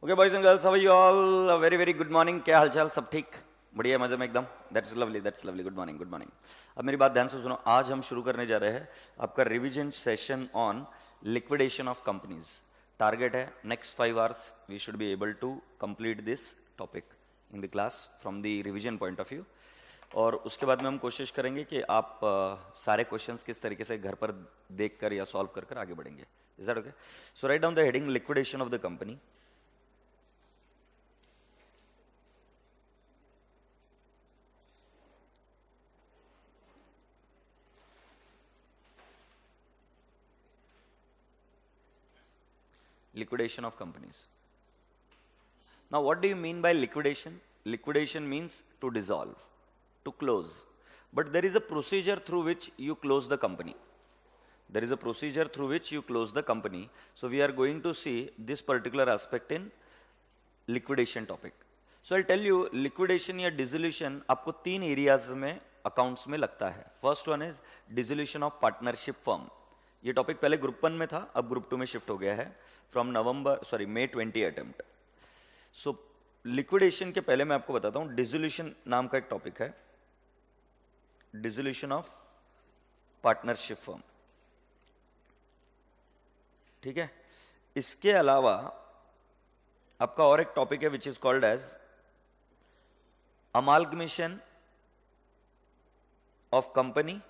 Okay boys and girls, how are you all? Very very good morning. क्या हालचाल? सब ठीक? बढ़िया, मजे में एकदम। That's lovely. Good morning, good morning. अब मेरी बात ध्यान से सुनो। आज हम शुरू करने जा रहे हैं आपका revision session on liquidation of companies. Target है next 5 hours we should be able to complete this topic in the class from the revision point of view. और उसके बाद में हम कोशिश करेंगे कि आप सारे क्वेश्चंस किस तरीके से घर पर देखकर या सॉल्व कर आगे बढ़ेंगे। Is that okay? So write down the heading liquidation of the company. Liquidation of companies. Now what do you mean by liquidation? Liquidation means to dissolve, to close. But there is a procedure through which you close the company. There is a procedure through which you close the company. So we are going to see this particular aspect in liquidation topic. So I'll tell you, liquidation या dissolution आपको 3 areas में accounts में लगता है. First one is dissolution of partnership firm. ये topic पहले group 1 में था, अब ग्रुप 2 में शिफ्ट हो गया है from May 20 attempt. So liquidation के पहले मैं आपको बताता हूं, डिसोल्यूशन नाम का एक टॉपिक है, डिसोल्यूशन ऑफ पार्टनरशिप फर्म। ठीक है, इसके अलावा आपका और एक टॉपिक है which is called as amalgamation of company,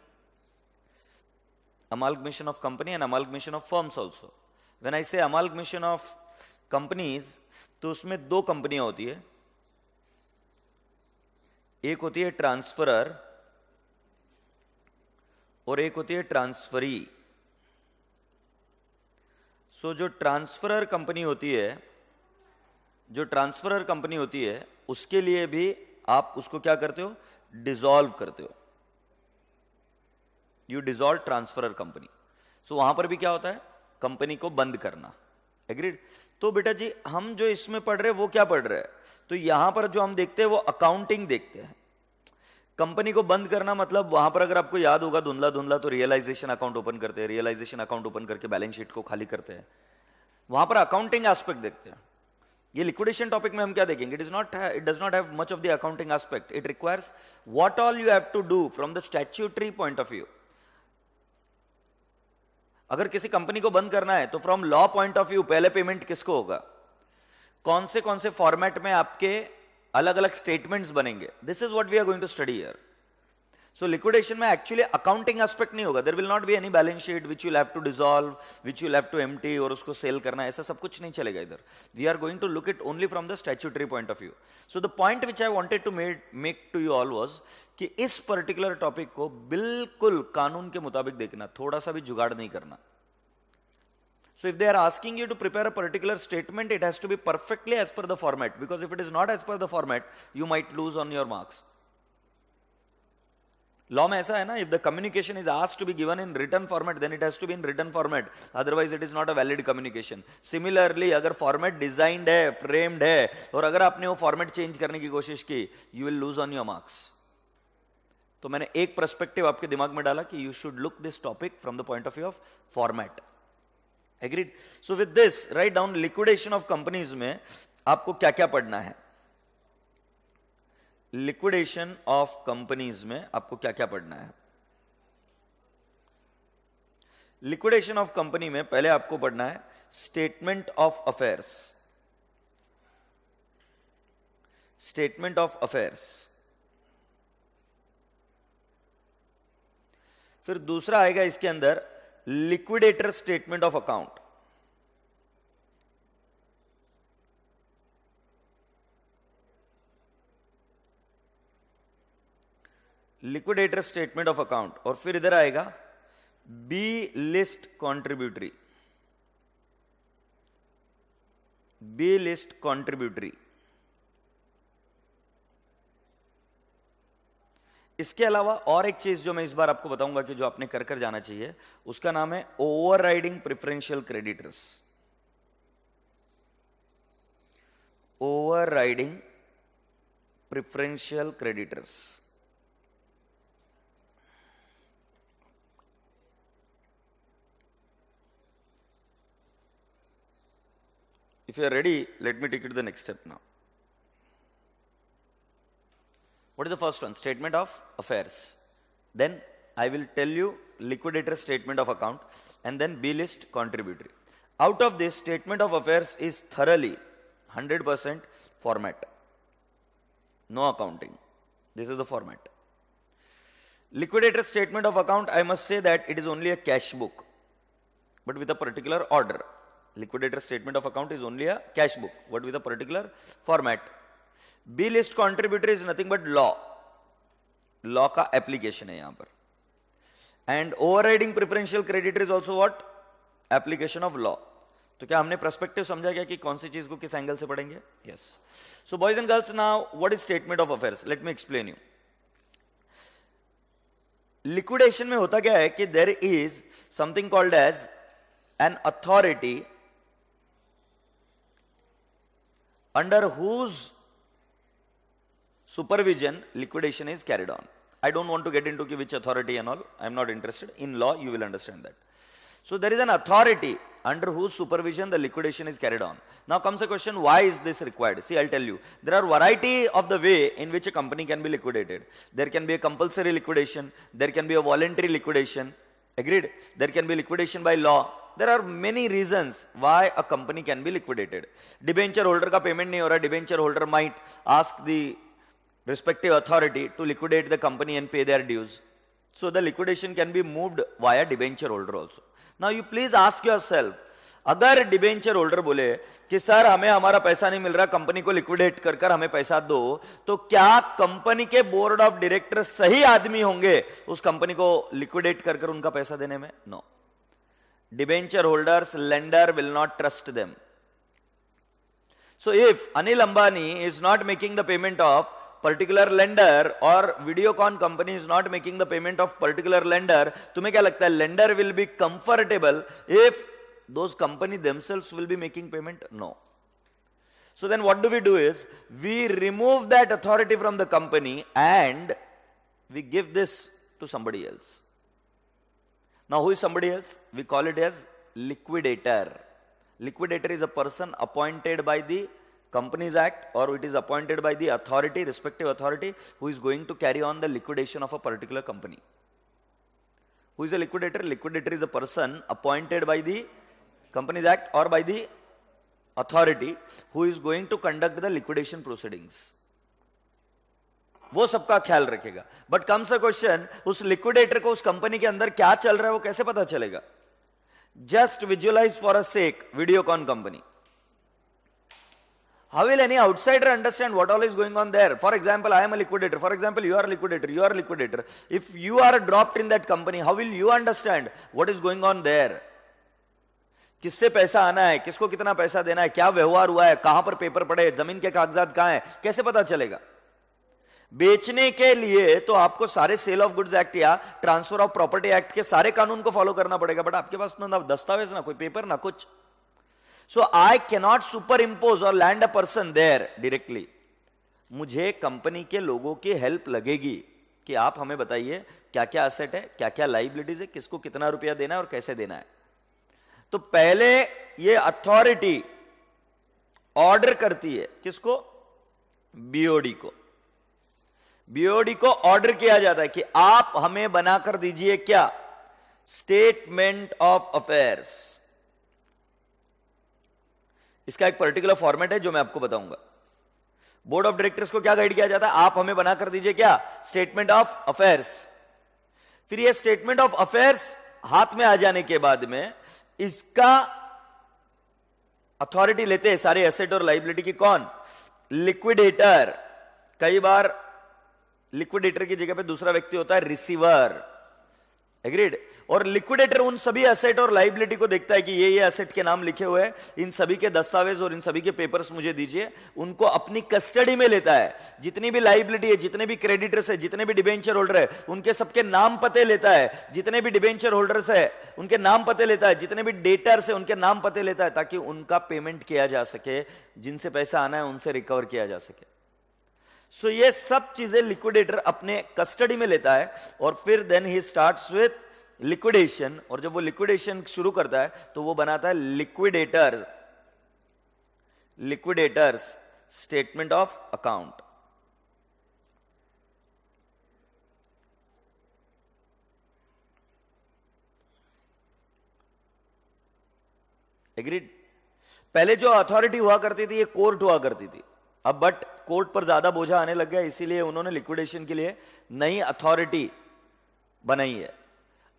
amalgamation of company and amalgamation of firms also. When I say amalgamation of companies, तो उसमें 2 कंपनियां होती है। एक होती है ट्रांसफरर और एक होती है ट्रांसफरी। सो जो ट्रांसफरर कंपनी होती है, उसके लिए भी आप उसको क्या करते हो? डिसॉल्व करते हो। You dissolve transferor company. So वहां पर भी क्या होता है? कंपनी को बंद करना। एग्रीड? तो बेटा जी, हम जो इसमें पढ़ रहे हैं वो क्या पढ़ रहे हैं? तो यहां पर जो हम देखते हैं वो अकाउंटिंग देखते हैं। कंपनी को बंद करना मतलब वहां पर अगर आपको याद होगा धुंधला धुंधला, तो रियलाइजेशन अकाउंट ओपन करते हैं, रियलाइजेशन अकाउंट ओपन करके बैलेंस शीट को खाली करते हैं। वहां पर अकाउंटिंग एस्पेक्ट देखते हैं। ये लिक्विडेशन टॉपिक में हम क्या देखेंगे? It does not have much of the accounting aspect. It requires what all you have to do from the statutory point of view. अगर किसी कंपनी को बंद करना है तो from law point of view पहले पेमेंट किसको होगा? कौन से फॉर्मेट में आपके अलग अलग स्टेटमेंट्स बनेंगे? This is what we are going to study here. So liquidation में एक्चुअली अकाउंटिंग एस्पेक्ट नहीं होगा। There will not be any balance sheet which you have to dissolve, which you have to empty और उसको cell करना, ऐसा सब कुछ नहीं चलेगा इधर। We are going to look it only from the statutory point of view. So the point which I wanted to make to you all was कि इस पर्टिकुलर टॉपिक को बिल्कुल कानून के मुताबिक देखना, थोड़ा सा भी जुगाड़ नहीं करना। So if they are asking you to prepare a particular statement, it has to be perfectly as per the format, because if it is not as per the format, you might lose on your marks. Law में ऐसा है ना, if the communication is asked to be given in written format, then it has to be in written format. Otherwise, it is not a valid communication. Similarly, अगर format designed है, framed है, और अगर आपने वो format change करने की कोशिश की, you will lose on your marks. तो मैंने एक perspective आपके दिमाग में डाला कि you should look this topic from the point of view of format. Agreed? So with this, write down liquidation of companies में आपको क्या क्या पढ़ना है। लिक्विडेशन ऑफ कंपनीज में आपको क्या क्या पढ़ना है? लिक्विडेशन ऑफ कंपनी में पहले आपको पढ़ना है statement of affairs. Statement of affairs. फिर दूसरा आएगा इसके अंदर liquidator statement of account. Liquidator statement of account. और फिर इधर आएगा B list contributory. B list contributory. इसके अलावा और एक चीज जो मैं इस बार आपको बताऊंगा कि जो आपने कर जाना चाहिए, उसका नाम है overriding preferential creditors. Overriding preferential creditors. If you are ready, let me take you to the next step now. What is the first one? Statement of affairs. Then I will tell you liquidator statement of account and then B list contributory. Out of this, statement of affairs is thoroughly 100% format. No accounting. This is the format. Liquidator statement of account, I must say that it is only a cash book, but with a particular order. Liquidator statement of account is only a cash book, but with a particular format. B list contributory is nothing but law. Law का application है यहाँ पर. And overriding preferential creditor is also what? Application of law. तो क्या हमने perspective समझा गया कि कौन सी चीज को किस एंगल से पढ़ेंगे? Yes. So boys and girls, now what is statement of affairs? Let me explain you. Liquidation में होता क्या है कि there is something called as an authority under whose supervision liquidation is carried on. I don't want to get into which authority and all. I am not interested. In law, you will understand that. So there is an authority under whose supervision the liquidation is carried on. Now comes the question, why is this required? See, I'll tell you. There are variety of the way in which a company can be liquidated. There can be a compulsory liquidation. There can be a voluntary liquidation. Agreed? There can be liquidation by law. There are many reasons why a company can be liquidated. Debenture holder का payment नहीं हो रहा. Debenture holder might ask the respective authority to liquidate the company and pay their dues. So the liquidation can be moved via debenture holder also. Now you please ask yourself, अगर debenture holder बोले कि sir हमें हमारा पैसा नहीं मिल रहा, company को liquidate कर कर हमें पैसा दो, तो क्या कंपनी के बोर्ड ऑफ डायरेक्टर सही आदमी होंगे उस कंपनी को लिक्विडेट कर कर उनका पैसा देने में? No. Debenture holders, lender will not trust them. So if Anil Ambani is not making the payment of particular lender or Videocon company is not making the payment of particular lender, तुम्हें क्या लगता है lender will be comfortable if those company themselves will be making payment? No. So then what do we do is we remove that authority from the company and we give this to somebody else. Now who is somebody else? We call it as liquidator. Liquidator is a person appointed by the Companies Act or it is appointed by the authority, respective authority, who is going to carry on the liquidation of a particular company. Who is a liquidator? Liquidator is a person appointed by the Companies Act or by the authority who is going to conduct the liquidation proceedings. वो सबका ख्याल रखेगा. But comes a question, उस liquidator को उस company के अंदर क्या चल रहा है वो कैसे पता चलेगा? Just visualize for a sake Videocon company. How will any outsider understand what all is going on there? For example, I am a liquidator. For example, you are a liquidator. You are a liquidator. If you are dropped in that company, how will you understand what is going on there? किससे पैसा आना है, किसको कितना पैसा देना है, क्या व्यवहार हुआ है, कहां पर पेपर पड़े, जमीन के कागजात कहां है, कैसे पता चलेगा? बेचने के लिए तो आपको सारे सेल ऑफ गुड्स एक्ट या ट्रांसफर ऑफ प्रॉपर्टी एक्ट के सारे कानून को फॉलो करना पड़ेगा, बट आपके पास ना दस्तावेज, ना कोई पेपर, ना कुछ. So I cannot superimpose or land a person there directly. मुझे कंपनी के लोगों की हेल्प लगेगी कि आप हमें बताइए क्या क्या एसेट है, क्या क्या लाइबिलिटीज है, किसको कितना रुपया देना है और कैसे देना है. तो पहले ये अथॉरिटी ऑर्डर करती है किसको? बीओडी को. बीओडी को ऑर्डर किया जाता है कि आप हमें बनाकर दीजिए क्या? Statement of affairs. इसका एक पर्टिकुलर फॉर्मेट है जो मैं आपको बताऊंगा. बोर्ड ऑफ डायरेक्टर्स को क्या गाइड किया जाता है? आप हमें बनाकर दीजिए क्या? Statement of affairs. फिर ये स्टेटमेंट ऑफ अफेयर्स हाथ में आ जाने के बाद में इसका अथॉरिटी लेते हैं सारे एसेट और लाइबिलिटी की. कौन? लिक्विडेटर. कई बार लिक्विडेटर की जगह पे दूसरा व्यक्ति होता है रिसीवर. एग्रीड. और लिक्विडेटर उन सभी एसेट और लाइबिलिटी को देखता है कि ये एसेट के नाम लिखे हुए हैं, इन सभी के दस्तावेज और इन सभी के पेपर्स मुझे दीजिए. उनको अपनी कस्टडी में लेता है. जितनी भी लाइबिलिटी है, जितने भी क्रेडिटर्स है, जितने भी डिबेंचर होल्डर है, उनके सबके नाम पते लेता है. जितने भी डिबेंचर होल्डर्स है उनके नाम पते लेता है. जितने भी डेटर्स है उनके नाम पते लेता है ताकि उनका पेमेंट किया जा सके, जिनसे पैसा आना है उनसे रिकवर किया जा सके. सो ये सब चीजें लिक्विडेटर अपने कस्टडी में लेता है और फिर then he starts with liquidation. और जब वो लिक्विडेशन शुरू करता है तो वो बनाता है liquidator. liquidators statement of account. Agreed? पहले जो अथॉरिटी हुआ करती थी ये कोर्ट हुआ करती थी, अब बट कोर्ट पर ज्यादा बोझा आने लग गया, इसीलिए उन्होंने लिक्विडेशन के लिए नई अथॉरिटी बनाई है।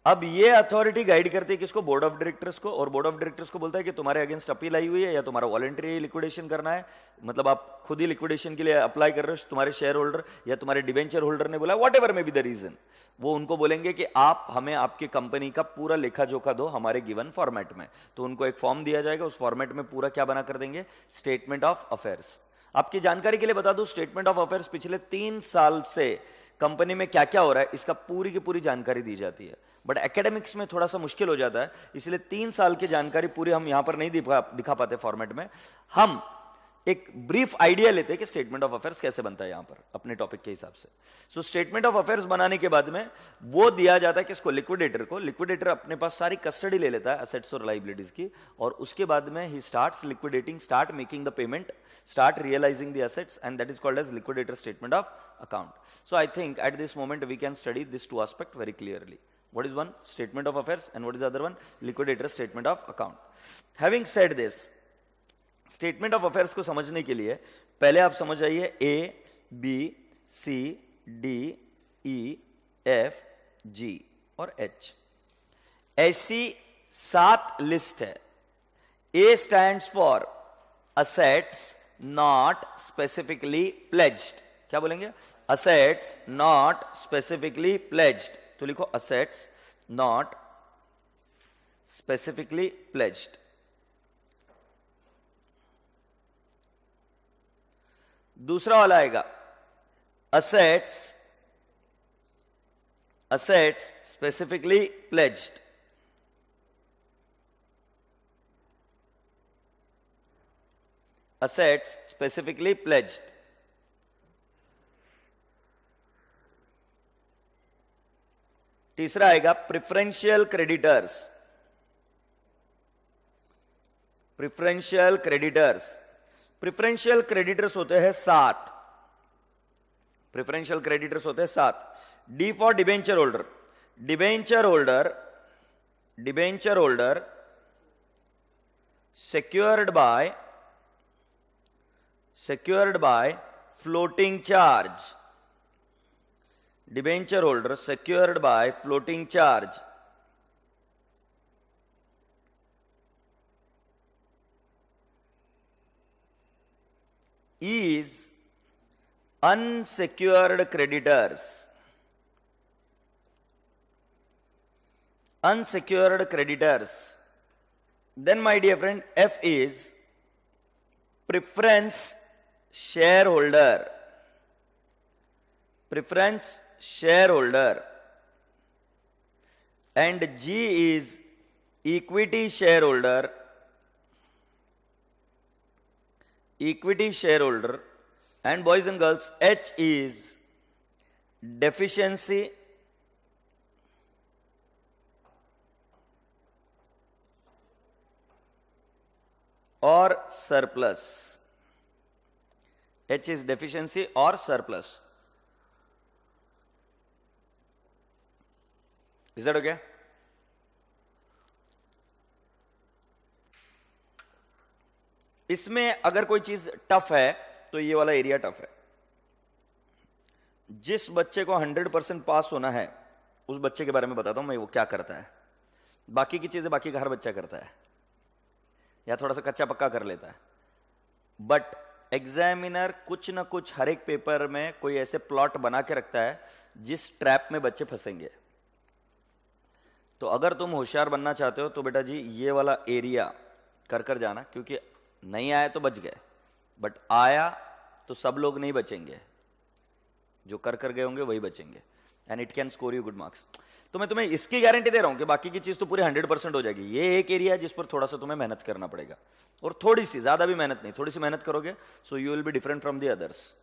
अब ये अथॉरिटी गाइड करती है किसको? बोर्ड ऑफ डायरेक्टर्स को, और बोर्ड ऑफ डायरेक्टर्स को बोलता है कि तुम्हारे अगेंस्ट अपील आई हुई है या तुम्हारा वॉलंटरी लिक्विडेशन करना है, मतलब आप खुद ही लिक्विडेशन के लिए अप्लाई कर रहे हो, तुम्हारे शेयर होल्डर या तुम्हारे डिबेंचर होल्डर ने बोला, whatever may be the reason, वो उनको बोलेंगे कि आप हमें आपकी कंपनी का पूरा लेखा जोखा दो हमारे गिवन फॉर्मेट में। तो उनको एक फॉर्म दिया जाएगा, उस फॉर्मेट में पूरा क्या बना कर देंगे? Statement of affairs. आपकी जानकारी के लिए बता दूं, स्टेटमेंट ऑफ अफेयर्स पिछले 3 साल से कंपनी में क्या क्या हो रहा है इसका पूरी की पूरी जानकारी दी जाती है। बट एकेडमिक्स में थोड़ा सा मुश्किल हो जाता है, इसलिए 3 साल की जानकारी पूरी हम यहां पर नहीं दिखा पाते फॉर्मेट में। हम एक ब्रीफ आइडिया लेते हैं कि स्टेटमेंट ऑफ अफेयर्स कैसे बनता है यहां पर अपने टॉपिक के हिसाब से। सो स्टेटमेंट ऑफ अफेयर्स बनाने के बाद में वो दिया जाता है किसको? लिक्विडेटर को। लिक्विडेटर अपने पास सारी कस्टडी ले लेता है एसेट्स और लायबिलिटीज की, और उसके बाद में he starts liquidating, start making the payment, start realising the assets, and that is called as liquidator statement of account. So I think at this moment we can study this 2 aspect very clearly. What is one? Statement of affairs, and what is the other one? Liquidator statement of account. Having said this, statement of affairs को समझने के लिए पहले आप समझ आइए ABCDEFG और H, ऐसी 7 लिस्ट है। A stands for assets not specifically pledged. क्या बोलेंगे? assets not specifically pledged. तो लिखो assets not specifically pledged. दूसरा वाला आएगा assets specifically pledged. Assets specifically pledged. तीसरा आएगा preferential creditors. Preferential creditors, preferential creditors होते हैं 7। प्रिफरेंशियल क्रेडिटर्स होते हैं 7। D for debenture holder. Debenture holder secured by floating charge. Debenture holder secured by floating charge. Is unsecured creditors. Unsecured creditors. Then my dear friend, F is preference shareholder. Preference shareholder. And G is equity shareholder. Equity shareholder. And boys and girls, H is deficiency or surplus. H is deficiency or surplus. Is that okay? इसमें अगर कोई चीज tough है तो ये वाला area tough है। जिस बच्चे को 100% पास होना है उस बच्चे के बारे में बताता हूं मैं, वो क्या करता है। बाकी की चीजें बाकी का हर बच्चा करता है या थोड़ा सा कच्चा पक्का कर लेता है, बट एग्जामिनर कुछ ना कुछ हर एक पेपर में कोई ऐसे प्लॉट बना के रखता है जिस ट्रैप में बच्चे फंसेंगे। तो अगर तुम होशियार बनना चाहते हो तो बेटा जी ये वाला एरिया कर जाना, क्योंकि नहीं आया तो बच गए, बट आया तो सब लोग नहीं बचेंगे, जो कर गए होंगे वही बचेंगे, and it can score you good marks. तो मैं तुम्हें इसकी गारंटी दे रहा हूं कि बाकी की चीज तो पूरी 100% हो जाएगी। ये एक एरिया है जिस पर थोड़ा सा तुम्हें मेहनत करना पड़ेगा, और थोड़ी सी, ज्यादा भी मेहनत नहीं, थोड़ी सी मेहनत करोगे so you will be different from the others.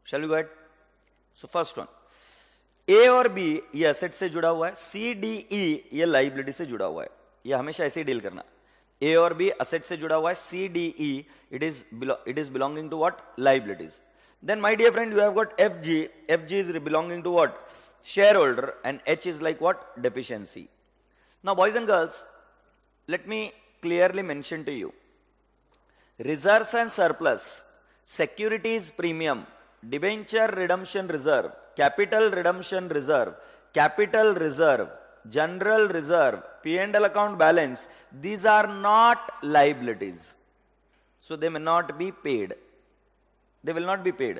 Shall we go ahead? So first one, A और बी ये एसेट से जुड़ा हुआ है, सी डी ई ये लाइबिलिटी से जुड़ा हुआ है। ये हमेशा ऐसे ही डील करना। ए और बी असेट से जुड़ा हुआ है, C D E it is belonging to what, liabilities. Then my dear friend, you have got FG. FG is belonging to what? Shareholder, and H is like what? Deficiency. Now boys and girls, let me clearly mention to you. Reserves and surplus, securities premium, debenture redemption reserve, capital redemption reserve, capital reserve, general reserve, P&L account balance, these are not liabilities. So they may not be paid. They will not be paid.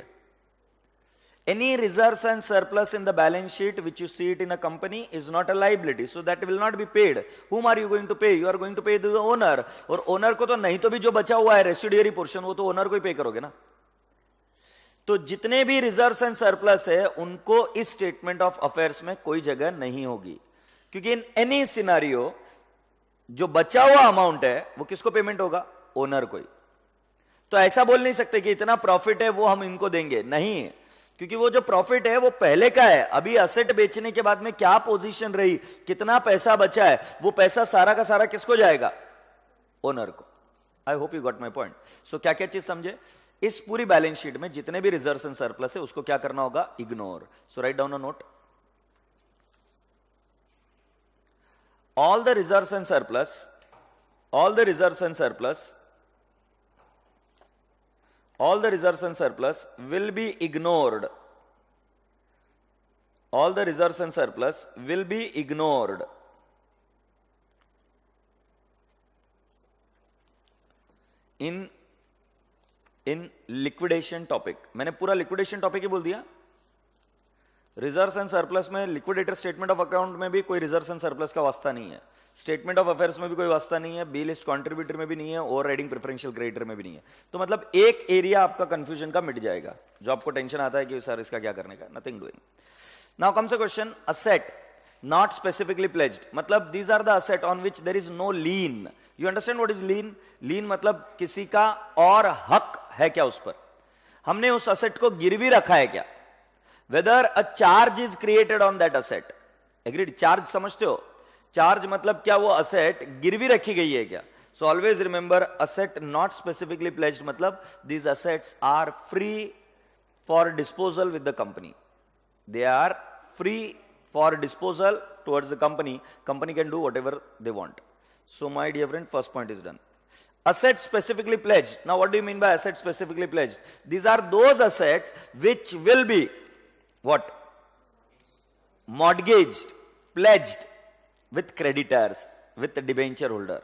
Any reserves and surplus in the balance sheet which you see it in a company is not a liability, so that will not be paid. Whom are you going to pay? You are going to pay to the owner. और owner को तो नहीं तो भी जो बचा हुआ है रेसिडुअरी पोर्शन वो तो ओनर को ही पे करोगे ना. तो जितने भी रिजर्व्स एंड सरप्लस है उनको इस स्टेटमेंट ऑफ अफेयर्स में कोई जगह नहीं होगी, क्योंकि इन एनी सिनारियो जो बचा हुआ अमाउंट है वो किसको पेमेंट होगा, ओनर को ही. तो ऐसा बोल नहीं सकते कि इतना प्रॉफिट है वो हम इनको देंगे, नहीं, क्योंकि वो जो प्रॉफिट है वो पहले का है. अभी असेट बेचने के बाद में क्या पोजीशन रही, कितना पैसा बचा है, वो पैसा सारा का सारा किसको जाएगा, ओनर को. I hope you got my point. So क्या क्या चीज समझे, इस पूरी बैलेंस शीट में जितने भी रिजर्व्स एंड सरप्लस है उसको क्या करना होगा, ignore. So write down a note. All the reserves and surplus, all the reserves and surplus, all the reserves and surplus will be ignored. All the reserves and surplus will be ignored. in liquidation topic. मैंने पूरा liquidation topic ही बोल दिया. Reserves and surplus में liquidator statement of account में भी कोई reserves and surplus का वास्ता नहीं है, स्टेटमेंट ऑफ अफेयर्स में भी कोई वास्ता नहीं है, बी लिस्ट कंट्रीब्यूटर में भी नहीं है, ओवर राइडिंग प्रेफरेंशियल क्रेडिटर में भी नहीं है. तो मतलब एक एरिया आपका कंफ्यूजन का मिट जाएगा, जो आपको टेंशन आता है कि सर इसका क्या करने का, nothing doing. Now comes a question, asset not specifically pledged, मतलब these are the asset on which there is no lien. You understand what is lien? Lien मतलब किसी का और हक है क्या उस पर, हमने उस असेट को गिरवी रखा है क्या, whether a charge is created on that asset. agreed? charge समझते हो, charge मतलब क्या, वो asset गिरवी रखी गई है क्या. so always remember asset not specifically pledged मतलब these assets are free for disposal with the company. they are free for disposal towards the company. company can do whatever they want. so my dear friend, first point is done. Asset specifically pledged. Now what do you mean by asset specifically pledged? These are those assets which will be what? Mortgaged, pledged with creditors, with the debenture holder.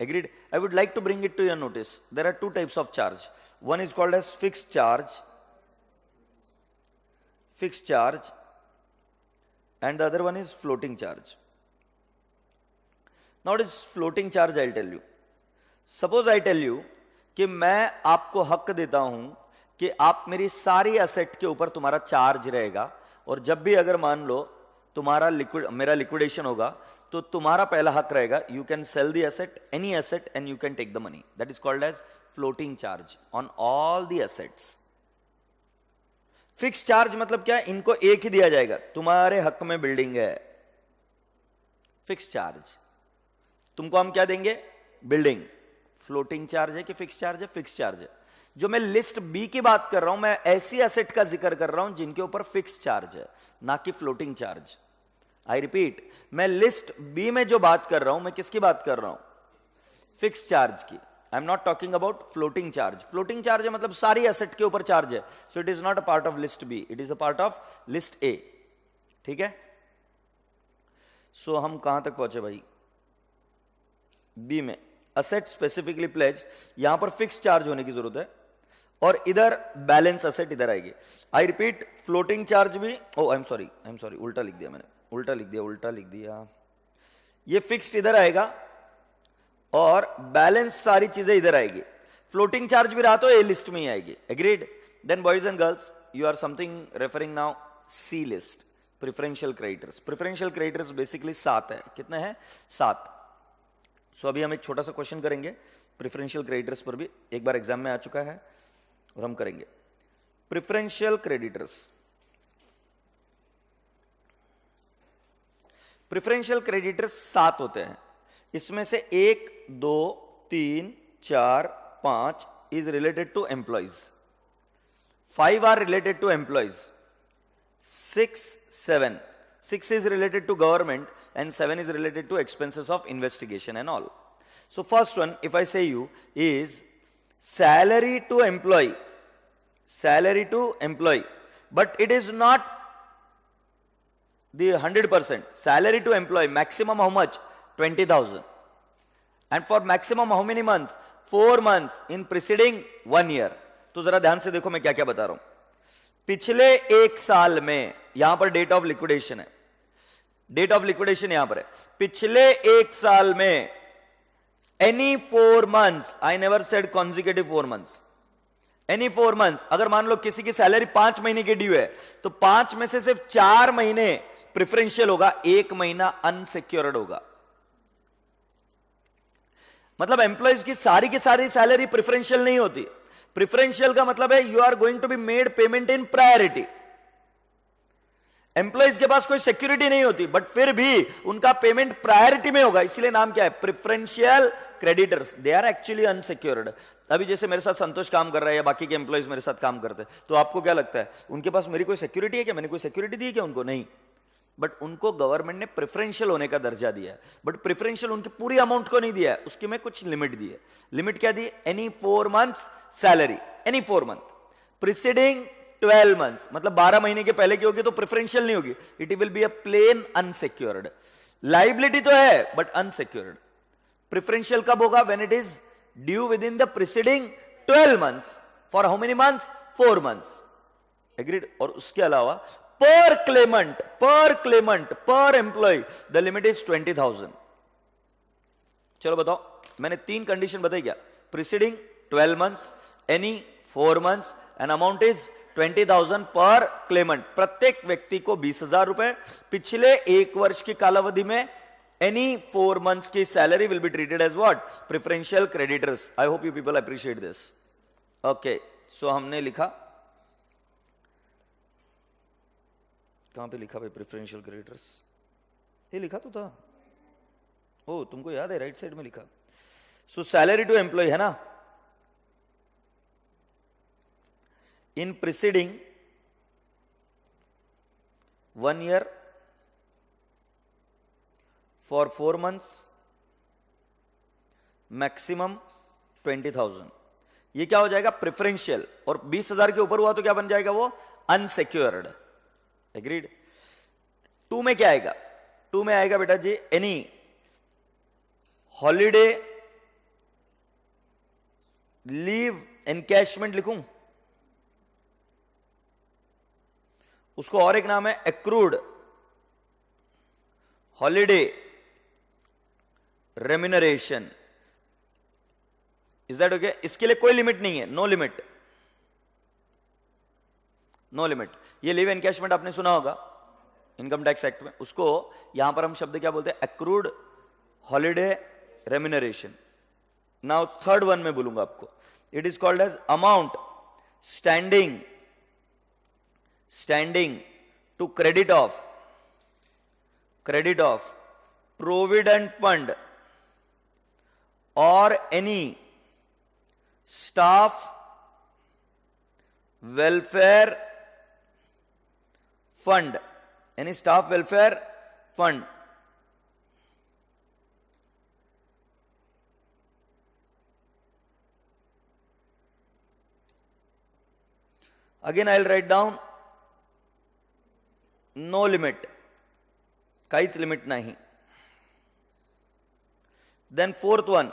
Agreed? I would like to bring it to your notice. There are two types of charge. One is called as fixed charge, and the other one is floating charge. Now what is floating charge? I'll tell you. Suppose I tell you कि मैं आपको हक देता हूं कि आप मेरी सारी असेट के ऊपर तुम्हारा चार्ज रहेगा, और जब भी अगर मान लो तुम्हारा मेरा लिक्विडेशन होगा तो तुम्हारा पहला हक रहेगा, you can sell the asset, any asset, and you can take the money. That is called as floating charge on all the assets. Fix charge मतलब क्या, इनको एक ही दिया जाएगा, तुम्हारे हक में बिल्डिंग है, फिक्स चार्ज. तुमको हम क्या देंगे, बिल्डिंग. फ्लोटिंग चार्ज है कि फिक्स चार्ज है, फिक्स चार्ज है. जो मैं लिस्ट बी की बात कर रहा हूं, मैं ऐसी एसेट का जिक्र कर रहा हूं जिनके ऊपर फिक्स चार्ज है, ना कि फ्लोटिंग चार्ज. आई रिपीट, मैं लिस्ट बी में जो बात कर रहा हूं, मैं किसकी बात कर रहा हूं, फिक्स चार्ज की. I am not talking about floating charge. Floating charge है मतलब सारी एसेट के ऊपर चार्ज है, so it is not a part of list B, it is a part of list A. ठीक है. सो हम कहां तक पहुंचे भाई, बी में असेट स्पेसिफिकली प्लेज, यहां पर फिक्स चार्ज होने की जरूरत है, और इधर बैलेंस असेट इधर आएगी. आई रिपीट, फ्लोटिंग चार्ज भी, ओ आई एम सॉरी, उल्टा लिख दिया मैंने, उल्टा लिख दिया. ये फिक्स्ड इधर आएगा और बैलेंस सारी चीजें इधर आएगी. फ्लोटिंग चार्ज भी रहा तो ए लिस्ट में ही आएगी. Agreed? Then boys and girls, you are something referring now C list, preferential creditors. Preferential creditors basically 7 है. कितने हैं? 7. सो अभी हम एक छोटा सा क्वेश्चन करेंगे प्रिफरेंशियल क्रेडिटर्स पर, भी एक बार एग्जाम में आ चुका है, और हम करेंगे प्रिफरेंशियल क्रेडिटर्स. प्रिफरेंशियल क्रेडिटर्स 7 होते हैं. इसमें से 1 2 3 4 5 is related to employees, 5 are related to employees, 6 7, 6 is related to government and 7 is related to expenses of investigation and all. So first one, if I say you, is salary to employee, but it is not the 100%. Salary to employee, maximum how much? 20,000. And for maximum how many months? 4 months in preceding 1 year. तो जरा ध्यान से देखो मैं क्या क्या बता रहा हूं. पिछले 1 साल में, यहां पर डेट ऑफ लिक्विडेशन है, डेट ऑफ लिक्विडेशन यहां पर है, पिछले 1 साल में any 4 months, I never said consecutive 4 months, any 4 months, अगर मान लो किसी की सैलरी 5 महीने की ड्यू है तो 5 में से सिर्फ 4 महीने प्रिफरेंशियल होगा, 1 महीना अनसिक्योर्ड होगा. मतलब एम्प्लॉइज की सारी सैलरी प्रिफरेंशियल नहीं होती. प्रिफरेंशियल का मतलब है you are going to be made payment in priority. Employees के पास कोई सिक्योरिटी नहीं होती बट फिर भी उनका पेमेंट प्रायोरिटी में होगा, इसलिए नाम क्या है? Preferential creditors. They are actually unsecured. अभी जैसे मेरे साथ संतोष काम कर रहा है या बाकी के एम्प्लॉइज मेरे साथ काम करते हैं, तो आपको क्या लगता है उनके पास मेरी कोई सिक्योरिटी है क्या? मैंने कोई सिक्योरिटी दी है क्या उनको? नहीं. बट उनको गवर्नमेंट ने प्रेफरेंशियल होने का दर्जा दिया है, बट प्रेफरेंशियल उनकी पूरी अमाउंट को नहीं दिया है, उसकी में कुछ लिमिट दी है. लिमिट क्या दी? Any 4 months salary, any 4 month preceding 12 months, मतलब 12 महीने के पहले की होगी तो प्रेफरेंशियल नहीं होगी, it will be a plain unsecured. Liability तो है बट अनसिक्योर्ड. प्रेफरेंशियल कब होगा? When it is due within the preceding 12 months. For how many months? 4 months. Agreed. और उसके अलावा per claimant, per employee, the limit is 20,000. चलो बताओ, मैंने 3 कंडीशन बताई क्या? Preceding 12 months, any 4 months, and amount is 20,000 पर क्लेमेंट. प्रत्येक व्यक्ति को 20,000 रुपए. पिछले 1 वर्ष की कालावधि में any 4 months की salary will be treated as what? Preferential creditors. I hope you people appreciate this. Okay, so हमने लिखा, कहां पे लिखा भाई? Preferential creditors. ये लिखा तो था. ओ, तुमको याद है? राइट साइड में लिखा. सो सैलरी टू एम्प्लॉय है ना, इन preceding 1 year for 4 months, maximum 20,000. ये क्या हो जाएगा? प्रेफरेंशियल. और 20,000 के ऊपर हुआ तो क्या बन जाएगा वो? अनसिक्योर्ड. एग्रीड. 2 में क्या आएगा? 2 में आएगा बेटा जी एनी हॉलीडे लीव एनकैशमेंट. लिखूं उसको, और एक नाम है accrued holiday remuneration. Is that okay? इसके लिए कोई लिमिट नहीं है, नो लिमिट, नो लिमिट. ये लीव एनकैशमेंट आपने सुना होगा इनकम टैक्स एक्ट में. उसको यहां पर हम शब्द क्या बोलते हैं? Accrued holiday remuneration. Now third one में बोलूंगा आपको. It is called as amount standing to credit of provident fund और any staff welfare fund, any staff welfare fund. Again I'll write down no limit, काहीच limit नाही. Then fourth one,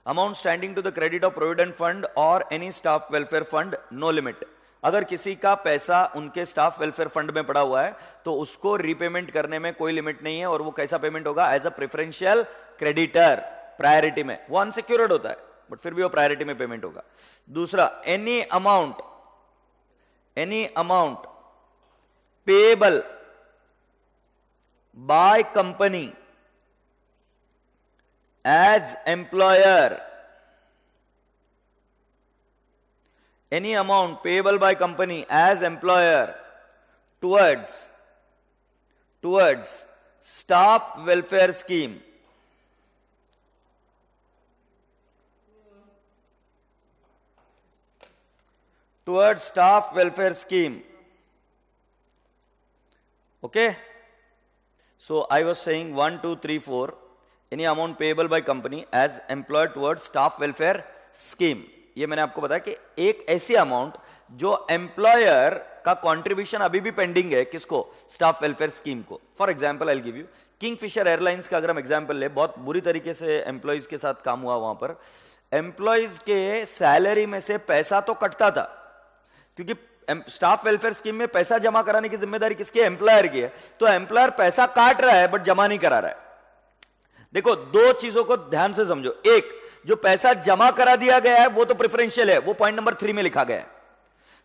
amount standing to the credit of provident fund or any staff welfare fund, no limit. अगर किसी का पैसा उनके staff welfare fund में पड़ा हुआ है तो उसको रीपेमेंट करने में कोई लिमिट नहीं है. और वो कैसा पेमेंट होगा? As a preferential creditor, priority में. वो अनसिक्योर्ड होता है बट फिर भी वो प्रायोरिटी में पेमेंट होगा. दूसरा, any amount payable by company as employer, any amount payable by company as employer towards staff welfare scheme towards staff welfare scheme. Okay, so I was saying 1 2 3 4 any amount payable by company as employed towards staff welfare scheme. ये मैंने आपको बताया कि एक ऐसी amount जो employer का contribution अभी भी पेंडिंग है, किसको? स्टाफ वेलफेयर स्कीम को. For example I will give you Kingfisher airlines का अगर हम एग्जांपल ले, बहुत बुरी तरीके से एम्प्लॉयज के साथ काम हुआ वहां पर. एम्प्लॉयज के सैलरी में से पैसा तो कटता था, क्योंकि स्टाफ वेलफेयर स्कीम में पैसा जमा कराने की जिम्मेदारी किसकी है? एम्प्लॉयर की है. तो एम्प्लॉयर पैसा काट रहा है बट जमा नहीं करा रहा है. देखो, दो चीजों को ध्यान से समझो. एक, जो पैसा जमा करा दिया गया है वो तो प्रेफरेंशियल है, वो पॉइंट नंबर 3 में लिखा गया है.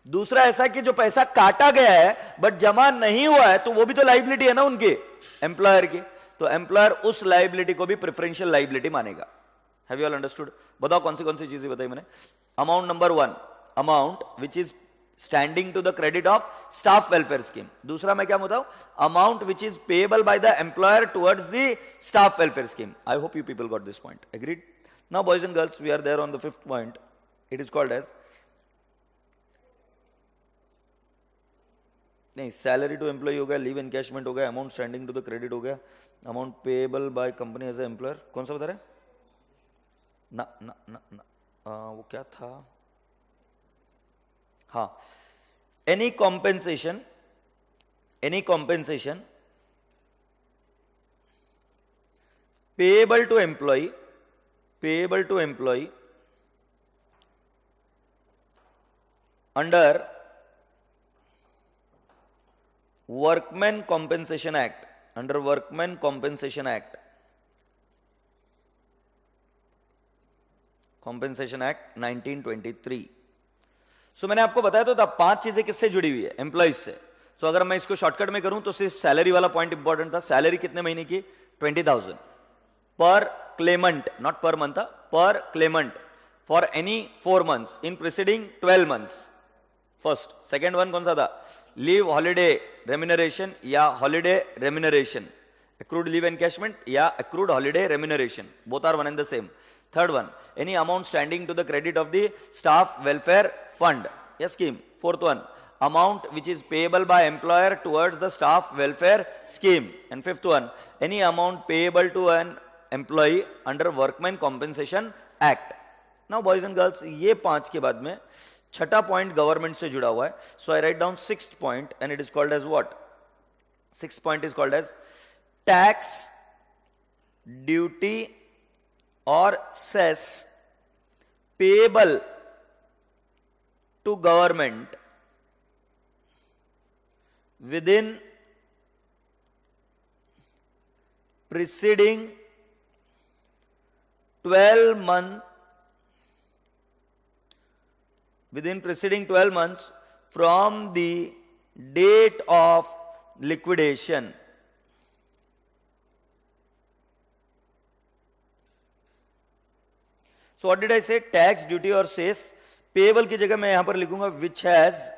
दूसरा ऐसा कि जो पैसा काटा गया है बट जमा नहीं हुआ है, तो वो भी तो लाइबिलिटी है ना उनकी, एम्प्लॉयर की. तो एम्प्लॉयर उस लाइबिलिटी को भी प्रेफरेंशियल लाइबिलिटी मानेगा. Have you all understood? बताओ कौन सी चीजें बताई मैंने. Amount number 1, amount which is standing to the credit of staff welfare scheme. दूसरा मैं क्या बताऊं? Amount which is payable by the employer towards the staff welfare scheme. I hope you people got this point. Agreed? Now boys and girls, we are there on the 5th point. It is called as, नहीं, salary to employee हो गया, leave encashment हो गया, amount standing to the credit हो गया, amount payable by company as a employer. कौन सा बता रहे? ना ना ना ना वो क्या था? हाँ, any compensation payable to employee under Workmen Compensation Act, under Workmen Compensation Act 1923. So मैंने आपको बताया तो था 5 चीजें किससे जुड़ी हुई है? एम्प्लॉइज से. सो अगर मैं इसको शॉर्टकट में करूं तो सिर्फ सैलरी वाला पॉइंट इंपॉर्टेंट था. सैलरी कितने महीने की? 20,000 पर claimant, not per month, per claimant for any 4 months in preceding 12 months. First. Second one कौन सा था? Leave holiday remuneration या holiday remuneration. Accrued leave encashment या accrued holiday remuneration. Both are one and the same. Third one, any amount standing to the credit of the staff welfare fund, yes, scheme. Fourth one, amount which is payable by employer towards the staff welfare scheme. And fifth one, any amount payable to an employee under workman compensation act. Now boys and girls, ये 5 के बाद में छठा point government से जुड़ा हुआ है. So I write down 6th point and it is called as what? 6th point is called as tax duty और cess payable to government within preceding 12 months from the date of liquidation. So what did I say? Tax, duty और cess payable की जगह मैं यहां पर लिखूंगा which has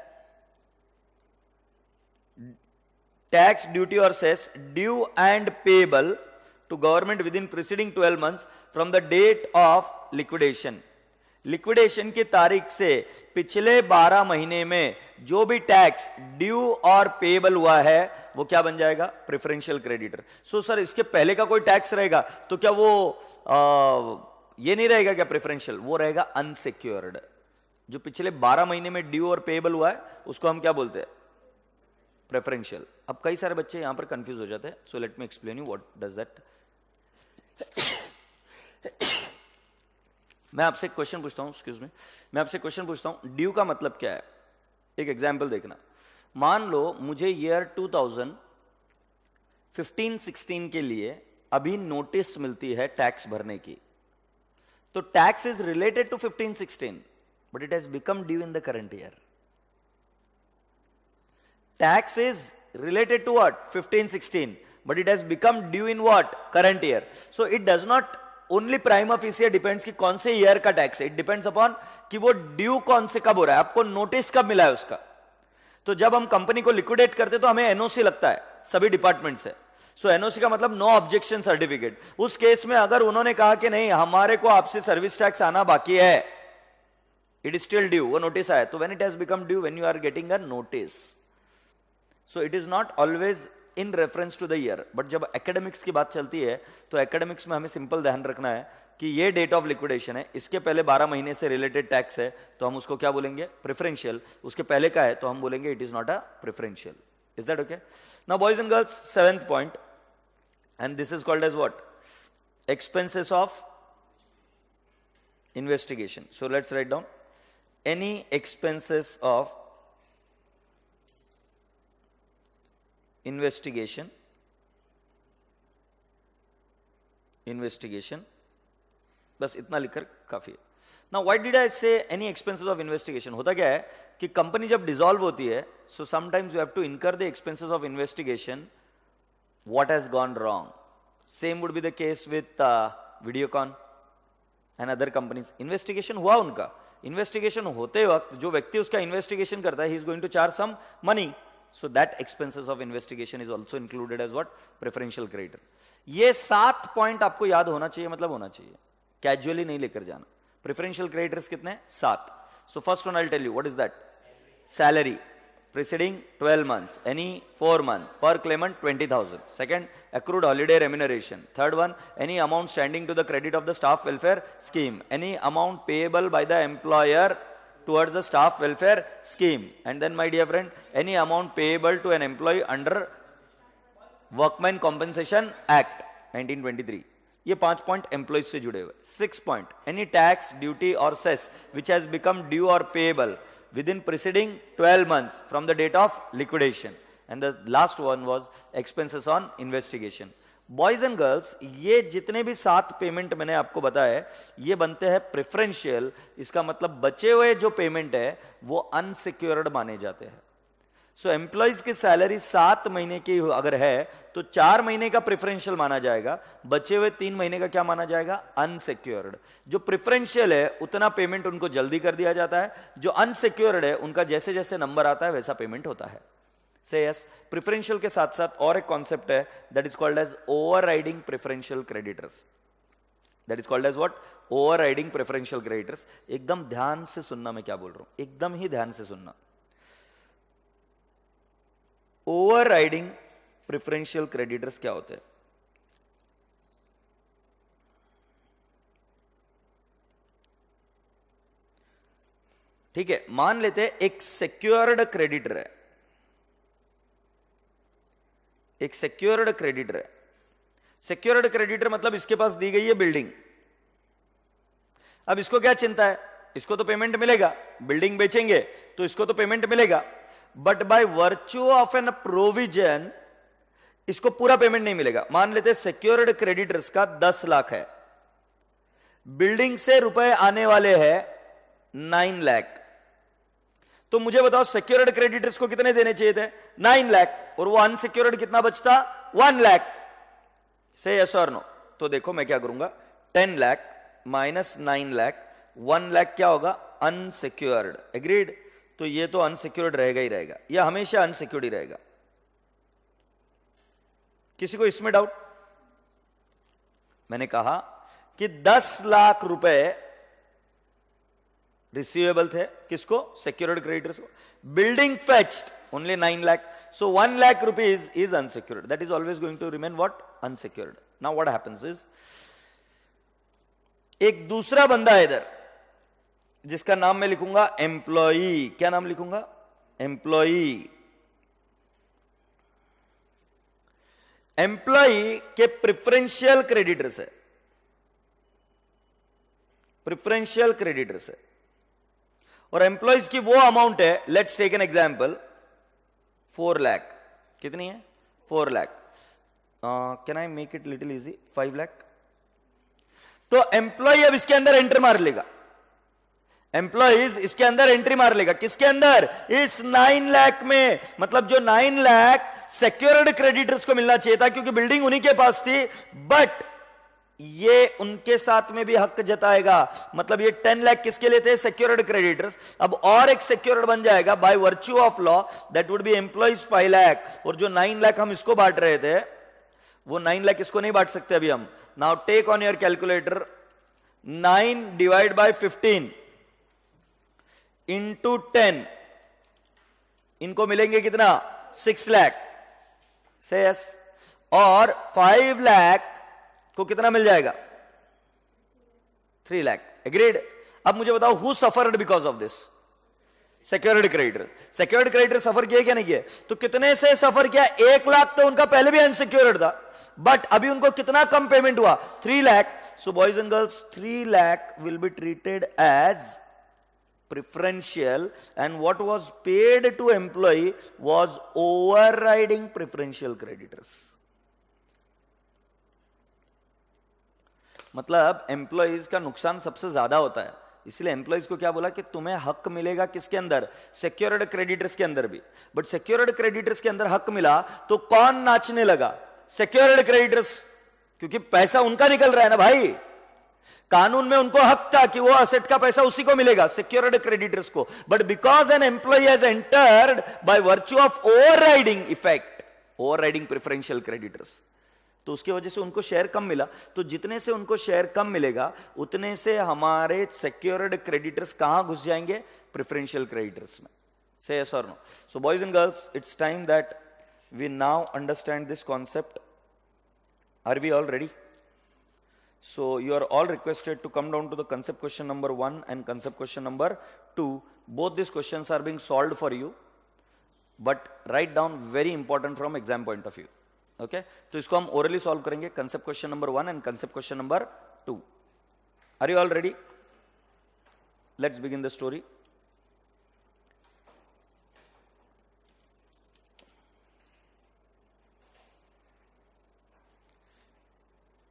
tax, duty और cess due and payable to government within preceding 12 months from the date of liquidation. Liquidation की तारीख से पिछले 12 महीने में जो भी टैक्स ड्यू और पेएबल हुआ है वो क्या बन जाएगा? Preferential creditor. सो सर, इसके पहले का कोई टैक्स रहेगा तो क्या वो ये नहीं रहेगा क्या प्रेफरेंशियल? वो रहेगा अनसिक्योर्ड. जो पिछले 12 महीने में ड्यू और पेएबल हुआ है उसको हम क्या बोलते हैं? प्रेफरेंशियल. अब कई सारे बच्चे यहां पर कंफ्यूज हो जाते हैं. So let me explain you what does that. मैं आपसे एक क्वेश्चन पूछता हूं, एक्सक्यूज मी, मैं आपसे क्वेश्चन पूछता हूं, ड्यू का मतलब क्या है? एक एग्जांपल देखना. मान लो मुझे ईयर 2015-16 के लिए अभी नोटिस मिलती है टैक्स भरने की. तो tax is related to 15-16 but it has become due in the current year. Tax is related to what? 15-16, but it has become due in what? Current year. So it does not only prima facie depends कि कौन से year का tax है. It depends upon कि वो due कौन से कब हो रहा है, आपको नोटिस कब मिला है उसका. तो जब हम कंपनी को लिक्विडेट करते तो हमें एनओसी लगता है सभी डिपार्टमेंट से. सो एनओसी का मतलब नो ऑब्जेक्शन सर्टिफिकेट. उस केस में अगर उन्होंने कहा कि नहीं, हमारे को आपसे सर्विस टैक्स आना बाकी है, इट इज स्टिल ड्यू, वो नोटिस आया, तो when it has become due, when you are getting a notice, so it is not always in reference to the year, but जब एकेडमिक्स की बात चलती है तो एकेडमिक्स में हमें सिंपल ध्यान रखना है कि ये डेट ऑफ लिक्विडेशन है, इसके पहले 12 महीने से रिलेटेड टैक्स है, तो हम उसको क्या बोलेंगे, प्रेफरेंशियल, उसके पहले का है तो हम बोलेंगे it is not a preferential. Is that okay? Now boys and girls, 7th point, and this is called as what, expenses of investigation. So let's write down any expenses of investigation बस इतना लिखकर काफी है. Now why did I say any expenses of investigation? होता क्या है कि company जब डिसॉल्व होती है, so sometimes you have to incur the expenses of investigation what has gone wrong. Same would be the case with Videocon and other companies. Investigation हुआ उनका, investigation होते वक्त जो व्यक्ति उसका इन्वेस्टिगेशन करता है, he is going to charge some money. So that expenses of investigation is also included as what? Preferential creditor. ये 7 पॉइंट आपको याद होना चाहिए, मतलब होना चाहिए, कैजुअली नहीं लेकर जाना. प्रेफरेंशियल क्रेडिटर्स कितने? 7. So first one I'll tell you, what is that? Salary preceding 12 months, any 4 month, per claimant 20,000. Second, accrued holiday remuneration. Third one, any amount standing to the credit of the staff welfare scheme, any amount payable by the employer towards the staff welfare scheme. And then my dear friend, any amount payable to an employee under Workmen Compensation Act 1923. ये 5 point employees से जुड़े हुए. 6 point, any tax, duty और cess which has become due और payable within preceding 12 months from the date of liquidation. And the last one was expenses on investigation. Boys and girls, ये जितने भी 7 payment मैंने आपको बताया ये बनते हैं प्रेफरेंशियल. इसका मतलब बचे हुए जो पेमेंट है वो अनसिक्योर्ड माने जाते हैं. सो एम्प्लॉइज की सैलरी 7 महीने की अगर है तो 4 महीने का प्रेफरेंशियल माना जाएगा, बचे हुए 3 महीने का क्या माना जाएगा? अनसिक्योर्ड. जो प्रेफरेंशियल है उतना पेमेंट उनको जल्दी कर दिया जाता है, जो अनसिक्योर्ड है उनका जैसे जैसे नंबर आता है वैसा पेमेंट होता है. से यस, प्रेफरेंशियल के साथ साथ और एक कॉन्सेप्ट है that is called as overriding preferential creditors. That is called as what? Overriding preferential creditors. एकदम ध्यान से सुनना मैं क्या बोल रहा हूं, एकदम ही ध्यान से सुनना. ओवरराइडिंग प्रेफरेंशियल क्रेडिटर्स क्या होते हैं? ठीक है, मान लेते हैं एक सिक्योर्ड क्रेडिटर है, एक सिक्योर्ड क्रेडिटर है. सिक्योर्ड क्रेडिटर मतलब इसके पास दी गई है बिल्डिंग. अब इसको क्या चिंता है, इसको तो पेमेंट मिलेगा, बिल्डिंग बेचेंगे तो इसको तो पेमेंट मिलेगा, but by virtue of an provision इसको पूरा पेमेंट नहीं मिलेगा. मान लेते सिक्योर्ड क्रेडिटर्स का 10 लाख है, बिल्डिंग से रुपए आने वाले हैं 9 लाख. तो मुझे बताओ सिक्योर्ड क्रेडिटर्स को कितने देने चाहिए थे? 9 लाख. और वो अनसिक्योर्ड कितना बचता? 1 लाख. से यस और नो? तो देखो मैं क्या करूंगा, 10 लाख माइनस 9 लाख, 1 लाख क्या होगा? अनसिक्योर्ड. एग्रीड? तो ये तो अनसिक्योर्ड रहेगा ही रहेगा, यह हमेशा अनसिक्योर्ड ही रहेगा. किसी को इसमें डाउट? मैंने कहा कि 10 लाख रुपए रिसीवेबल थे, किसको? सिक्योर्ड क्रेडिटर्स को. Building fetched only 9 lakh, so 1 lakh rupees is unsecured. That is always going to remain what? Unsecured. Now what happens is, एक दूसरा बंदा है इधर जिसका नाम मैं लिखूंगा एम्प्लॉई. क्या नाम लिखूंगा? एम्प्लॉई. एम्प्लॉई के प्रेफरेंशियल क्रेडिटर्स है, प्रेफरेंशियल क्रेडिटर्स है, और एम्प्लॉइज की वो अमाउंट है, let's take an example, 4 lakh. कितनी है? 4 lakh. Can I make it little easy? 5 lakh. तो एम्प्लॉय अब इसके अंदर एंटर मार लेगा, एम्प्लॉइज इसके अंदर एंट्री मार लेगा. किसके अंदर? इस 9 लाख में. मतलब जो 9 लाख सिक्योर्ड क्रेडिटर्स को मिलना चाहिए था क्योंकि बिल्डिंग उन्हीं के पास थी, बट ये उनके साथ में भी हक जताएगा. मतलब ये 10 लाख किसके लिए थे? Secured creditors. अब और एक सिक्योर्ड बन जाएगा bye virtue of law, that would be employees 5 lakh. और जो 9 लाख हम इसको बांट रहे थे वो 9 लाख इसको नहीं बांट सकते अभी हम. Now take on your calculator, 9 divide by 15. Into 10, इनको मिलेंगे कितना? 6 लाख से यस। और 5 लाख को कितना मिल जाएगा? 3 लाख। एग्रीड? अब मुझे बताओ, who suffered because of this? Secured creditor. Secured creditor suffer किया क्या नहीं किया? तो कितने से सफर किया? 1 लाख तो उनका पहले भी अनसिक्योर्ड था, बट अभी उनको कितना कम पेमेंट हुआ? 3 lakh. So boys and girls, 3 lakh will be treated as preferential, and what was paid to employee was overriding preferential creditors. मतलब एम्प्लॉइज का नुकसान सबसे ज्यादा होता है, इसलिए एम्प्लॉइज को क्या बोला कि तुम्हें हक मिलेगा किसके अंदर? सिक्योर्ड क्रेडिटर्स के अंदर भी। बट सिक्योर्ड क्रेडिटर्स के अंदर हक मिला तो कौन नाचने लगा? सिक्योर्ड क्रेडिटर्स, क्योंकि पैसा उनका निकल रहा है ना भाई। कानून में उनको हक था कि वो असेट का पैसा उसी को मिलेगा, सिक्योर्ड क्रेडिटर्स को। But because an employee has entered by virtue of overriding effect, overriding preferential creditors, तो उसकी वजह से उनको शेयर कम मिला। तो जितने से उनको शेयर कम मिलेगा उतने से हमारे सिक्योर्ड क्रेडिटर्स कहां घुस जाएंगे? प्रेफरेंशियल क्रेडिटर्स में। से यस और no? So boys and girls, it's time that we now understand this concept. Are we all ready? So you are all requested to come down to the concept question number 1 and concept question number 2. Both these questions are being solved for you, but write down very important from exam point of view. Okay? तो इसको हम orally solve करेंगे, concept question number 1 and concept question number 2. Are you all ready? Let's begin the story.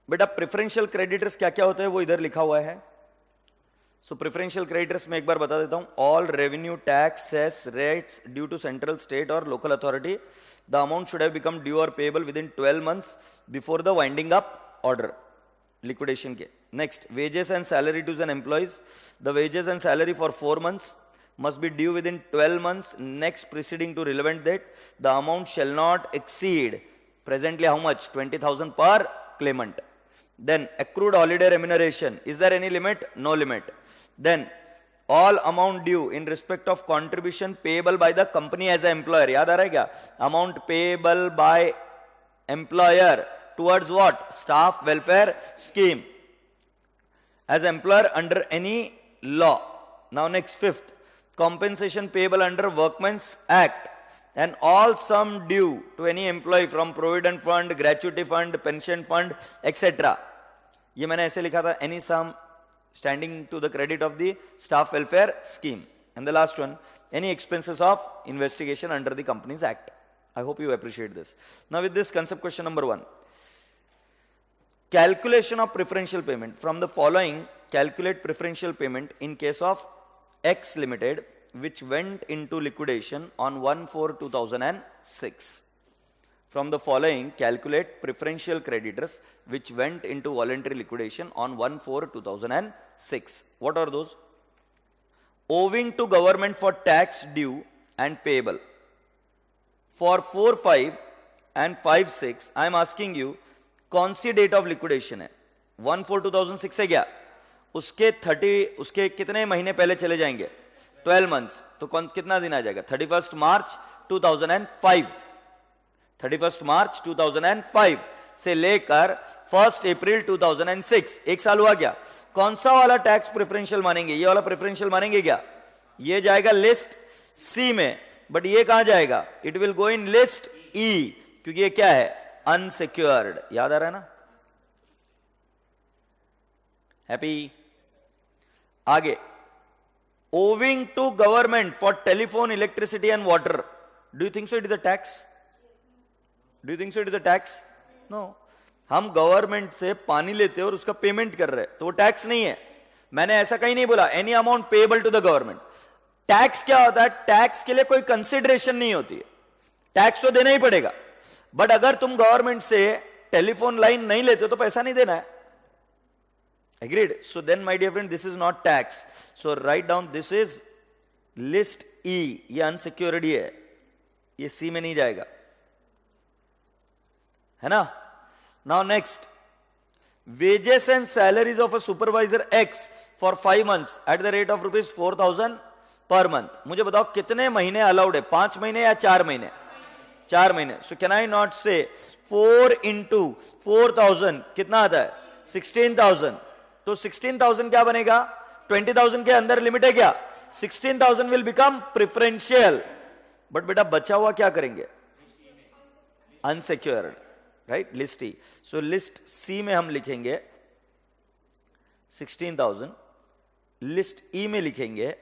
बेटा preferential creditors क्या क्या होते हैं वो इधर लिखा हुआ है. सो प्रेफरेंशियल क्रेडिटर्स में एक बार बता देता हूं. All revenue tax cess rates due to central state और local authority, the amount should have become due और payable within 12 months before the winding up order liquidation के. Next, wages and salary to an employees, the wages and salary for 4 months must be due within 12 months next preceding to relevant date. The amount shall not exceed presently how much? 20,000 per claimant. Then accrued holiday remuneration, is there any limit? No limit. Then all amount due in respect of contribution payable by the company as an employer. याद आ रहा है क्या? Amount payable by employer towards what? Staff welfare scheme as employer under any law. Now next, fifth, compensation payable under Workmen's Act and all sum due to any employee from provident fund, gratuity fund, pension fund, etc. ये मैंने ऐसे लिखा था, any sum standing to the credit of the staff welfare scheme. And the last one, any expenses of investigation under the Companies Act. I hope you appreciate this. Now with this concept question number 1. Calculation of preferential payment. From the following, calculate preferential payment in case of X Limited, which went into liquidation on 1/4/2006. From the following, calculate preferential creditors which went into voluntary liquidation on 1/4/2006. What are those? Owing to government for tax due and payable. For 4, 5 and 5, 6, I am asking you, कौन सी date of liquidation है? 1/4/2006 है क्या? उसके कितने महीने पहले चले जाएंगे? 12 months. तो कितना दिन आ जाएगा? 31 March 2005. 31 March 2005 से लेकर 1 April 2006, एक साल हुआ क्या? कौन सा वाला टैक्स प्रेफरेंशियल मानेंगे? ये वाला प्रेफरेंशियल मानेंगे क्या? ये जाएगा लिस्ट सी में, बट ये कहां जाएगा? It will go in list E, क्योंकि ये क्या है? अनसिक्योर्ड. याद आ रहा है ना? हैप्पी? आगे, owing to government for telephone, electricity and water. Do you think so it is a tax? Do you think so it is a tax? No. हम गवर्नमेंट से पानी लेते हैं और उसका पेमेंट कर रहे हैं, तो वो टैक्स नहीं है. मैंने ऐसा कहीं नहीं बोला any amount payable to the government. Tax क्या होता है? टैक्स के लिए कोई कंसिडरेशन नहीं होती है, टैक्स तो देना ही पड़ेगा. बट अगर तुम गवर्नमेंट से टेलीफोन लाइन नहीं लेते हो तो पैसा नहीं देना है. Agreed? So then my dear friend, this is not tax. So write down, this is list E. ये अनसिक्योरिटी है, ये C में नहीं जाएगा, है ना? Now next, wages and salaries of a supervisor X for 5 months at the rate of rupees 4,000 per month. मुझे बताओ कितने महीने अलाउड है, 5 महीने या 4 महीने? 4 महीने। सो कैन आई नॉट से 4 इंटू 4,000 कितना आता है? 16,000। तो 16,000 क्या बनेगा? 20,000 के अंदर लिमिट है क्या? 16,000 विल बिकम प्रिफरेंशियल। बट बेटा बचा हुआ क्या करेंगे? Unsecured, right? लिस्ट ई। सो लिस्ट सी में हम लिखेंगे 16,000, लिस्ट ई में लिखेंगे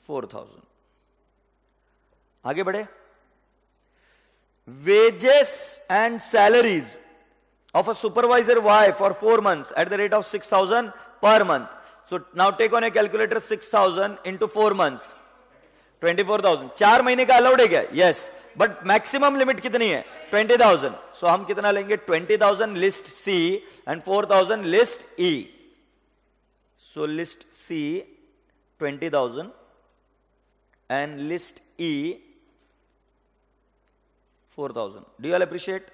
4,000। आगे बढ़े। wages and salaries of a supervisor Y for 4 months at the rate of 6,000 per month. So now take on a calculator 6,000 into 4 months, 24,000। 4 महीने का अलाउड है क्या? Yes, but maximum limit कितनी है? 20,000। So हम कितना लेंगे? 20,000 list C and 4,000 list E। So list C 20,000 and list E 4,000. Do you all appreciate?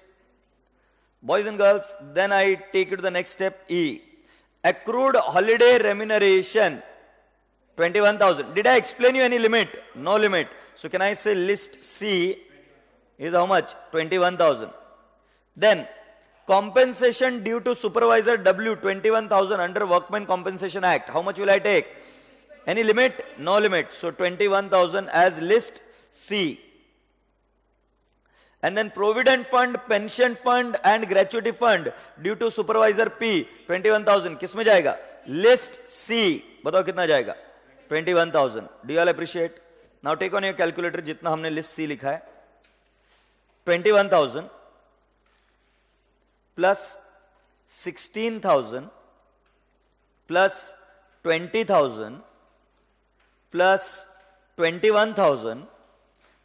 Boys and girls, then I take you to the next step, E. Accrued holiday remuneration, 21,000. Did I explain you any limit? No limit. So can I say list C is how much? 21,000. Then compensation due to supervisor W, 21,000 under Workmen Compensation Act. How much will I take? Any limit? No limit. So 21,000 as list C. And then provident fund, pension fund and gratuity fund due to supervisor P, 21,000 किस में जाएगा? List C। बताओ कितना जाएगा? 21,000। Do you all appreciate? Now take on your calculator जितना हमने list C लिखा है, 21,000 plus 16,000 plus 20,000 plus 21,000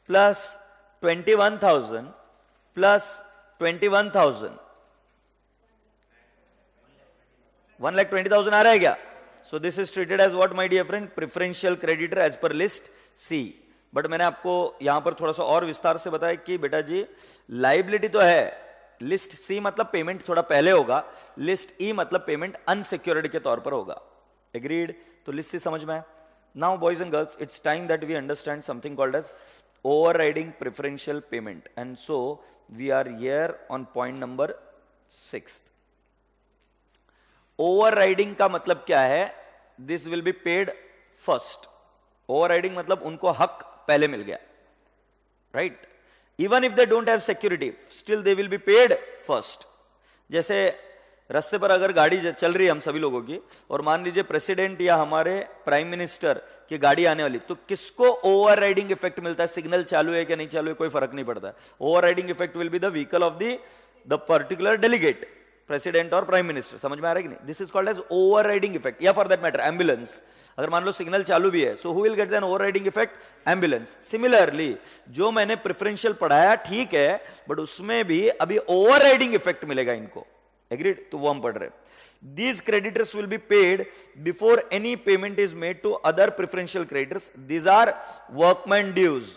plus 21,000 plus 21,000, 1,20,000 आ रहा है क्या? So this is treated as what, my dear friend? Preferential creditor as per list C. But मैंने आपको यहां पर थोड़ा सा और विस्तार से बताया कि बेटा जी लाइबिलिटी तो है, लिस्ट सी मतलब पेमेंट थोड़ा पहले होगा, लिस्ट ई मतलब पेमेंट अनसिक्योर्ड के तौर पर होगा। एग्रीड? तो लिस्ट सी समझ में आया? Now boys and girls, it's time that we understand something called as overriding preferential payment, and so we are here on point number 6. overriding का मतलब क्या है? this will be paid first. overriding मतलब उनको हक पहले मिल गया, right? even if they don't have security, still they will be paid first. जैसे रास्ते पर अगर गाड़ी चल रही है हम सभी लोगों की, और मान लीजिए प्रेसिडेंट या हमारे प्राइम मिनिस्टर की गाड़ी आने वाली, तो किसको ओवरराइडिंग इफेक्ट मिलता है? सिग्नल चालू है क्या नहीं चालू है कोई फर्क नहीं पड़ता। Overriding effect will be the vehicle of the particular delegate, president और प्राइम मिनिस्टर। समझ में आ रहा है कि नहीं? This is called as overriding effect. या फॉर दैट मैटर एम्बुलेंस, अगर मान लो सिग्नल चालू भी है, so who will get an overriding effect? Ambulance. Similarly जो मैंने प्रेफरेंशियल पढ़ाया ठीक है, बट उसमें भी अभी ओवरराइडिंग इफेक्ट मिलेगा इनको। एग्रीड? तो वो हम पढ़ रहे। These creditors will be paid before any payment is made to other preferential creditors. These are workman dues.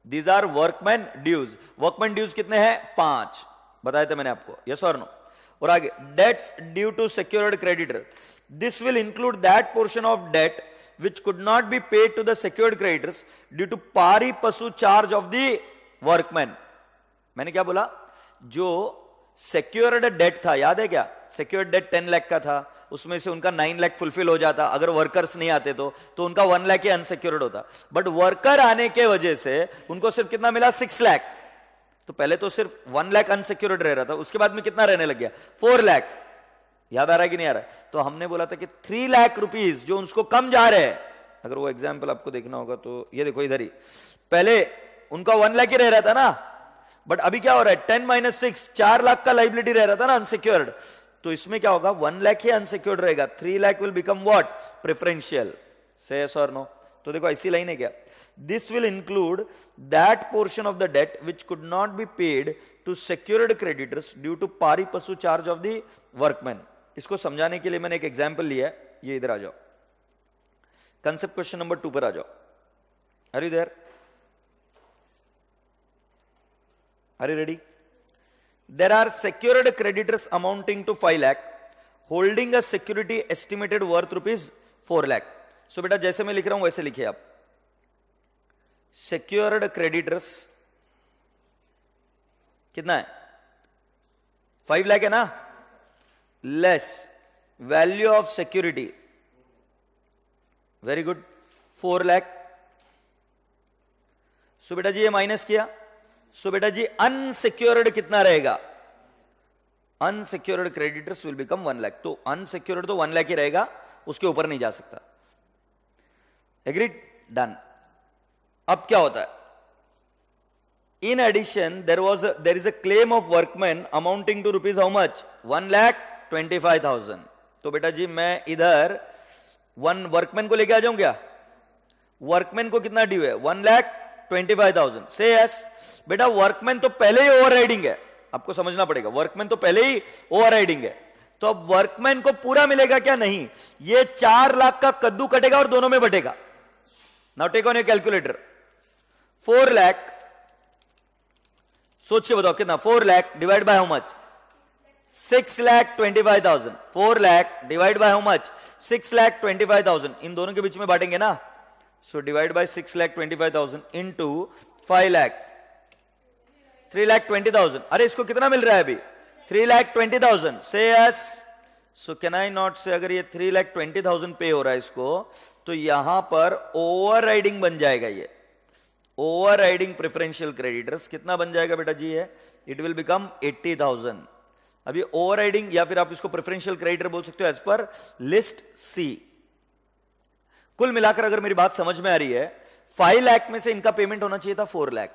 These are workman dues. Workman dues कितने हैं? 5 बताए थे मैंने आपको, yes or no? और आगे debts due to secured creditor. This will include that portion of debt which could not be paid to the secured creditors due to pari passu charge of the workman. मैंने क्या बोला? जो secured date था, याद है क्या? Secured date 10 lakh का था, उसमें से उनका 9 लाख फुलफिल हो जाता अगर वर्कर्स नहीं आते तो उनका 1 लाख ही अनसिक्योर्ड होता। बट वर्कर आने के वजह से उनको सिर्फ कितना मिला? 6 लाख। तो पहले तो सिर्फ 1 लाख अनसिक्योर्ड रह रहा था, उसके बाद में कितना रहने लग गया? 4 लाख। याद आ रहा है कि नहीं आ रहा है? तो हमने बोला था कि 3 लाख रुपीज जो उनको कम जा रहे हैं, अगर वो एग्जाम्पल आपको देखना होगा तो ये देखो इधर ही, पहले उनका 1 लाख ही रह रहा था ना, बट अभी क्या हो रहा है? 10 - 6 4 लाख का लाइबिलिटी रह रहा था ना अनसिक्योर्ड, तो इसमें क्या होगा? 1 लाख ही अनसिक्योर्ड रहेगा, 3 lakh will become what? Preferential. Say yes और नो? तो देखो ऐसी लाइन है क्या? This will include that portion of the debt which could not be paid to secured creditors due to pari passu charge of the workman. इसको समझाने के लिए मैंने एक एग्जाम्पल लिया है, ये इधर आ जाओ, कंसेप्ट क्वेश्चन नंबर 2 पर आ जाओ। Are you there? Are you ready? There are secured creditors amounting to 5 lakh holding a security estimated worth rupees 4 lakh. सो बेटा जैसे मैं लिख रहा हूं वैसे लिखिए आप। सिक्योर्ड क्रेडिटर्स कितना है? 5 लाख है ना, less value of security, very good, 4 lakh. So बेटा जी ये माइनस किया, सो बेटा जी अनसिक्योर्ड कितना रहेगा? Unsecured creditors will become 1 lakh. तो अनसिक्योर्ड तो 1 लाख ही रहेगा, उसके ऊपर नहीं जा सकता। Agreed, done. अब क्या होता है? In addition there is a claim of workman amounting to rupees how much? 1,25,000। तो बेटा जी मैं इधर वर्कमैन को लेके आ जाऊं क्या? वर्कमैन को कितना ड्यू है? 1,25,000। से यस बेटा, वर्कमैन तो पहले ही ओवर राइडिंग है, आपको समझना पड़ेगा, वर्कमैन तो पहले ही ओवर राइडिंग है। तो अब वर्कमैन को पूरा मिलेगा क्या? नहीं, ये 4 लाख का कद्दू कटेगा और दोनों में बटेगा। Now take on your calculator. 4 lakh, सोच के बताओ कितना? 4 lakh divide by how much? 6,25,000। 4 lakh divide by how much? 6,25,000। इन दोनों के बीच में बांटेंगे ना, so divide by 6,25,000 into 5 lakh, 3,20,000। अरे इसको कितना मिल रहा है अभी? 3,20,000। से yes. So can I not से, अगर ये 3,20,000 पे हो रहा है इसको, तो यहां पर ओवर राइडिंग बन जाएगा। ये ओवर राइडिंग प्रेफरेंशियल क्रेडिटर्स कितना बन जाएगा बेटा जी? है इट विल बिकम 80,000। अभी ओवर राइडिंग या फिर आप इसको प्रेफरेंशियल क्रेडिटर बोल सकते हो एज पर लिस्ट सी। कुल मिलाकर अगर मेरी बात समझ में आ रही है, 5 लाख में से इनका पेमेंट होना चाहिए था 4 लाख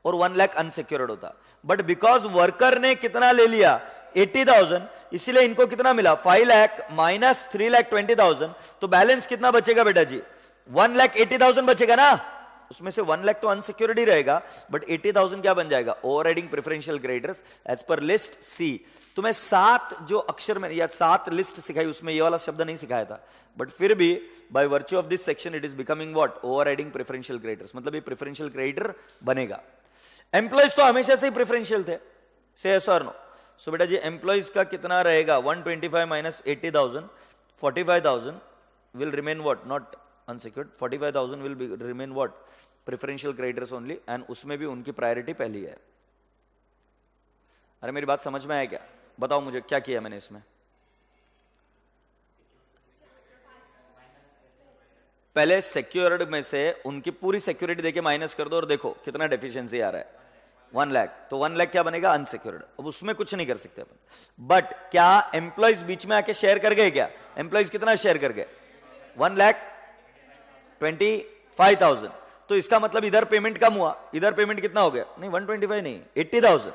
और 1 लाख अनसिक्योर्ड होता, बट बिकॉज वर्कर ने कितना ले लिया? 80,000, इसीलिए इनको कितना मिला? 5 लाख माइनस 3,20,000। तो बैलेंस कितना बचेगा बेटा जी? 1,80,000 बचेगा ना। उसमें से 1 लाख तो अनसिक्योर्ड ही रहेगा, बट 80,000 क्या बन जाएगा? Overriding preferential creditors as per list C. तो मैं 7 जो अक्षर में या 7 लिस्ट सिखाई, उसमें ये वाला शब्द नहीं सिखाया था, बट फिर भी bye virtue of this section it is becoming what? Overriding preferential creditors. मतलब ये प्रेफरेंशियल क्रेडिटर बनेगा। एम्प्लॉइज तो हमेशा से ही प्रेफरेंशियल थे, से यस और नो। सो बेटा जी एम्प्लॉइज का कितना रहेगा? 125 minus 80,000, 45,000 will remain what? Not unsecured. 45,000 will be remain what? Preferential creditors only, and उसमें भी उनकी प्रायोरिटी पहली है। अरे मेरी बात समझ में आया क्या? बताओ मुझे क्या किया मैंने इसमें? पहले सिक्योर्ड में से उनकी पूरी सिक्योरिटी देके माइनस कर दो और देखो कितना डेफिशिएंसी आ रहा है। 1 लाख, तो 1 लाख क्या बनेगा? अनसिक्योर्ड। अब उसमें कुछ नहीं कर सकते अपन। बट क्या एम्प्लॉइज बीच में आके शेयर कर गए क्या? एम्प्लॉइज कितना शेयर कर गए? 1,25,000। तो इसका मतलब इधर पेमेंट कम हुआ, इधर पेमेंट कितना हो गया? नहीं 125 नहीं, 80,000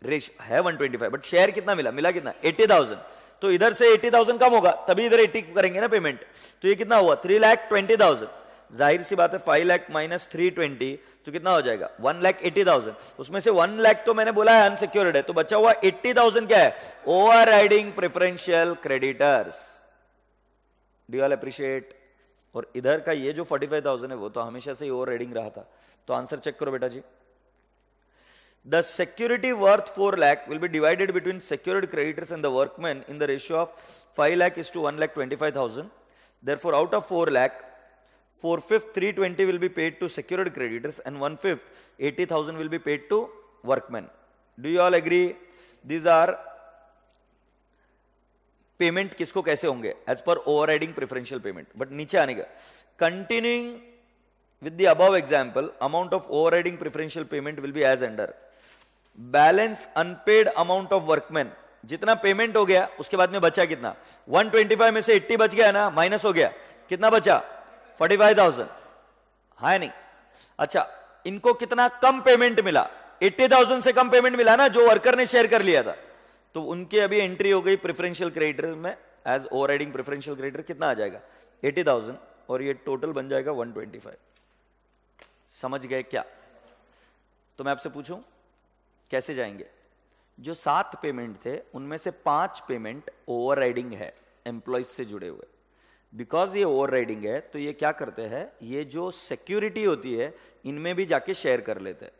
रेश है 125, बट शेयर कितना मिला? मिला कितना? 80,000। तो इधर से 80,000 कम होगा, तभी इधर 80 करेंगे ना पेमेंट। तो ये कितना हुआ? 3,20,000। जाहिर सी बात है 5 लाख माइनस 320 तो कितना हो जाएगा? 1,80,000। उसमें से 1 लाख तो मैंने बोला है अनसिक्योर्ड है, तो बचा हुआ 80,000 क्या है? Over riding preferential creditors. Do you all appreciate? और इधर का ये जो 45,000 है वो तो हमेशा से ही ओवर राइडिंग रहा था। तो आंसर चेक करो बेटा जी। The security worth 4 lakh will be divided between secured creditors and the workman in the ratio of 5 lakh is to 1,25,000। Therefore out of 4 lakh 4/5 320 will be paid to secured creditors and 1/5 80,000 will be paid to workmen. Do you all agree? These are payment किसको कैसे होंगे? As per overriding preferential payment. But नीचे आने का continuing with the above example, amount of overriding preferential payment will be as under. Balance unpaid amount of workman, जितना payment हो गया उसके बाद में बचा कितना? 125 में से 80 बच गया ना, माइनस हो गया, कितना बचा? 45,000 है नहीं? अच्छा, इनको कितना कम पेमेंट मिला? 80,000 से कम पेमेंट मिला ना, जो वर्कर ने शेयर कर लिया था। तो उनकी अभी एंट्री हो गई प्रेफरेंशियल क्रेडिटर में एज ओवरराइडिंग प्रेफरेंशियल क्रेडिटर। कितना आ जाएगा? 80,000 और ये टोटल बन जाएगा 125। समझ गए क्या? तो मैं आपसे पूछूं कैसे जाएंगे? जो 7 पेमेंट थे उनमें से 5 पेमेंट ओवरराइडिंग है एम्प्लॉइज से जुड़े हुए। बिकॉज ये ओवरराइडिंग है तो ये क्या करते हैं, ये जो सिक्योरिटी होती है इनमें भी जाके शेयर कर लेते हैं।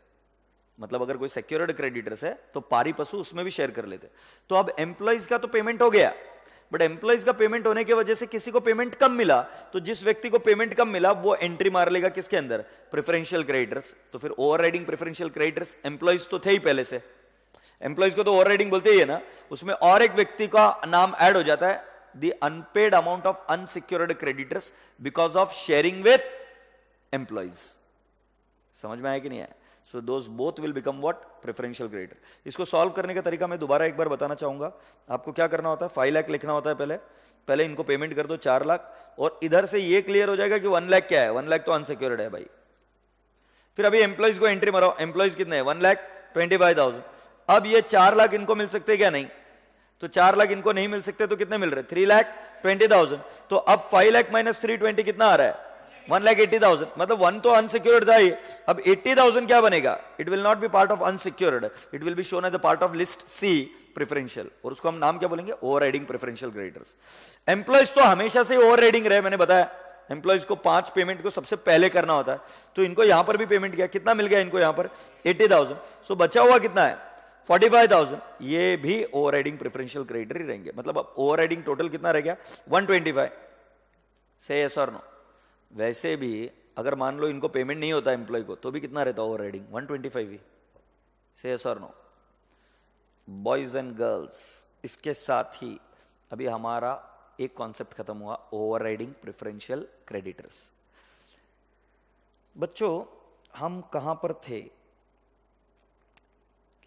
मतलब अगर कोई सिक्योर्ड क्रेडिटर्स है तो पारी पशु उसमें भी शेयर कर लेते। तो अब एम्प्लॉइज का तो पेमेंट हो गया, बट एम्प्लॉइज का पेमेंट होने की वजह से किसी को पेमेंट कम मिला, तो जिस व्यक्ति को पेमेंट कम मिला वो एंट्री मार लेगा किसके अंदर, प्रेफरेंशियल क्रेडिटर्स। तो फिर ओवरराइडिंग प्रेफरेंशियल क्रेडिटर्स, एम्प्लॉइज तो थे ही पहले से, एम्प्लॉइज को तो ओवरराइडिंग बोलते ही है ना, उसमें और एक व्यक्ति का नाम ऐड हो जाता है, the unpaid amount of unsecured creditors because of sharing with employees. समझ में आया कि नहीं आया? So those both will become what, preferential creditor. इसको सॉल्व करने का तरीका मैं दोबारा एक बार बताना चाहूंगा। आपको क्या करना होता है, 5 लाख लिखना होता है पहले इनको पेमेंट कर दो 4 लाख, और इधर से ये क्लियर हो जाएगा कि 1 लाख क्या है, 1 लाख तो अनसिक्योर्ड है भाई। फिर अभी एम्प्लॉइज को एंट्री मारो, एम्प्लॉइज कितने हैं, 1,25,000। अब ये 4 लाख इनको मिल सकते क्या, नहीं, तो 4 लाख इनको नहीं मिल सकते, तो कितने मिल रहे, 3,20,000। तो अब 5 लाख माइनस 320 कितना आ रहा है, 1,80,000। मतलब 1 तो अनसिक्योर्ड था ही, अब 80,000 क्या बनेगा, it will not be part of unsecured, it will be shown as a part of list C preferential, और उसको हम नाम क्या बोलेंगे, ओवरराइडिंग प्रेफरेंशियल क्रेडिटर्स। एम्प्लॉइज तो हमेशा से ओवरराइडिंग रहे, मैंने बताया एम्प्लॉइज को 5 पेमेंट को सबसे पहले करना होता है, तो इनको यहां पर भी पेमेंट किया, कितना मिल गया इनको यहां पर 80,000। सो बचा हुआ कितना है 45,000, ये भी ओवरराइडिंग प्रेफरेंशियल क्रेडिटर ही रहेंगे। मतलब अब ओवरराइडिंग टोटल कितना रह गया 125। से यस और नो? वैसे भी अगर मान लो इनको पेमेंट नहीं होता एम्प्लॉय को, तो भी कितना रहता ओवरराइडिंग 125 ही। से यस और नो? बॉयज एंड गर्ल्स, इसके साथ ही अभी हमारा एक कॉन्सेप्ट खत्म हुआ, ओवरराइडिंग प्रेफरेंशियल क्रेडिटर्स। बच्चों हम कहां पर थे,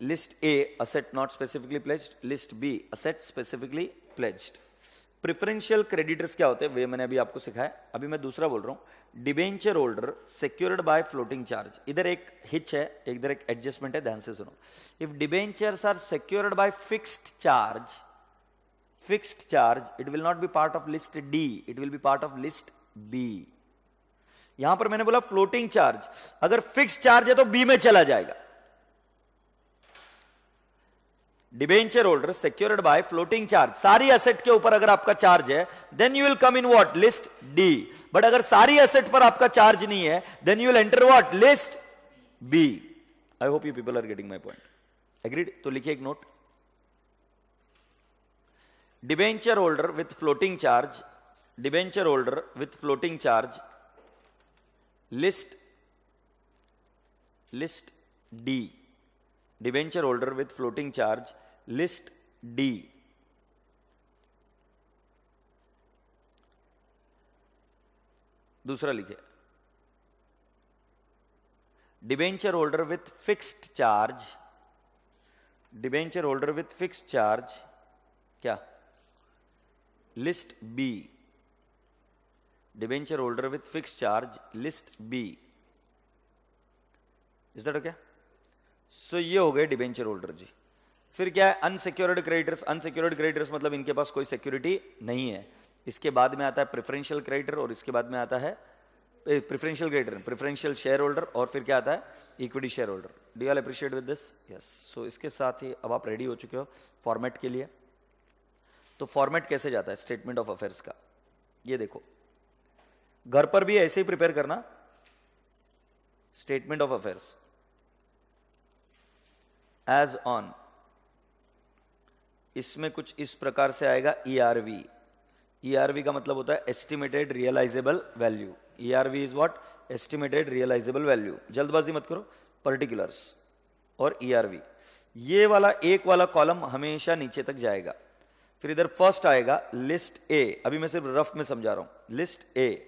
list A asset not specifically pledged, list B asset specifically pledged. Preferential creditors क्या होते हैं वे मैंने अभी आपको सिखाया। अभी मैं दूसरा बोल रहा हूं, debenture holder secured by floating charge. इधर एक हिच है, इधर एक एडजस्टमेंट है, ध्यान से सुनो। If debentures are secured by fixed charge, it will not be part of list D, it will be part of list B. यहां पर मैंने बोला फ्लोटिंग चार्ज, अगर फिक्स्ड चार्ज है तो बी में चला जाएगा। Debenture holder secured by floating charge, सारी एसेट के ऊपर अगर आपका चार्ज है, then you will come in what, list D. But अगर सारी एसेट पर आपका चार्ज नहीं है, then you will enter what, list B. I hope you people are getting my point. Agreed? तो लिखिए एक note, debenture holder with floating charge, debenture holder with floating charge, list D, debenture holder with floating charge, list D. दूसरा लिखिए, debenture holder with fixed charge, debenture holder with fixed charge क्या, list B, debenture holder with fixed charge, list B. Is that okay? So ये हो गए debenture holder जी। फिर क्या है, unsecured creditors. Unsecured creditors मतलब इनके पास कोई सिक्योरिटी नहीं है। इसके बाद में आता है प्रेफरेंशियल क्रेडिटर, और इसके बाद में आता है preferential creditor, preferential share holder, और फिर क्या आता है, equity share holder. Do you all appreciate with this? Yes. So इसके साथ ही अब आप रेडी हो चुके हो फॉर्मेट के लिए। तो फॉर्मेट कैसे जाता है स्टेटमेंट ऑफ अफेयर्स का, ये देखो, घर पर भी ऐसे ही प्रिपेयर करना statement of affairs as on. इसमें कुछ इस प्रकार से आएगा ईआरवी। ईआरवी का मतलब होता है estimated realisable value. ERV is what, estimated realisable value. जल्दबाजी मत करो, पर्टिकुलर्स और ईआरवी, ये वाला एक वाला कॉलम हमेशा नीचे तक जाएगा। फिर इधर फर्स्ट आएगा लिस्ट ए, अभी मैं सिर्फ रफ में समझा रहा हूं, लिस्ट ए।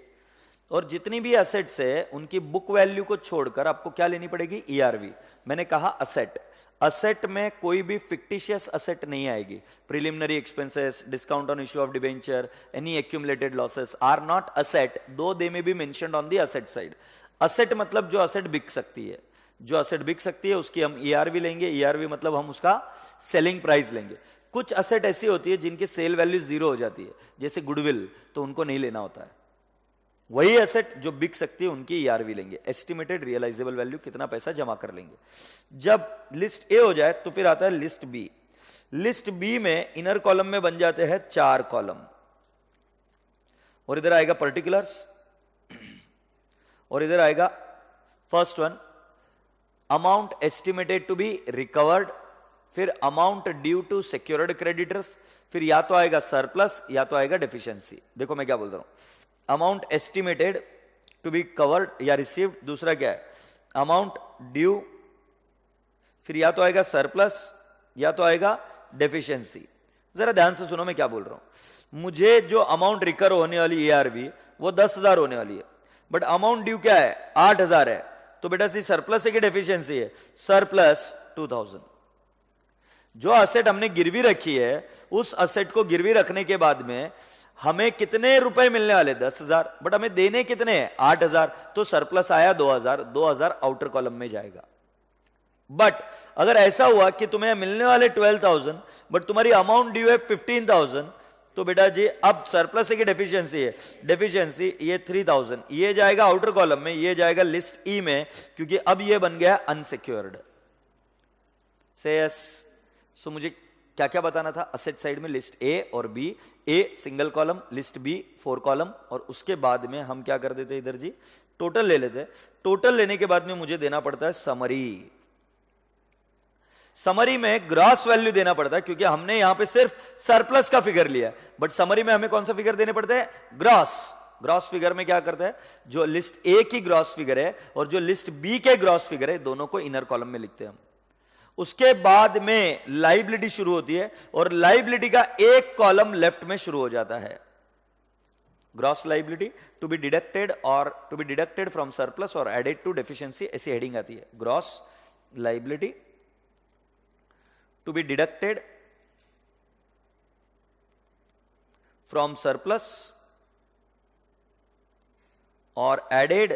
और जितनी भी असेट्स है उनकी बुक वैल्यू को छोड़कर आपको क्या लेनी पड़ेगी, ईआरवी। मैंने कहा असेट, असेट में कोई भी फिक्टिशियस असेट नहीं आएगी। Preliminary expenses, discount on issue of debenture, any accumulated losses are not asset, though they may be mentioned on the asset side. Asset मतलब जो असेट बिक सकती है, जो असेट बिक सकती है उसकी हम ईआरवी लेंगे। ईआरवी मतलब हम उसका सेलिंग प्राइस लेंगे। कुछ असेट ऐसी होती है जिनकी सेल वैल्यू 0 हो जाती है, जैसे गुडविल, तो उनको नहीं लेना होता है। वही एसेट जो बिक सकती है उनकी ईआरवी लेंगे, एस्टिमेटेड रियलाइजेबल वैल्यू, कितना पैसा जमा कर लेंगे। जब लिस्ट ए हो जाए तो फिर आता है लिस्ट बी। लिस्ट बी में इनर कॉलम में बन जाते हैं 4 कॉलम, और इधर आएगा पर्टिकुलर्स, और इधर आएगा first one amount estimated to be recovered, फिर amount due to secured creditors, फिर या तो आएगा सरप्लस या तो आएगा डेफिशिएंसी। देखो मैं क्या बोल रहा हूं, amount estimated to be covered या रिसीव्ड, दूसरा क्या है अमाउंट ड्यू, फिर या तो आएगा सरप्लस या तो आएगा डेफिशिएंसी। जरा ध्यान से सुनो मैं क्या बोल रहा हूं, मुझे जो अमाउंट रिकर होने वाली एआरवी वो 10,000 होने वाली है, बट अमाउंट ड्यू क्या है 8,000 है, तो बेटा सी सरप्लस है कि डेफिशिएंसी है, सरप्लस 2,000। जो असेट हमने गिरवी रखी है उस असेट को गिरवी रखने के बाद में हमें कितने रुपए मिलने वाले 10,000, बट हमें देने कितने हैं 8,000, तो सरप्लस आया 2,000, 2,000 आउटर कॉलम में जाएगा। बट अगर ऐसा हुआ कि तुम्हें मिलने वाले 12,000 बट तुम्हारी अमाउंट ड्यू है 15,000, तो बेटा जी अब सरप्लस है कि डेफिशिएंसी है, डेफिशिएंसी, ये 3,000 ये जाएगा आउटर कॉलम में, ये जाएगा लिस्ट ई में, क्योंकि अब ये बन गया अनसिक्योर्ड। से यस। सो मुझे क्या क्या बताना था, असेट साइड में लिस्ट ए और B, a single column, list B 4 column, और उसके बाद में हम क्या कर देते इधर जी टोटल ले लेते। टोटल लेने के बाद में मुझे देना पड़ता है समरी। समरी में ग्रॉस वैल्यू देना पड़ता है क्योंकि हमने यहां पे सिर्फ सरप्लस का फिगर लिया है, बट समरी में हमें कौन सा फिगर देने पड़ते हैं ग्रॉस। ग्रॉस फिगर में क्या करता है, जो लिस्ट ए की ग्रॉस फिगर है और जो लिस्ट बी के ग्रॉस फिगर है दोनों को इनर कॉलम में लिखते हैं हम। उसके बाद में लाइबिलिटी शुरू होती है और लाइबिलिटी का एक कॉलम लेफ्ट में शुरू हो जाता है, gross liability to be deducted और to be deducted from surplus और एडेड टू डेफिशिएंसी, ऐसी हेडिंग आती है, gross liability to be deducted from surplus or added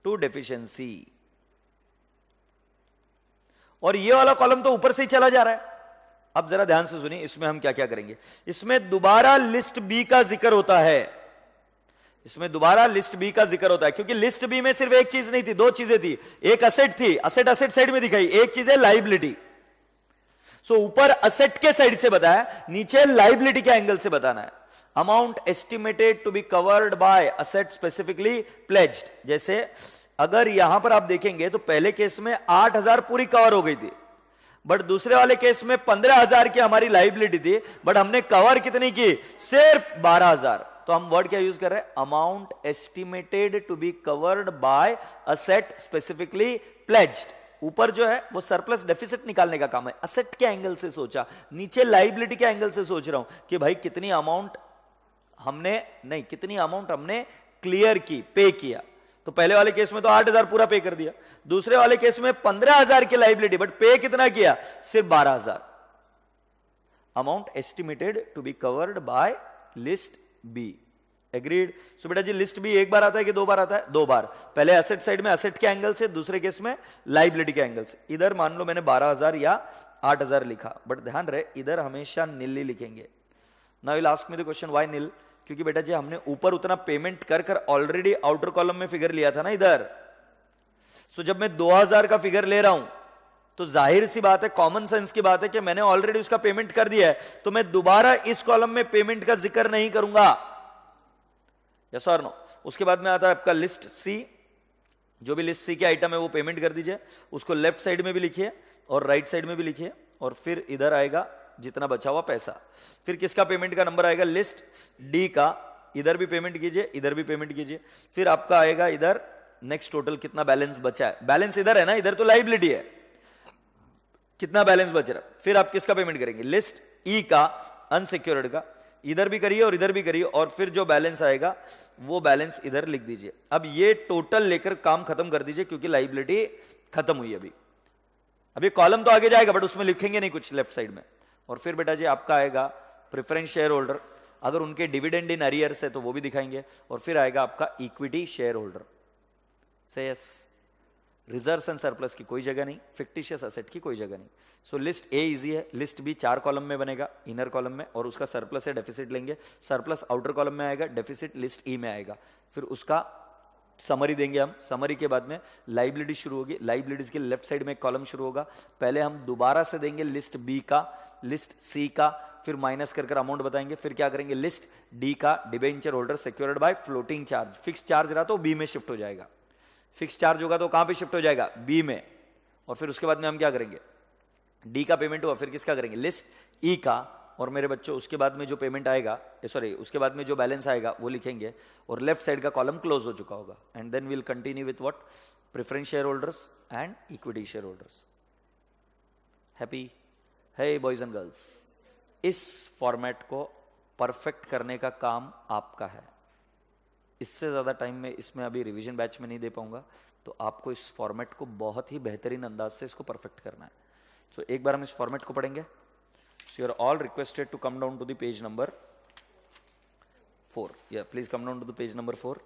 to deficiency। और ये वाला कॉलम तो ऊपर से ही चला जा रहा है। अब जरा ध्यान से सुनिए, इसमें हम क्या क्या करेंगे, इसमें दोबारा लिस्ट बी का जिक्र होता है, इसमें दोबारा लिस्ट बी का जिक्र होता है, क्योंकि लिस्ट बी में सिर्फ एक चीज नहीं थी, 2 चीजें थी, एक असेट थी, असेट असेट साइड में दिखाई, एक चीज है लाइबिलिटी। सो ऊपर असेट के साइड से बताया, नीचे लाइबिलिटी के एंगल से बताना है। Amount estimated to be covered by asset specifically pledged, जैसे अगर यहां पर आप देखेंगे तो पहले केस में 8,000 पूरी कवर हो गई थी, बट दूसरे वाले केस में 15,000 की हमारी लाइबिलिटी थी, बट हमने कवर कितनी की, सिर्फ 12,000। तो हम वर्ड क्या यूज कर रहे हैं, amount estimated to be covered by asset specifically pledged. ऊपर जो है वो सरप्लस डेफिसिट निकालने का काम है, असेट के एंगल से सोचा, नीचे लाइबिलिटी के एंगल से सोच रहा हूं कि भाई कितनी अमाउंट हमने नहीं, कितनी अमाउंट हमने क्लियर की, पे किया। तो पहले वाले केस में तो 8,000 पूरा पे कर दिया, दूसरे वाले केस में 15,000 की लाइबिलिटी, बट पे कितना किया, सिर्फ 12,000। Amount estimated to be covered by list B, agreed. So बेटा जी लिस्ट बी एक बार आता है कि 2 बार आता है, 2 बार, पहले एसेट साइड में एसेट के एंगल से, दूसरे केस में लाइबिलिटी के एंगल से। इधर मान लो मैंने 12,000 या 8,000 लिखा, बट ध्यान रहे इधर हमेशा नील ही लिखेंगे। Now you will ask me the question why nil, क्योंकि बेटा जी हमने ऊपर उतना पेमेंट कर कर ऑलरेडी आउटर कॉलम में फिगर लिया था ना इधर। सो जब मैं 2,000 का फिगर ले रहा हूं तो जाहिर सी बात है, कॉमन सेंस की बात है कि मैंने ऑलरेडी उसका पेमेंट कर दिया है, तो मैं दोबारा इस कॉलम में पेमेंट का जिक्र नहीं करूंगा, यस और नो। उसके बाद में आता है आपका लिस्ट सी, जो भी लिस्ट सी के आइटम है वो पेमेंट कर दीजिए, उसको लेफ्ट साइड में भी लिखिए और राइट साइड में भी लिखिए, और फिर इधर आएगा जितना बचा हुआ पैसा। फिर किसका पेमेंट का नंबर आएगा, लिस्ट डी का, इधर भी पेमेंट कीजिए, इधर भी पेमेंट कीजिए। फिर आपका आएगा इधर नेक्स्ट टोटल कितना बैलेंस बचा है, बैलेंस इधर है ना, इधर तो लाइबिलिटी है, कितना बैलेंस बच रहा है। फिर आप किसका पेमेंट करेंगे, लिस्ट ई का, अनसिक्योर्ड का, इधर भी करिए और इधर भी करिए, और फिर जो बैलेंस आएगा वो बैलेंस इधर लिख दीजिए। अब ये टोटल लेकर काम खत्म कर दीजिए, क्योंकि लाइबिलिटी खत्म हुई अभी कॉलम तो आगे जाएगा बट उसमें लिखेंगे नहीं कुछ लेफ्ट साइड में। और फिर बेटा जी आपका आएगा प्रेफरेंस शेयर होल्डर, अगर उनके डिविडेंड इन अरियर्स है तो वो भी दिखाएंगे, और फिर आएगा आपका इक्विटी शेयर होल्डर। से यस, रिजर्व्स एंड सरप्लस की कोई जगह नहीं, फिक्टिशियस एसेट की कोई जगह नहीं। सो लिस्ट ए इजी है, लिस्ट बी 4 कॉलम में बनेगा, इनर कॉलम में, और उसका सरप्लस है डेफिसिट लेंगे, सरप्लस आउटर कॉलम में आएगा, डेफिसिट लिस्ट ई में आएगा। फिर उसका समरी देंगे हम, समरी के बाद में लाइबिलिटी शुरू होगी, लाइबिलिटीज के लेफ्ट साइड में एक कॉलम शुरू होगा, पहले हम दोबारा से देंगे लिस्ट बी का, लिस्ट सी का, फिर माइनस कर अमाउंट बताएंगे, फिर क्या करेंगे लिस्ट डी का, debenture holder secured by floating charge. Fix charge रहा तो बी में शिफ्ट हो जाएगा, फिक्स चार्ज होगा तो कहां पे शिफ्ट हो जाएगा, बी में, और फिर उसके बाद में हम क्या करेंगे, डी का पेमेंट हुआ, फिर किसका करेंगे, लिस्ट ई का, और मेरे बच्चों उसके बाद में जो पेमेंट आएगा, सॉरी उसके बाद में जो बैलेंस आएगा वो लिखेंगे, और लेफ्ट साइड का कॉलम क्लोज हो चुका होगा, and then will continue with what, preference share holders and equity share holders. Happy है बॉयज एंड गर्ल्स? इस फॉर्मेट को परफेक्ट करने का काम आपका है। इससे ज्यादा टाइम में इसमें अभी रिवीजन बैच में नहीं दे पाऊंगा, तो आपको इस फॉर्मेट को बहुत ही बेहतरीन अंदाज से इसको परफेक्ट करना है। सो एक बार हम इस फॉर्मेट को पढ़ेंगे। So you are all requested to come down to the page number 4. Yeah, please come down to the page number 4.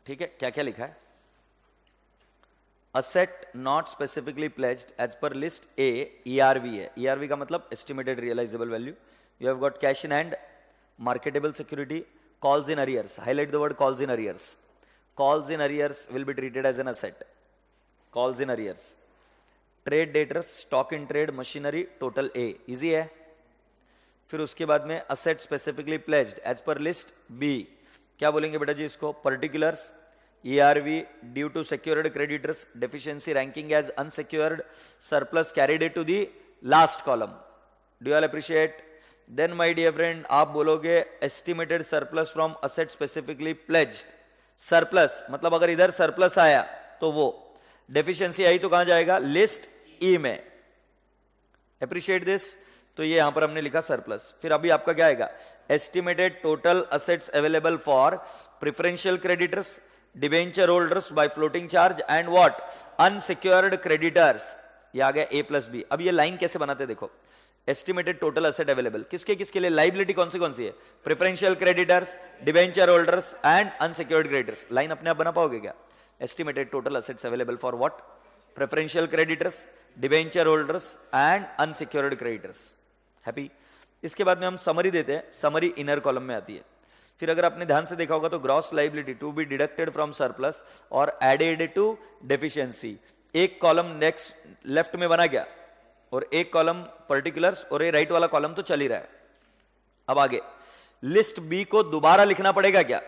ठीक है, क्या क्या लिखा है? Asset not specifically pledged as per list A, ERV है। ERV का मतलब estimated realisable value. You have got cash in hand, marketable security, calls in arrears. Highlight the word calls in arrears. Calls in arrears will be treated as an asset. Calls in arrears. Trade debtors, stock in trade, machinery, total A. Easy है? फिर उसके बाद में asset specifically pledged as per list B. क्या बोलेंगे बेटा जी इसको? Particulars, ERV due to secured creditors, deficiency ranking as unsecured, surplus carried it to the last column. Do you all appreciate? Then my dear friend आप बोलोगे estimated surplus from asset specifically pledged. Surplus मतलब अगर इधर surplus आया तो वो, deficiency आई तो कहां जाएगा, लिस्ट ई में। Appreciate this. तो ये यहां पर हमने लिखा सरप्लस। फिर अभी आपका क्या आएगा, estimated total assets available for preferential creditors, debenture holders by floating charge and what, unsecured creditors. ये आ गया A प्लस बी। अब ये लाइन कैसे बनाते देखो, एस्टिमेटेड टोटल असेट अवेलेबल किसके किसके लिए, लाइबिलिटी कौन सी है, preferential creditors, debenture holders and unsecured creditors. Line अपने आप बना पाओगे क्या? Estimated total assets available for what, preferential creditors, debenture holders and unsecured creditors. Happy. इसके बाद में हम समरी देते हैं, समरी इनर कॉलम में आती है। फिर अगर आपने ध्यान से देखा होगा तो gross liability to be deducted from surplus और एडेड टू डेफिशिएंसी। एक कॉलम नेक्स्ट लेफ्ट में बना गया और एक कॉलम पर्टिकुलर्स, और ये राइट वाला कॉलम तो चल ही रहा है। अब आगे लिस्ट बी को दोबारा लिखना पड़ेगा क्या?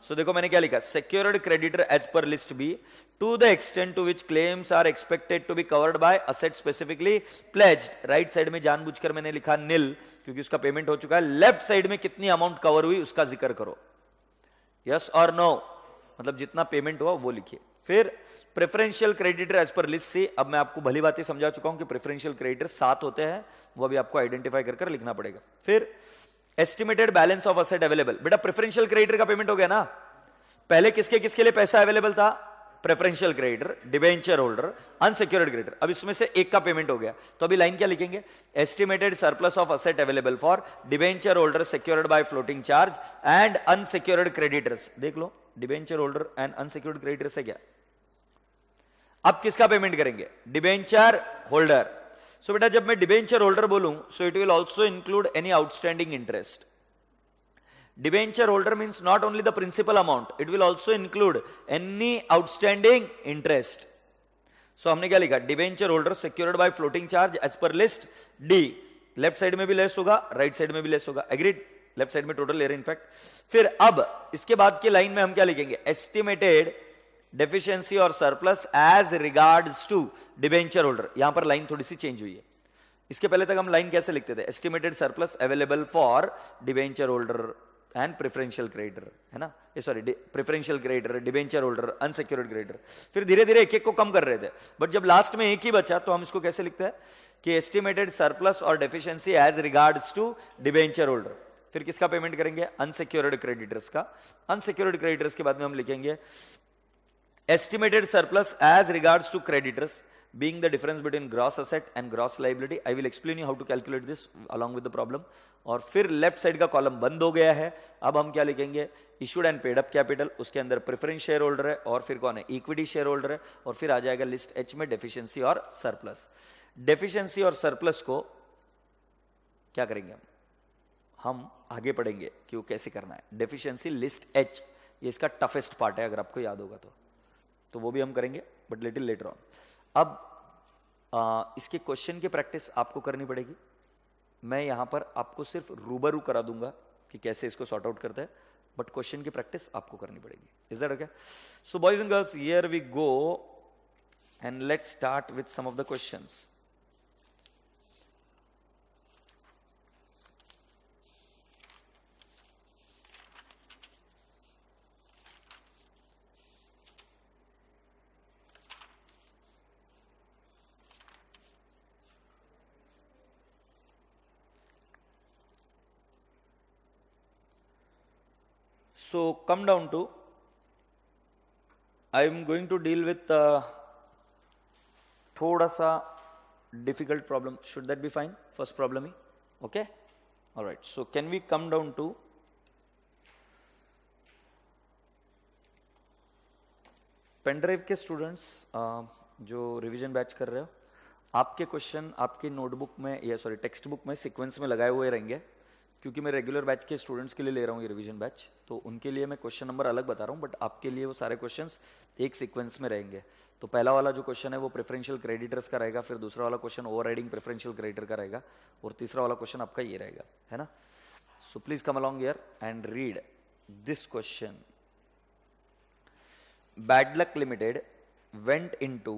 सो देखो मैंने क्या लिखा, secured creditor as per list B to the extent to which claims are expected to be covered by asset specifically pledged. Right side में जानबूझकर मैंने लिखा निल क्योंकि उसका पेमेंट हो चुका है। लेफ्ट साइड में कितनी अमाउंट कवर हुई उसका जिक्र करो, यस और नो, मतलब जितना पेमेंट हुआ वो लिखिए। फिर preferential creditor as per list C. अब मैं आपको भली बातें समझा चुका हूं कि प्रेफरेंशियल क्रेडिटर 7 होते हैं, वो भी आपको आइडेंटिफाई कर लिखना पड़ेगा। फिर estimated balance of asset available. बेटा प्रेफरेंशियल क्रेडिटर का पेमेंट हो गया ना, पहले किसके किसके लिए पैसा अवेलेबल था, preferential creditor, debenture holder, unsecured creditor. अब इसमें से एक का पेमेंट हो गया तो अभी लाइन क्या लिखेंगे, estimated surplus of asset available for debenture holder secured by floating charge and unsecured creditors. देख लो debenture holder and unsecured creditors है क्या। अब किसका पेमेंट करेंगे, डिबेंचर होल्डर। सो बेटा जब मैं डिबेंचर होल्डर बोलूं so it will also include any outstanding interest. Debenture holder means not only the principal amount, it will also include any outstanding interest. So हमने क्या लिखा, debenture holder secured by floating charge as per list D. Left side में भी less होगा, right side में भी less होगा, agreed. Left side में टोटल ले रहे इनफैक्ट। फिर अब इसके बाद की लाइन में हम क्या लिखेंगे, एस्टिमेटेड डेफिशिएंसी और surplus as regards to debenture holder. यहां पर लाइन थोड़ी सी चेंज हुई है। इसके पहले तक हम लाइन कैसे लिखते थे, estimated surplus available for debenture holder and preferential creditor, है ना, sorry preferential creditor, debenture holder, unsecured creditor. फिर धीरे धीरे एक एक को कम कर रहे थे, बट जब लास्ट में एक ही बचा तो हम इसको कैसे लिखते हैं कि एस्टिमेटेड सरप्लस और deficiency as regards to debenture holder. फिर किसका पेमेंट करेंगे, अनसिक्योर्ड क्रेडिटर्स का। अनसिक्योर्ड क्रेडिटर्स के बाद में हम लिखेंगे estimated surplus as regards to creditors being the difference between gross asset and gross liability. I will explain you how to calculate this along with the problem. और फिर left side का column बंद हो गया है। अब हम क्या लिखेंगे, issued and paid up capital, उसके अंदर प्रेफरेंस शेयर होल्डर है और फिर कौन है, इक्विटी शेयर होल्डर है, और फिर आ जाएगा लिस्ट एच में डेफिशिएंसी और सरप्लस। डेफिशिएंसी और सरप्लस को क्या करेंगे हम आगे पढ़ेंगे कि वो कैसे करना है। डेफिशिएंसी लिस्ट एच, ये इसका टफेस्ट पार्ट है अगर आपको याद होगा तो वो भी हम करेंगे बट लिटिल लेटर ऑन। अब इसके क्वेश्चन की प्रैक्टिस आपको करनी पड़ेगी। मैं यहां पर आपको सिर्फ रूबरू करा दूंगा कि कैसे इसको सॉर्ट आउट करते हैं, बट क्वेश्चन की प्रैक्टिस आपको करनी पड़ेगी. Is that okay? So boys and girls, here we go and let's start with some of the questions. So come down to, I am going to deal with thoda sa difficult problem. Should that be fine? First problem ही, okay? All right. So can we come down to pen drive के students जो revision batch कर रहे हो, आपके question आपके notebook में या सॉरी टेक्स्ट बुक में सीक्वेंस में लगाए हुए रहेंगे, क्योंकि मैं रेगुलर बैच के स्टूडेंट्स के लिए ले रहा हूँ ये रिवीजन बैच, तो उनके लिए मैं क्वेश्चन नंबर अलग बता रहा हूँ, बट आपके लिए वो सारे क्वेश्चंस एक सीक्वेंस में रहेंगे. तो पहला वाला जो क्वेश्चन है वो प्रेफरेंशियल क्रेडिटर्स का रहेगा, फिर दूसरा वाला क्वेश्चन ओवरराइडिंग प्रेफरेंशियल क्रेडिटर का रहेगा, और तीसरा वाला क्वेश्चन आपका ये रहेगा, है ना? So please come along here and read this question. Bad Luck Limited went into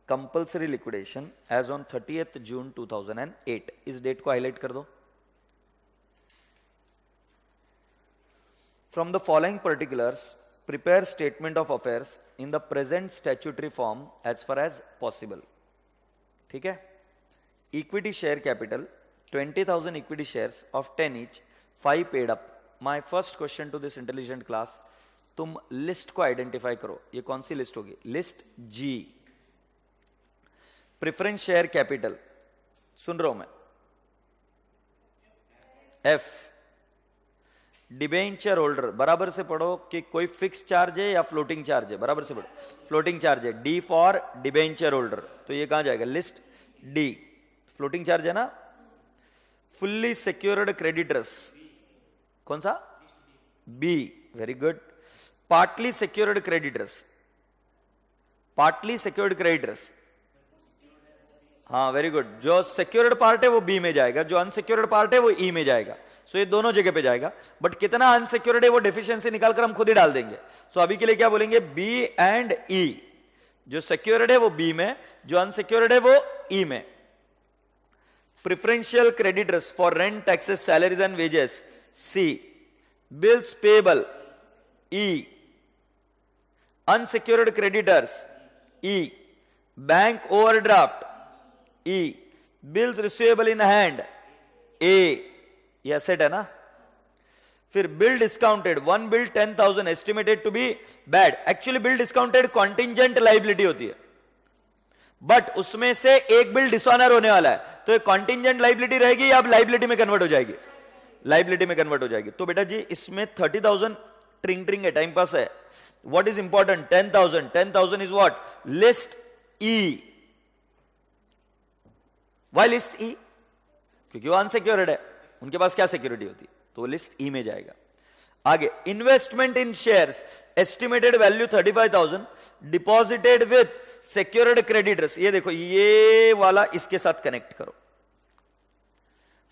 compulsory liquidation as on 30th June 2008. इस डेट को हाईलाइट कर दो. From the following particulars, prepare statement of affairs in the present statutory form as far as possible. ठीक है? Equity share capital 20,000 equity shares of 10 each, 5 paid up. My first question to this intelligent class, तुम list को identify करो. ये कौन सी list होगी? List जी. Preference share capital सुन रहा हूं मैं. एफ. डिबेंचर होल्डर बराबर से पढ़ो कि कोई फिक्स चार्ज है या फ्लोटिंग चार्ज है. बराबर से पढ़ो, फ्लोटिंग चार्ज है. डी फॉर डिबेंचर होल्डर, तो ये कहां जाएगा? List D. फ्लोटिंग चार्ज है ना. फुल्ली सिक्योर्ड क्रेडिटर्स कौन सा? B. Very good. Partly secured creditors, partly secured creditors, हाँ वेरी गुड. जो सिक्योर्ड पार्ट है वो बी में जाएगा, जो अनसिक्योर्ड पार्ट है वो ई में जाएगा. सो ये दोनों जगह पे जाएगा, बट कितना अनसिक्योर्ड है वो डेफिशिएंसी निकालकर हम खुद ही डाल देंगे. सो अभी के लिए क्या बोलेंगे? बी एंड ई. जो सिक्योर्ड है वो बी में, जो अनसिक्योर्ड है वो ई में. Preferential creditors for rent, taxes, salaries and wages C. Bills payable E. Unsecured creditors E. Bank overdraft E. Bills receivable in hand A. ये asset है ना. फिर bill discounted, one bill 10,000 estimated to be bad. Actually bill discounted contingent liability होती है, but उसमें से एक bill dishonour होने वाला है, तो ये contingent liability रहेगी या अब liability में कन्वर्ट हो जाएगी? liability में कन्वर्ट हो जाएगी. तो बेटा जी इसमें 30,000 ट्रिंग ट्रिंग है, टाइम पास है. What is important? 10,000. 10,000 is what? List E. Why list E? क्योंकि वो अनसिक्योर्ड है, उनके पास क्या सिक्योरिटी होती, तो वो लिस्ट ई में जाएगा. आगे investment in shares, estimated value 35,000, deposited with secured creditors. ये देखो ये वाला इसके साथ कनेक्ट करो.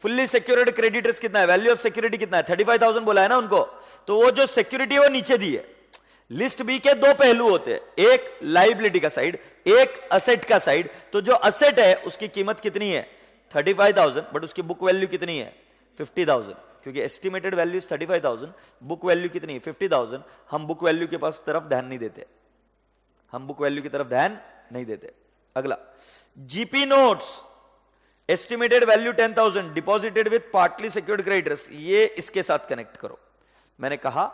फुल्ली सिक्योर्ड क्रेडिटर्स कितना है? वैल्यू ऑफ सिक्योरिटी कितना है? 35,000 बोला है ना उनको, तो वो जो सिक्योरिटी है वो नीचे दी है. लिस्ट बी के दो पहलू होते हैं, एक लाइबिलिटी का साइड, एक असेट का साइड. तो जो असेट है उसकी कीमत कितनी है? 35,000, बट उसकी बुक वैल्यू कितनी है? 50,000. क्योंकि एस्टिमेटेड वैल्यू 35,000, बुक वैल्यू कितनी है? 50,000. हम बुक वैल्यू के पास तरफ ध्यान नहीं देते, हम बुक वैल्यू की तरफ ध्यान नहीं देते. अगला GP notes, estimated value 10,000, deposited with partly secured creditors. ये इसके साथ कनेक्ट करो. मैंने कहा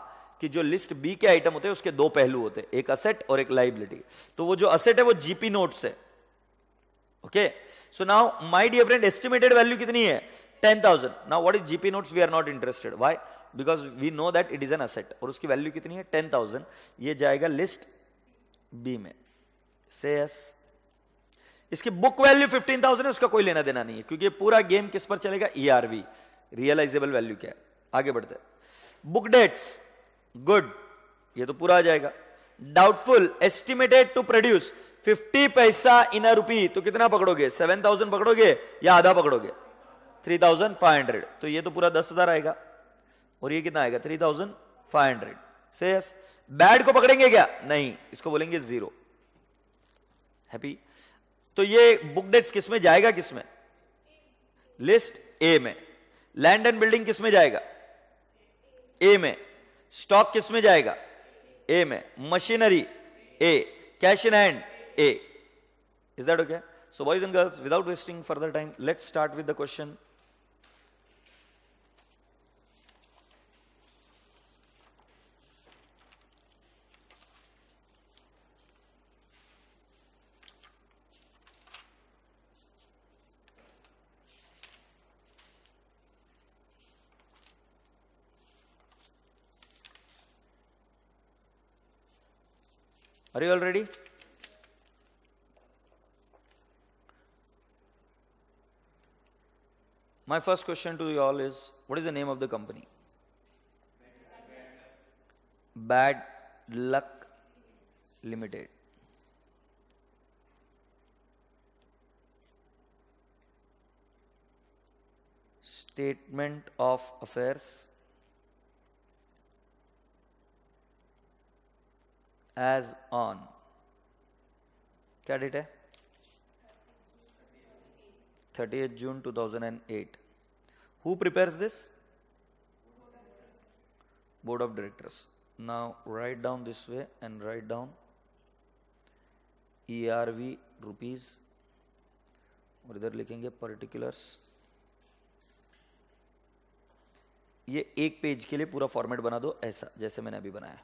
कि जो लिस्ट बी के आइटम होते हैं उसके दो पहलू होते हैं, एक असेट और एक लाइबिलिटी. तो वो जो असेट है वो जीपी नोट्स है. Okay, so now my dear friend, estimated value कितनी है? 10,000. Now what is GP notes? We are not interested. Why? Because we know that it is an asset, और उसकी वैल्यू कितनी है? 10,000. ये जाएगा लिस्ट बी में. Say yes. इसकी बुक वैल्यू 15,000 है, उसका कोई लेना देना नहीं है, क्योंकि पूरा गेम किस पर चलेगा? ईआरवी, रियलाइजेबल वैल्यू क्या है. आगे बढ़ते हैं. बुक डेट्स, गुड, ये तो पूरा आ जाएगा. डाउटफुल, एस्टिमेटेड टू प्रोड्यूस 50 पैसा इन अ रुपी, तो कितना पकड़ोगे? 7,000 पकड़ोगे या आधा पकड़ोगे? 3,500, तो ये तो पूरा 10,000 आएगा और ये कितना आएगा 3,500 से यस। बैड को पकड़ेंगे क्या? नहीं, इसको बोलेंगे 0। हैप्पी? तो ये बुक डेट्स किस में जाएगा? किस में? लिस्ट ए में। लैंड एंड बिल्डिंग किस में जाएगा? ए में। स्टॉक किस में जाएगा? ए में। Machinery A. Cash in hand A. Is that okay? So boys and girls, without wasting further time, let's start with the question. Are you all ready? My first question to you all is, what is the name of the company? Bad Luck Limited. Statement of affairs as on, क्या date है? 30th June 2008. Who prepares this? Board of Directors. Now write down this way and write down ERV rupees और इधर लिखेंगे particulars. ये एक page के लिए पूरा फॉर्मेट बना दो ऐसा जैसे मैंने अभी बनाया।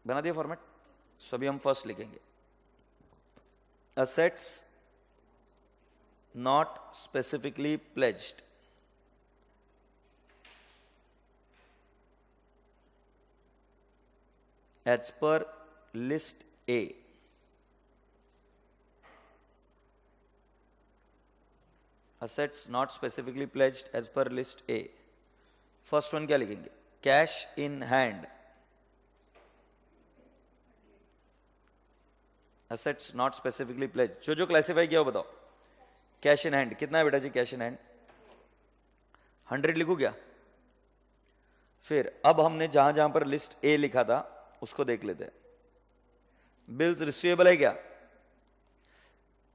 बना दिया फॉर्मेट? सो अभी हम फर्स्ट लिखेंगे assets not specifically pledged as per list A. Assets not specifically pledged as per list A. First one क्या लिखेंगे? Cash in hand. Assets not specifically pledged, जो क्लासिफाई किया हो बताओ। कैश इन हैंड कितना है बेटा जी? कैश इन हैंड 100 लिखू क्या? फिर अब हमने जहां जहां पर लिस्ट ए लिखा था उसको देख लेते हैं। बिल्स रिसीवेबल है क्या?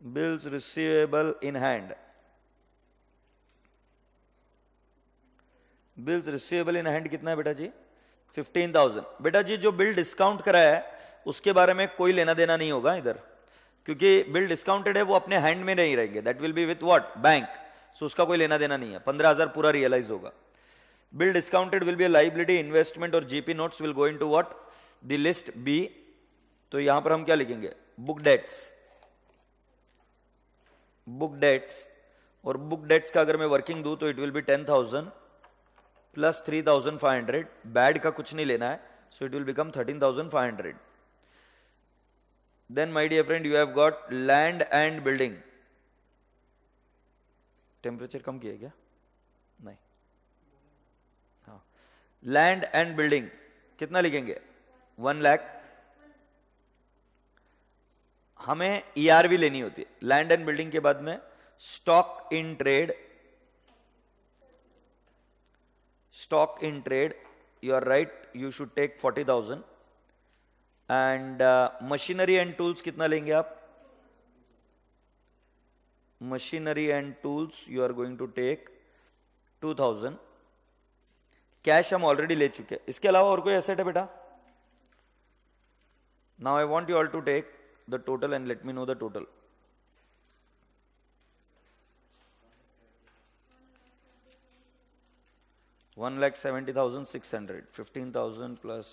Bills receivable in hand. Bills receivable in hand कितना है बेटा जी? 15,000। बेटा जी जो बिल डिस्काउंट कराया है उसके बारे में कोई लेना देना नहीं होगा इधर, क्योंकि बिल डिस्काउंटेड है वो अपने हैंड में नहीं रहेंगे। That will be with what? Bank. So उसका कोई लेना देना नहीं है। 15,000 पूरा रियलाइज होगा। Bill discounted will be a liability, investment और GP notes will go into what? The list B. तो यहां पर हम क्या लिखेंगे? Book debts. बुक डेट्स, और बुक डेट्स का अगर मैं वर्किंग दूं तो it will be 10,000 plus 3,500। Bad का कुछ नहीं लेना है, so it will become 13,500. Then my dear friend, you have got land and building. Temperature कम किया क्या? नहीं। हाँ, लैंड एंड बिल्डिंग कितना लिखेंगे? 1 लाख। हमें ईआरवी लेनी होती है। लैंड एंड बिल्डिंग के बाद में stock in trade. Stock in trade, you are right, you should take 40,000. and machinery and tools कितना लेंगे आप? Machinery and tools you are going to take 2,000। Cash हम ऑलरेडी ले चुके हैं। इसके अलावा और कोई एसेट है बेटा? Now I want you all to take the total and let me know the total. $1,70,600, 15,000 plus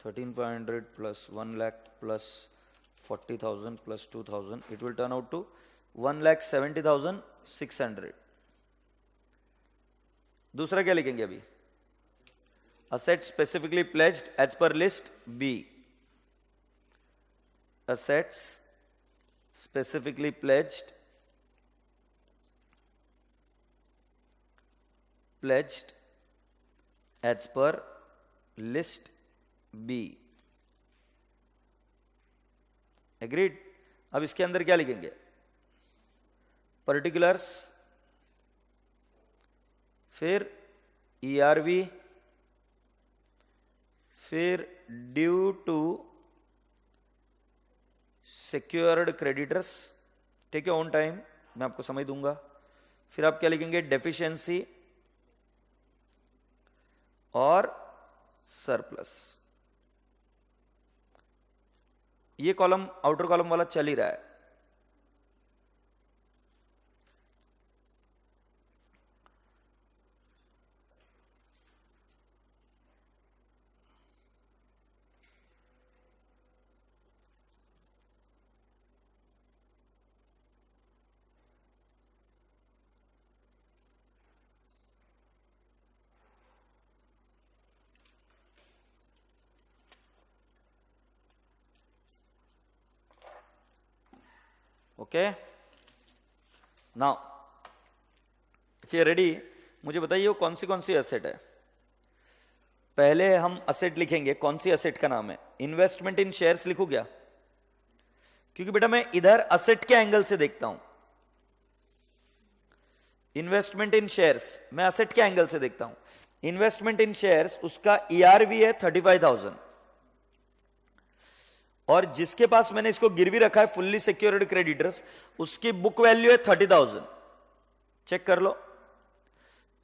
13,500 plus 1 lakh plus 40,000 plus 2,000, it will turn out to 1,70,600. दूसरा क्या लिखेंगे अभी? Assets specifically pledged as per list B. Assets specifically pledged as per list B. Agreed. अब इसके अंदर क्या लिखेंगे? Particulars, फिर ERV, फिर ड्यू टू सिक्योर्ड क्रेडिटर्स, ठीक है, ऑन टाइम, मैं आपको समझ दूंगा। फिर आप क्या लिखेंगे? डेफिशिएंसी और सरप्लस। ये कॉलम आउटर कॉलम वाला चल ही रहा है। Okay, now if you ready, मुझे बताइए वो कौन सी एसेट है। पहले हम एसेट लिखेंगे। कौन सी एसेट का नाम है? इन्वेस्टमेंट इन शेयर्स लिखूं क्या? क्योंकि बेटा मैं इधर एसेट के एंगल से देखता हूं। इन्वेस्टमेंट इन शेयर्स मैं एसेट के एंगल से देखता हूं। इन्वेस्टमेंट इन शेयर्स, उसका ERV है 35,000, और जिसके पास मैंने इसको गिरवी रखा है फुल्ली सिक्योर्ड क्रेडिटर्स, उसकी बुक वैल्यू है 30,000। चेक कर लो।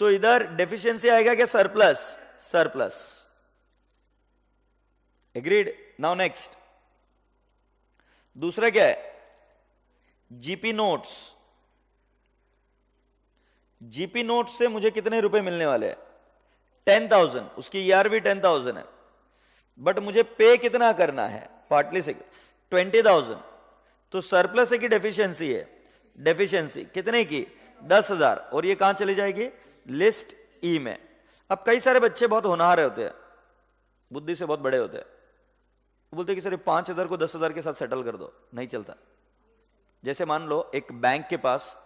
तो इधर डेफिशिएंसी आएगा क्या? Surplus. Surplus. Agreed. Now next, दूसरा क्या है? GP notes. जीपी नोट्स से मुझे कितने रुपए मिलने वाले हैं? 10,000। उसकी ERV 10,000 है, बट मुझे पे कितना करना है? पार्टली से 20,000। तो सरप्लस है कि डेफिशिएंसी है? डेफिशिएंसी। कितने की? 10,000। और ये कहां चली जाएगी? लिस्ट ई में। अब कई सारे बच्चे बहुत होनहार होते हैं, बुद्धि से बहुत बड़े होते हैं, वो बोलते हैं कि सर 5,000 को 10,000 के साथ सेटल कर दो। नहीं चलता। जैसे मान लो एक बैंक के पास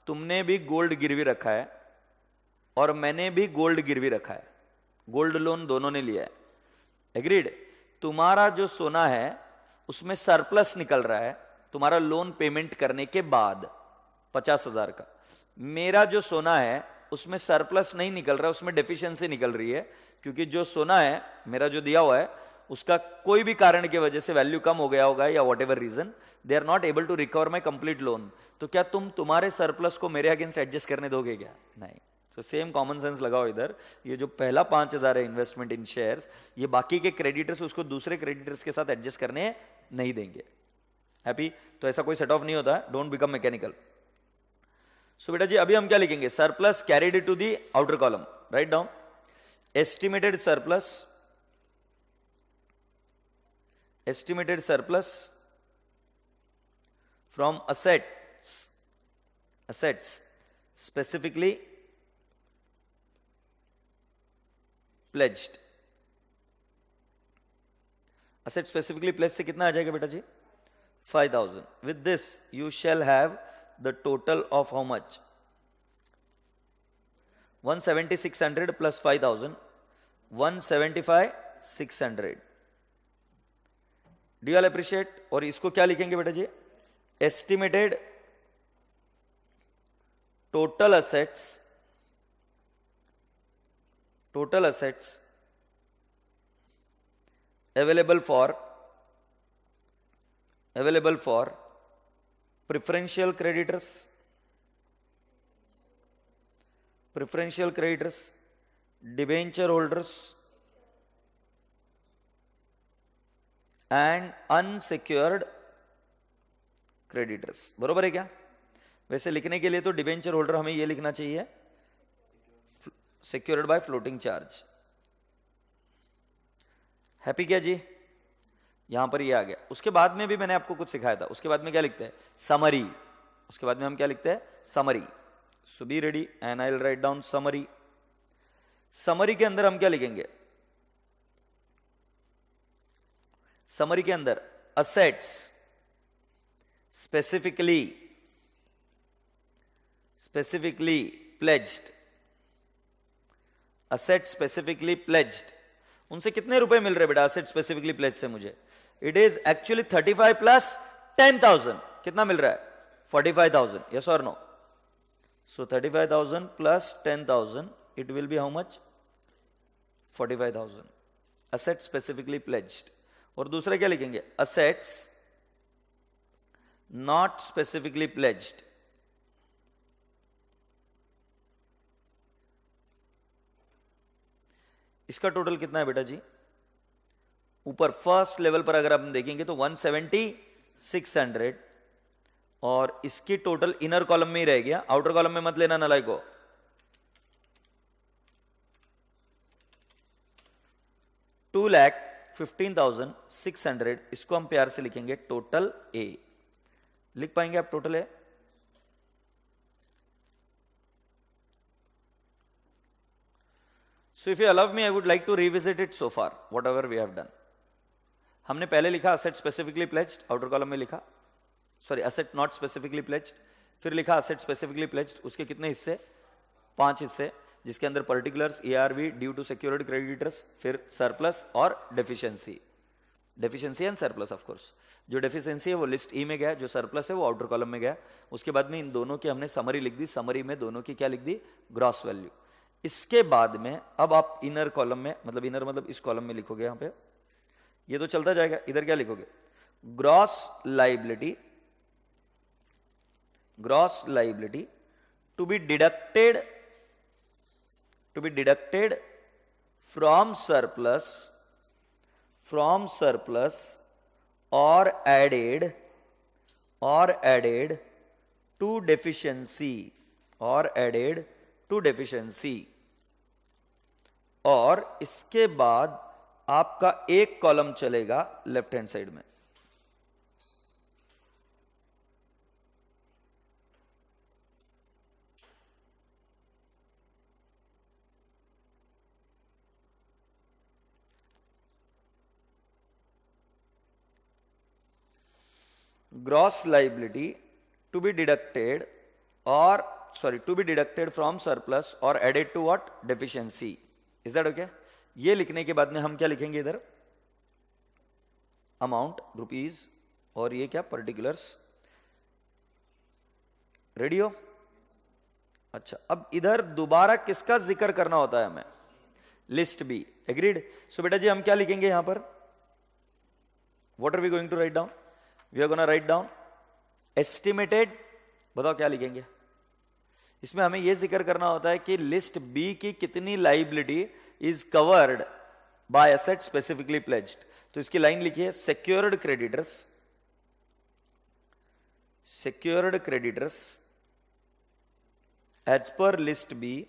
तुमने भी गोल्ड गिरवी रखा है और मैंने भी गोल्ड गिरवी रखा है, गोल्ड लोन दोनों ने लिया है। एग्रीड। तुम्हारा जो सोना है उसमें सरप्लस निकल रहा है तुम्हारा लोन पेमेंट करने के बाद 50,000 का। मेरा जो सोना है उसमें सरप्लस नहीं निकल रहा है, उसमें डेफिशिएंसी निकल रही है, क्योंकि जो सोना है मेरा जो दिया हुआ है उसका कोई भी कारण की वजह से वैल्यू कम हो गया होगा या whatever reason, they are not able to recover my complete loan. तो क्या तुम तुम्हारे सरप्लस को मेरे अगेंस्ट एडजस्ट करने दोगे क्या? नहीं। तो सेम कॉमन सेंस लगाओ इधर। ये जो पहला 5,000 है इन्वेस्टमेंट इन शेयर्स, ये बाकी के क्रेडिटर्स उसको दूसरे क्रेडिटर्स के साथ एडजस्ट करने नहीं देंगे। हैप्पी? तो ऐसा कोई सेट ऑफ नहीं होता, डोंट बिकम मैकेनिकल। सो बेटा जी अभी हम क्या लिखेंगे? Surplus carried to the outer column. Write down estimated surplus, estimated surplus from assets specifically pledged। asset specifically pledged से कितना आ जाएगा बेटा जी? 5,000। with this you shall have the total of how much? 170,600 plus 5,000, 175,600। Do all appreciate? और इसको क्या लिखेंगे बेटा जी? Estimated total assets, total assets available for preferential creditors, debenture holders and unsecured creditors. बरोबर है क्या? वैसे लिखने के लिए तो डिबेंचर होल्डर हमें यह लिखना चाहिए, secured by floating charge. Happy क्या जी? यहां पर ये आ गया। उसके बाद में भी मैंने आपको कुछ सिखाया था। उसके बाद में क्या लिखते हैं? समरी। उसके बाद में हम क्या लिखते हैं? Summary. So be ready and I will write down summary. Summary के अंदर हम क्या लिखेंगे? समरी के अंदर assets specifically pledged, asset specifically pledged. उनसे कितने रुपए मिल रहे बेटा एसेट स्पेसिफिकली प्लेज से मुझे? It is actually 35 plus 10,000. कितना मिल रहा है? 45,000. यस और no? So 35,000 plus 10,000, it will be how much? 45,000. Asset specifically pledged. और दूसरा क्या लिखेंगे? Assets not specifically pledged. इसका टोटल कितना है बेटा जी? ऊपर फर्स्ट लेवल पर अगर हम देखेंगे तो 170, 600, और इसकी टोटल इनर कॉलम में ही रह गया, आउटर कॉलम में मत लेना नलाई को. 2,15,600. इसको हम प्यार से लिखेंगे टोटल ए. लिख पाएंगे आप total A? So if you allow me, I would like to revisit it so far, whatever we have done. हमने पहले लिखा asset specifically pledged, outer column में लिखा, sorry, asset not specifically pledged, फिर लिखा asset specifically pledged. उसके कितने हिस्से? 5 हिस्से, जिसके अंदर particulars, ARV, due to secured creditors, फिर surplus और deficiency. Deficiency and surplus of course. जो deficiency है वो list E में गया, जो surplus है वो outer column में गया. उसके बाद में इन दोनों की हमने summary लिख दी, summary में दोनों की क्या लिख दी? Gross value. इसके बाद में अब आप इनर कॉलम में, मतलब इनर मतलब इस कॉलम में लिखोगे, यहां पे ये तो चलता जाएगा, इधर क्या लिखोगे? Gross liability, gross liability to be deducted from surplus और एडेड टू डेफिशिएंसी, और इसके बाद आपका एक कॉलम चलेगा लेफ्ट हैंड साइड में. Gross liability to be deducted from surplus or added to what? Deficiency. Is that okay? ये लिखने के बाद में हम क्या लिखेंगे इधर? अमाउंट रुपीज, और ये क्या? पर्टिकुलर्स. रेडी हो? अच्छा, अब इधर दोबारा किसका जिक्र करना होता है हमें? List B. एग्रीड? सो बेटा जी हम क्या लिखेंगे यहां पर? What are we going to write down? We are gonna write down estimated. बताओ क्या लिखेंगे इसमें? हमें यह जिक्र करना होता है कि लिस्ट बी की कितनी liability is covered by asset specifically pledged. तो इसकी लाइन लिखिए, secured creditors as per list B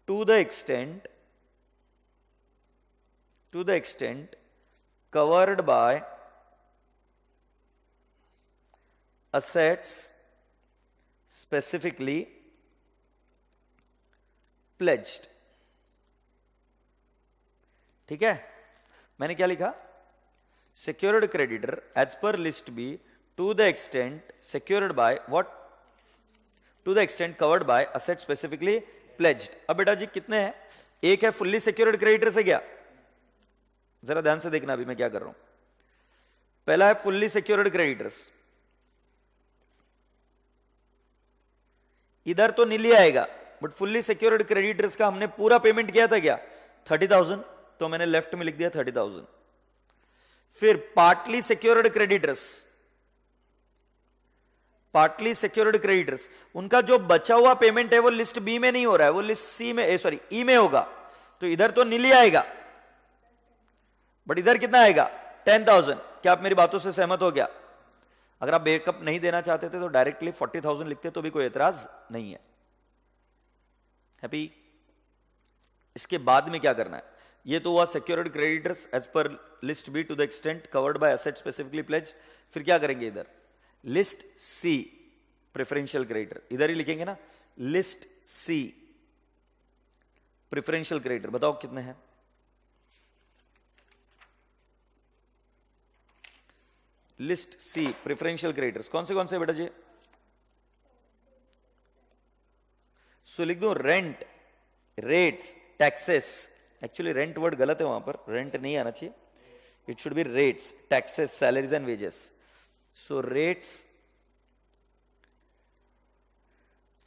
to the extent covered by assets specifically pledged. ठीक है? मैंने क्या लिखा? secured creditor as per list B to the extent secured by what? to the extent covered by asset specifically pledged. अब बेटा जी कितने हैं? एक है fully secured creditor से क्या? जरा ध्यान से देखना अभी मैं क्या कर रहा हूं. पहला है fully secured creditors. इधर तो नीली आएगा, बट फुल्ली सिक्योर्ड क्रेडिटर्स का हमने पूरा पेमेंट किया था क्या? 30,000. तो मैंने लेफ्ट में लिख दिया 30,000. फिर पार्टली सिक्योर्ड क्रेडिटर्स, उनका जो बचा हुआ पेमेंट है वो लिस्ट बी में नहीं हो रहा है, वो लिस्ट सी में, सॉरी ई में होगा. तो इधर तो नीली आएगा, बट इधर कितना आएगा? 10,000. क्या आप मेरी बातों से सहमत हो गया? अगर आप बैकअप नहीं देना चाहते थे तो डायरेक्टली 40,000 लिखते तो भी कोई एतराज नहीं है. हैप्पी? इसके बाद में क्या करना है? ये तो हुआ secured creditors as per list B to the extent covered by asset specifically pledged. फिर क्या करेंगे इधर? लिस्ट सी प्रेफरेंशियल क्रेडिटर, इधर ही लिखेंगे ना, लिस्ट सी प्रेफरेंशियल क्रेडिटर. बताओ कितने हैं? लिस्ट सी प्रेफरेंशियल क्रेडिटर्स कौन से बेटा जी? सो लिख दो rent, rates, taxes, actually rent word गलत है वहां पर, रेंट नहीं आना चाहिए, it should be rates, taxes, salaries and wages. So rates,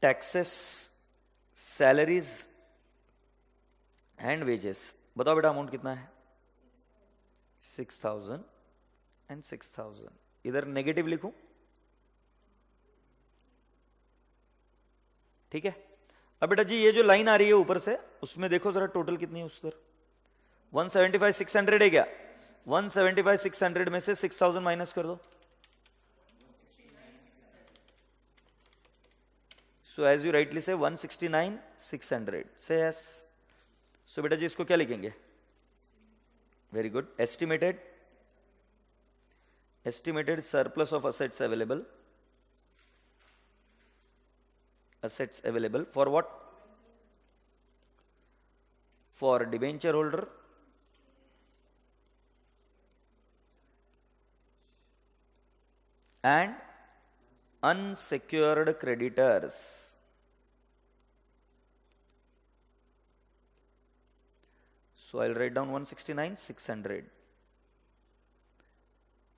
taxes, salaries and wages. बताओ बेटा अमाउंट कितना है? 6,000 एंड 6,000. इधर नेगेटिव लिखूं, ठीक है. अब बेटा जी ये जो लाइन आ रही है ऊपर से, उसमें देखो जरा टोटल कितनी है उस पर. 175,600 है क्या? 175,600 में से 6,000 माइनस कर दो. सो एज यू राइटली से 169,600 से यस. सो बेटा जी इसको क्या लिखेंगे? Very good. Estimated surplus of assets available. Assets available for what? For debenture holder and unsecured creditors. So I'll write down 169,600.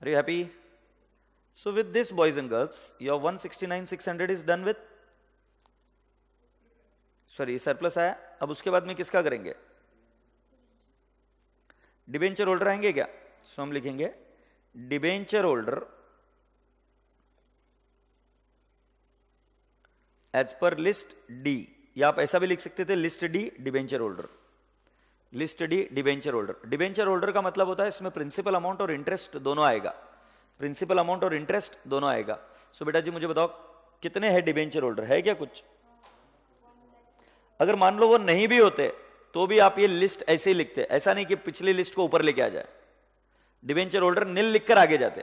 Are you happy? So with this, boys and girls, your 169,600 is done with. Sorry surplus आया. अब उसके बाद में किसका करेंगे? Debenture holder आएंगे क्या? So हम लिखेंगे debenture holder as per list D, या आप ऐसा भी लिख सकते थे list D debenture holder. List D debenture holder. Debenture holder का मतलब होता है इसमें प्रिंसिपल अमाउंट और इंटरेस्ट दोनों आएगा. प्रिंसिपल अमाउंट और इंटरेस्ट दोनों आएगा. सो बेटा जी मुझे बताओ कितने हैं डिबेंचर होल्डर? है क्या कुछ? अगर मान लो वो नहीं भी होते तो भी आप ये लिस्ट ऐसे ही लिखते, ऐसा नहीं कि पिछली लिस्ट को ऊपर लेके आ जाए. डिबेंचर होल्डर नील लिखकर आगे जाते.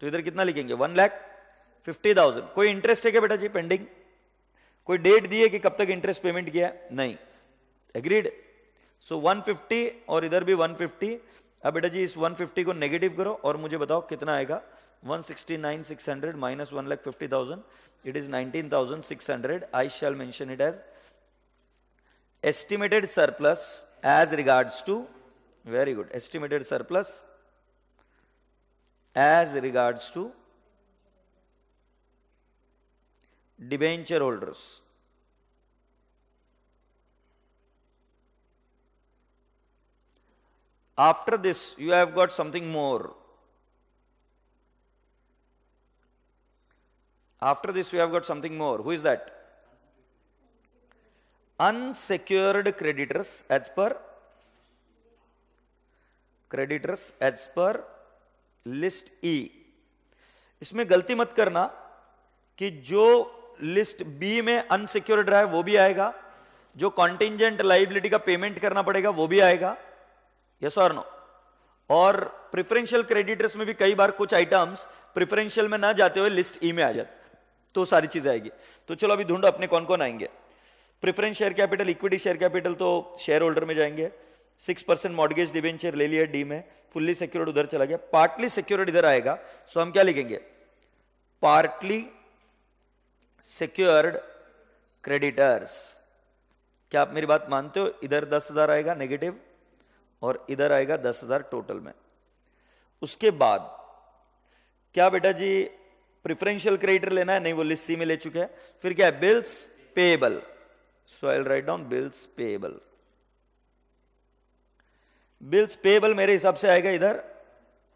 तो इधर कितना लिखेंगे? 1,50,000. कोई इंटरेस्ट है क्या बेटा जी पेंडिंग? कोई डेट दी है कि कब तक इंटरेस्ट पेमेंट किया? नहीं. एग्रीड. सो 150 और इधर भी 150. अब बेटा जी इस 150 को नेगेटिव करो और मुझे बताओ कितना आएगा? 169,600 minus 1,50,000. It is 19,600. I shall mention it as estimated surplus as regards to, very good, estimated surplus as regards to debenture holders. After this you have got something more. After this you have got something more. Who is that? Unsecured creditors as per list E. इसमें गलती मत करना कि जो list B में unsecured रहा है वो भी आएगा, जो कॉन्टिंजेंट लाइबिलिटी का पेमेंट करना पड़ेगा वो भी आएगा. यस और नो? और प्रिफरेंशियल क्रेडिटर्स में भी कई बार कुछ आइटम्स प्रिफरेंशियल में ना जाते हुए लिस्ट ई में आ जाते, तो सारी चीजें आएगी. तो चलो अभी ढूंढो अपने कौन कौन आएंगे. Preference share capital, equity share capital तो शेयर होल्डर में जाएंगे. 6% मॉर्गेज डिबेंचर ले लिया डी में, फुल्ली सिक्योर्ड उधर चला गया, पार्टली सिक्योर्ड इधर आएगा. सो हम क्या लिखेंगे? Partly secured creditors. क्या आप मेरी बात मानते हो? इधर 10,000 आएगा नेगेटिव और इधर आएगा 10,000 टोटल में. उसके बाद क्या बेटा जी प्रिफरेंशियल क्रेडिटर लेना है? नहीं, वो लिस्ट सी में ले चुके हैं. फिर क्या है? Bills payable. So I'll write down bills payable. Bills payable मेरे हिसाब से आएगा इधर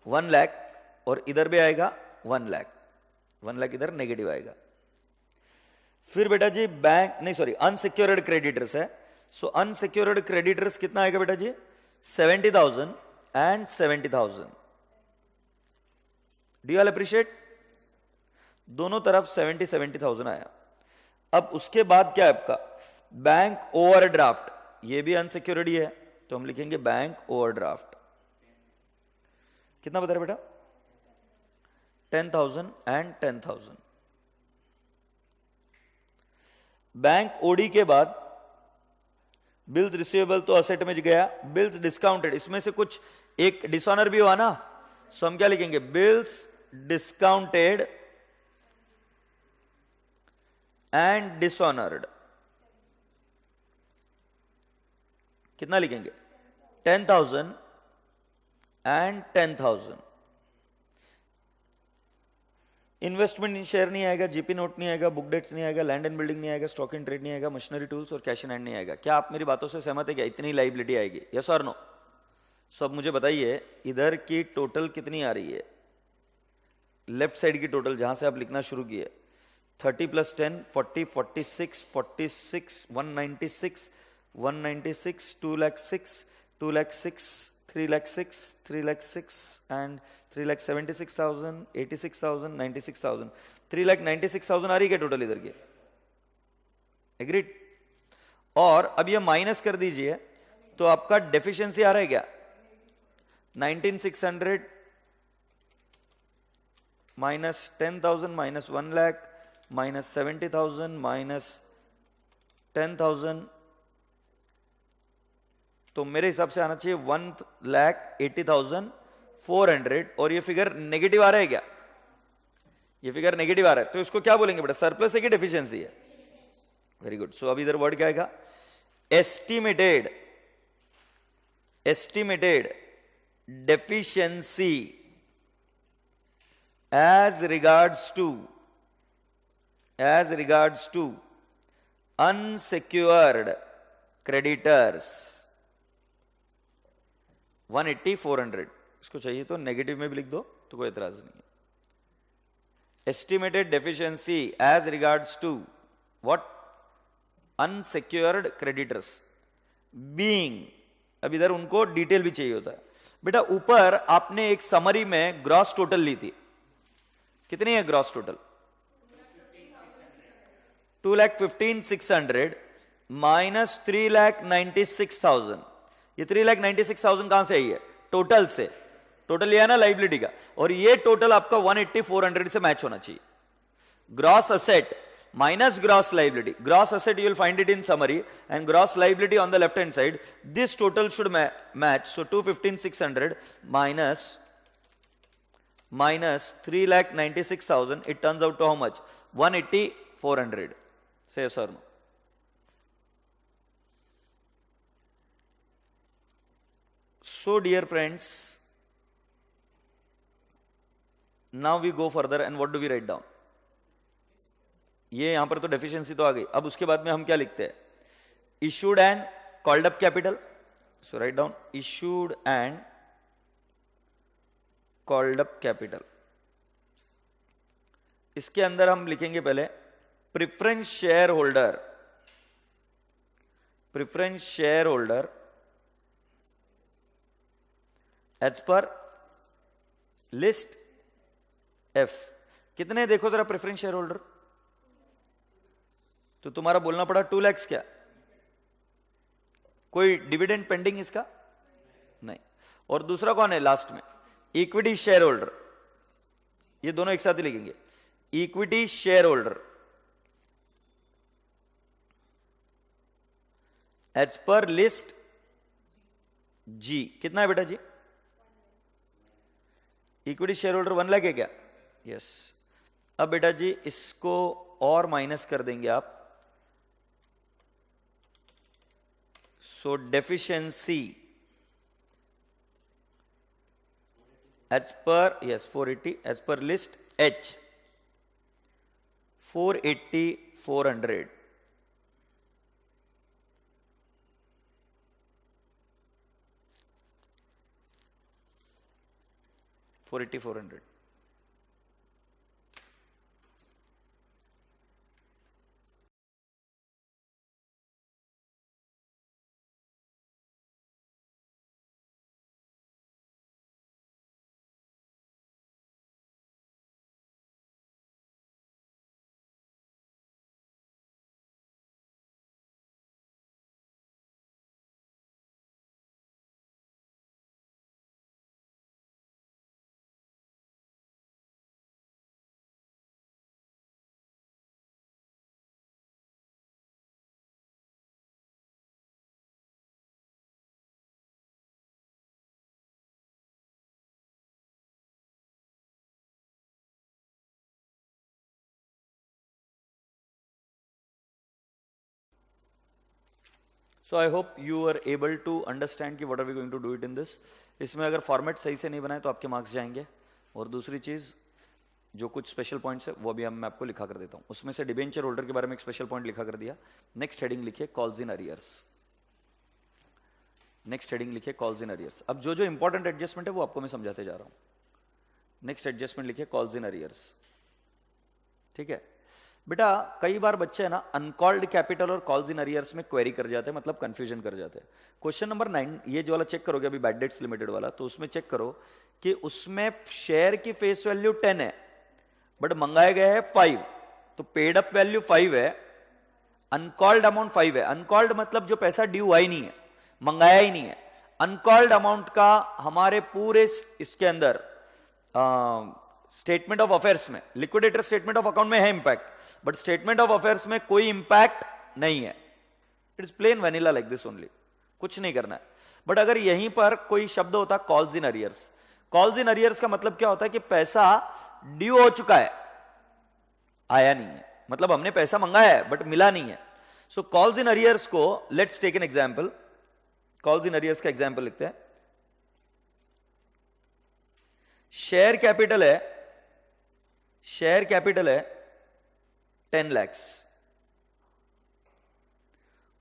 1 लाख और इधर भी आएगा 1 लाख. 1 लाख इधर नेगेटिव आएगा. फिर बेटा जी बैंक नहीं सॉरी अनसिक्योर्ड क्रेडिटर्स है. सो अनसिक्योर्ड क्रेडिटर्स कितना आएगा बेटा जी? 70,000 and 70,000. Do you all appreciate? दोनों तरफ 70,000 आया. अब उसके बाद क्या है आपका? Bank overdraft. ये भी अनसिक्योर्ड ही है तो हम लिखेंगे बैंक ओवरड्राफ्ट. कितना बता रहे बेटा? 10,000 एंड 10,000. बैंक ओडी के बाद बिल्स रिसीवेबल तो असेट में गया. बिल्स डिस्काउंटेड, इसमें से कुछ एक डिसऑनर भी हुआ ना, सो हम क्या लिखेंगे? Bills discounted and dishonoured. कितना लिखेंगे? 10,000 एंड 10,000. इन्वेस्टमेंट इन शेयर नहीं आएगा, जीपी नोट नहीं आएगा, बुक डेट्स नहीं आएगा, लैंड एंड बिल्डिंग नहीं आएगा, स्टॉक इन ट्रेड नहीं आएगा, मशीनरी टूल्स और कैश इन हैंड नहीं आएगा. क्या आप मेरी बातों से सहमत है? क्या इतनी लाइबिलिटी आएगी? यस और नो? सो अब मुझे बताइए इधर की टोटल कितनी आ रही है? लेफ्ट साइड की टोटल जहां से आप लिखना शुरू किए, 30 + 10 40, 46, 46, 196, 196, 2,06,000, 2,06,000, 3,06,000, 3,06,000 and 3,76,000, 86,000, 96,000. 3,96,000 आ रही है टोटल इधर की? एग्रीड? और अब ये माइनस कर दीजिए तो आपका डेफिशिएंसी आ रहा है क्या? 19,600 minus 10,000 minus 1 lakh minus 70,000 minus 10,000, तो मेरे हिसाब से आना चाहिए 1,80,400. और ये फिगर नेगेटिव आ रहा है क्या? ये फिगर नेगेटिव आ रहा है, तो इसको क्या बोलेंगे बेटा? सरप्लस है कि डेफिशिएंसी है? Very good. सो अब इधर वर्ड क्या आएगा? Estimated deficiency as regards to unsecured creditors 180,400. इसको चाहिए तो नेगेटिव में भी लिख दो तो कोई एतराज नहीं है. Estimated deficiency as regards to what? unsecured creditors being. अब इधर उनको डिटेल भी चाहिए होता है बेटा. ऊपर आपने एक समरी में ग्रॉस टोटल ली थी. कितनी है ग्रॉस टोटल? 2,15,600 माइनस 3,96,000. ये 3,96,000 कहां से आई है? टोटल से. टोटल ये है ना लाइबिलिटी का, और ये टोटल आपका 180,400 से मैच होना चाहिए. Gross asset minus gross liability. Gross asset you will find it in summary and gross liability on the left hand side. This total should match. So 215,600 minus 3,96,000. It turns out to how much? 180,400. Say yes or no. So dear friends, now we go further and what do we write down? ये यहां पर तो deficiency तो आ गई. अब उसके बाद में हम क्या लिखते हैं? Issued and called up capital. So write down issued and called up capital. इसके अंदर हम लिखेंगे पहले preference share holder as per list F. कितने देखो जरा प्रेफरेंस शेयर होल्डर? तो तुम्हारा बोलना पड़ा 2 लाख. क्या कोई डिविडेंड पेंडिंग इसका? नहीं. और दूसरा कौन है लास्ट में? Equity share holder. ये दोनों एक साथ ही लिखेंगे. Equity share holder as per list G. कितना है बेटा जी? इक्विटी शेयर होल्डर 1 लाख है क्या? यस. अब बेटा जी इसको और माइनस कर देंगे आप. So deficiency as per 480 as per list H 480,400. 480,400. So I hope you are able to understand कि what are we going to do it in this. इसमें अगर फॉर्मेट सही से नहीं बनाए तो आपके मार्क्स जाएंगे. और दूसरी चीज, जो कुछ स्पेशल पॉइंट्स है वो भी मैं आपको लिखा कर देता हूं. उसमें से डिबेंचर होल्डर के बारे में एक स्पेशल पॉइंट लिखा कर दिया. नेक्स्ट हेडिंग लिखिए calls in arrears. Next heading लिखिए कॉल्स इन अरियर्स. अब जो जो इंपॉर्टेंट एडजस्टमेंट है वो आपको मैं समझाते जा रहा हूं. नेक्स्ट एडजस्टमेंट लिखिए कॉल्स इन अरियर्स. ठीक है बेटा, कई बार बच्चे है ना अनकॉल्ड कैपिटल और कॉल्स इन अरियर्स में क्वेरी कर जाते हैं, मतलब कंफ्यूजन कर जाते हैं. क्वेश्चन नंबर 9 ये जो वाला चेक करोगे अभी बैड डेट्स लिमिटेड वाला, तो उसमें चेक करो कि उसमें शेयर की फेस वैल्यू 10 है बट मंगाए गए हैं 5, तो पेड अप वैल्यू 5 है, अनकॉल्ड अमाउंट 5 है. अनकॉल्ड मतलब जो पैसा ड्यू हुआ ही नहीं है, मंगाया ही नहीं है. अनकॉल्ड अमाउंट का हमारे पूरे इसके अंदर स्टेटमेंट ऑफ अफेयर्स में, लिक्विडेटर स्टेटमेंट ऑफ अकाउंट में है impact, but statement of affairs में कोई इंपैक्ट नहीं है. It is plain vanilla like this only, कुछ नहीं करना है. बट अगर यहीं पर कोई शब्द होता calls in arrears, calls in arrears का मतलब क्या होता है कि पैसा ड्यू हो चुका है, आया नहीं है, मतलब हमने पैसा मंगाया है बट मिला नहीं है. सो कॉल्स इन अरियर्स को let's take an example. Calls in arrears का एग्जांपल लिखते हैं. शेयर कैपिटल है, शेयर कैपिटल है 10 lakhs.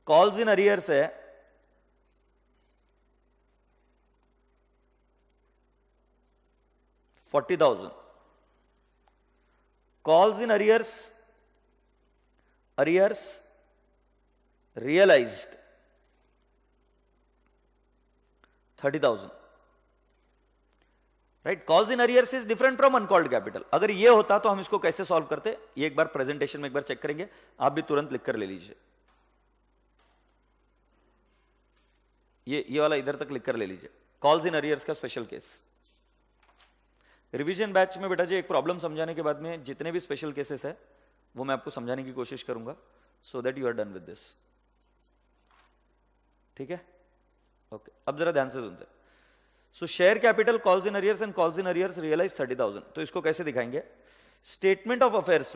कॉल्स इन अरियर्स है 40,000. Calls in arrears, arrears realised 30,000. Right, calls in arrears is different from uncalled capital. अगर ये होता तो हम इसको कैसे सॉल्व करते, ये एक बार प्रेजेंटेशन में एक बार चेक करेंगे. आप भी तुरंत लिख कर ले लीजिए. ये वाला इधर तक लिख कर ले लीजिए. कॉल्स इन अरियर्स का स्पेशल केस. रिवीजन बैच में बेटा जी एक प्रॉब्लम समझाने के बाद में जितने भी स्पेशल केसेस है वो मैं आपको समझाने की कोशिश करूंगा, so that you are done with this. ठीक है, ओके. अब जरा ध्यान से सुनते. So share capital calls in arrears and calls in arrears realise 30,000. तो इसको कैसे दिखाएंगे? स्टेटमेंट ऑफ अफेयर्स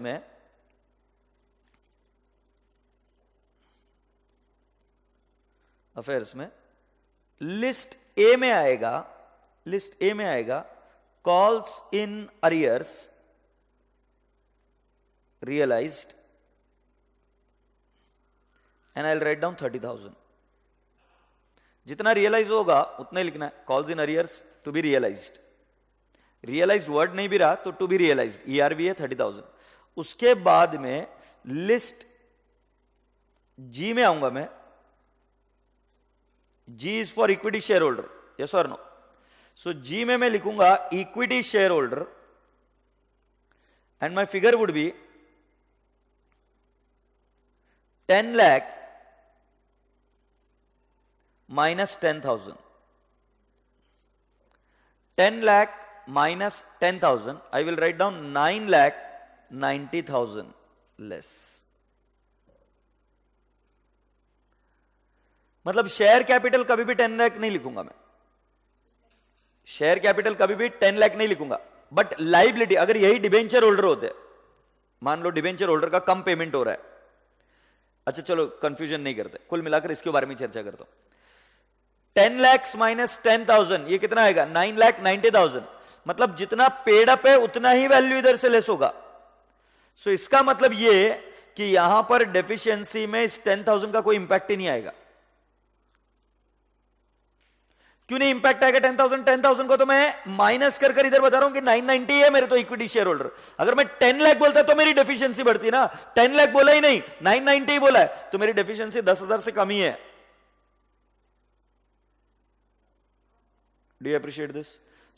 में लिस्ट ए में आएगा, लिस्ट ए में आएगा calls in arrears realised and I will write down 30,000. जितना रियलाइज होगा उतना ही लिखना है. Calls in arrears to be realised, realised word नहीं भी रहा तो टू बी रियलाइज्ड, ERV है 30,000. उसके बाद में लिस्ट जी में आऊंगा मैं. G is for equity share holder, yes और नो. सो जी में मैं लिखूंगा equity share holder and my figure would be 10 lakh minus 10,000. 10 lakh minus 10,000, I will write down 9,90,000 less. मतलब शेयर कैपिटल कभी भी 10 लाख नहीं लिखूंगा मैं. शेयर कैपिटल कभी भी 10 लाख नहीं लिखूंगा. बट लाइबिलिटी, अगर यही डिबेंचर होल्डर होते, मान लो डिबेंचर होल्डर का कम पेमेंट हो रहा है. अच्छा चलो कंफ्यूजन नहीं करते, कुल मिलाकर इसके बारे में चर्चा करता हूं. 10 lakhs माइनस 10,000 ये कितना आएगा? 9,90,000. मतलब जितना पेड अप है उतना ही वैल्यू इधर से लेस होगा. सो इसका मतलब ये कि यहां पर डेफिशिएंसी में इस 10,000 का कोई इंपैक्ट ही नहीं आएगा. क्यों नहीं इंपैक्ट आएगा 10,000 को तो मैं माइनस कर कर इधर बता रहा हूं कि 990 है मेरे तो इक्विटी शेयर होल्डर. अगर मैं 10 लाख बोलता तो मेरी डेफिशिएंसी बढ़ती ना. 10 लाख बोला ही नहीं, 990 बोला है, तो मेरी डेफिशिएंसी 10,000 से कम ही है. Do you appreciate this?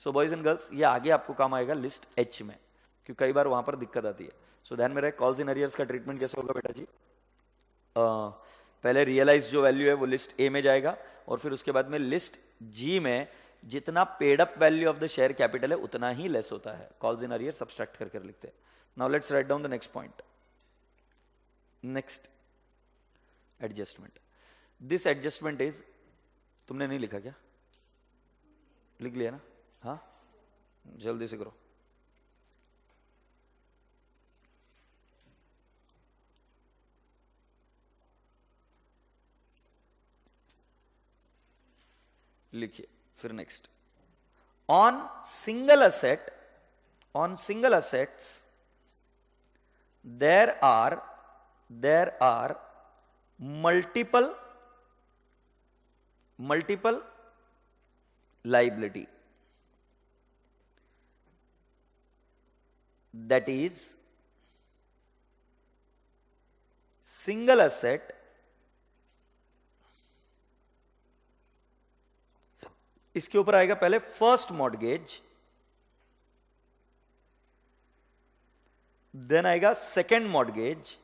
So boys and girls, ये आगे आपको काम आएगा लिस्ट एच में, क्योंकि कई बार वहां पर दिक्कत आती है. सो ध्यान में रहे, कॉल्स इन अरियर्स का ट्रीटमेंट कैसे होगा बेटा जी? पहले रियलाइज जो वैल्यू है वो लिस्ट ए में जाएगा और फिर उसके बाद में लिस्ट जी में जितना paid up value of the share capital है उतना ही लेस होता है. कॉल्स इन अरियर सब्सट्रैक्ट करके लिखते हैं. Now let's write down the next point. Next adjustment. This adjustment is, तुमने नहीं लिखा क्या? लिख लिया ना? हाँ, जल्दी से करो. लिखिए फिर next, on single assets there are multiple liability, that is single asset इसके ऊपर आएगा पहले फर्स्ट मॉर्गेज, देन आएगा सेकेंड मॉर्गेज,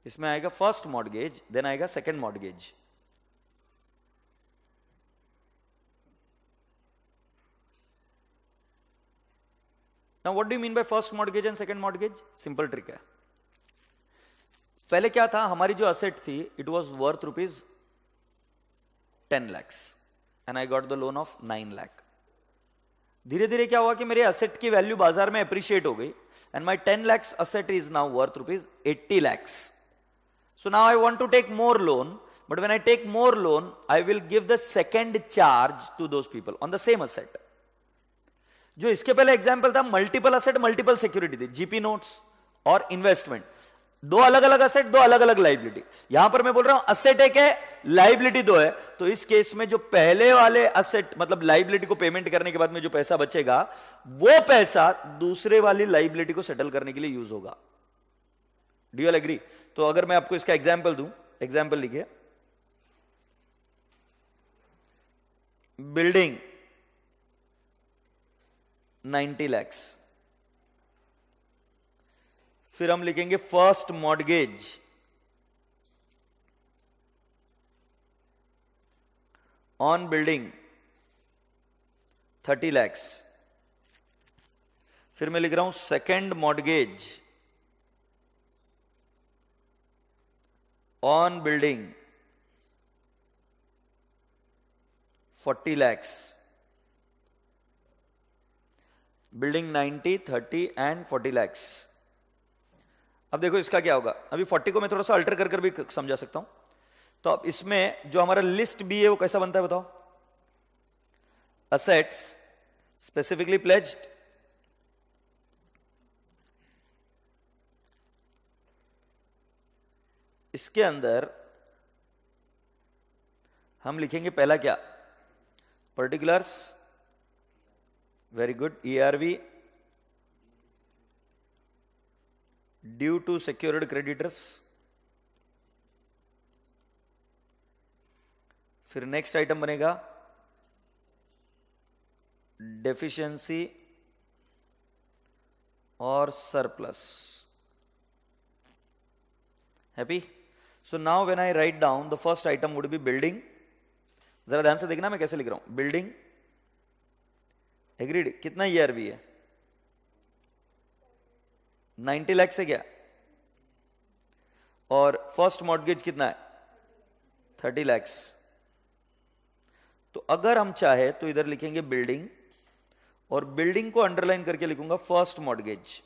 इसमें आएगा फर्स्ट मॉर्गेज, देन आएगा second mortgage. Now what do you mean by first mortgage and second mortgage? Simple trick है। पहले क्या था, हमारी जो असेट थी it was worth ₹10 lakhs and I got the loan of 9 lakh। धीरे धीरे क्या हुआ कि मेरे असेट की वैल्यू बाजार में अप्रिशिएट हो गई and my 10 lakhs asset is now worth ₹80 lakhs। So now I want to take more loan, but when I take more loan I will give the second charge to those people on the same asset. जो इसके पहले example था multiple asset multiple security थी, GP notes और investment, दो अलग अलग asset दो अलग अलग लाइबिलिटी। यहां पर मैं बोल रहा हूं असेट एक है लाइबिलिटी दो है, तो इस केस में जो पहले वाले असेट मतलब लाइबिलिटी को पेमेंट करने के बाद में जो पैसा बचेगा वो पैसा दूसरे वाली लाइबिलिटी को सेटल करने के लिए यूज होगा। Do you all agree? तो अगर मैं आपको इसका एग्जाम्पल दूं, एग्जाम्पल लिखिए, बिल्डिंग 90 lakhs, फिर हम लिखेंगे first mortgage on building 30 lakhs, फिर मैं लिख रहा हूं second mortgage on building 40 lakhs, building 90, 30 and 40 lakhs। अब देखो इसका क्या होगा, अभी 40 को मैं थोड़ा सा अल्टर कर भी समझा सकता हूं। तो अब इसमें जो हमारा लिस्ट बी है वो कैसा बनता है बताओ? असेट्स स्पेसिफिकली प्लेज्ड, इसके अंदर हम लिखेंगे पहला क्या, particulars, very good, ERV, due to secured creditors, फिर नेक्स्ट आइटम बनेगा डेफिशिएंसी और surplus. Happy? So now when I write down the first item would be building, जरा ध्यान से देखना मैं कैसे लिख रहा हूं, बिल्डिंग, एग्रीड, कितना ERV है? 90 lakhs है क्या? और फर्स्ट मॉर्गेज कितना है? 30 lakhs। तो अगर हम चाहे तो इधर लिखेंगे बिल्डिंग और बिल्डिंग को अंडरलाइन करके लिखूंगा फर्स्ट मॉर्गेज,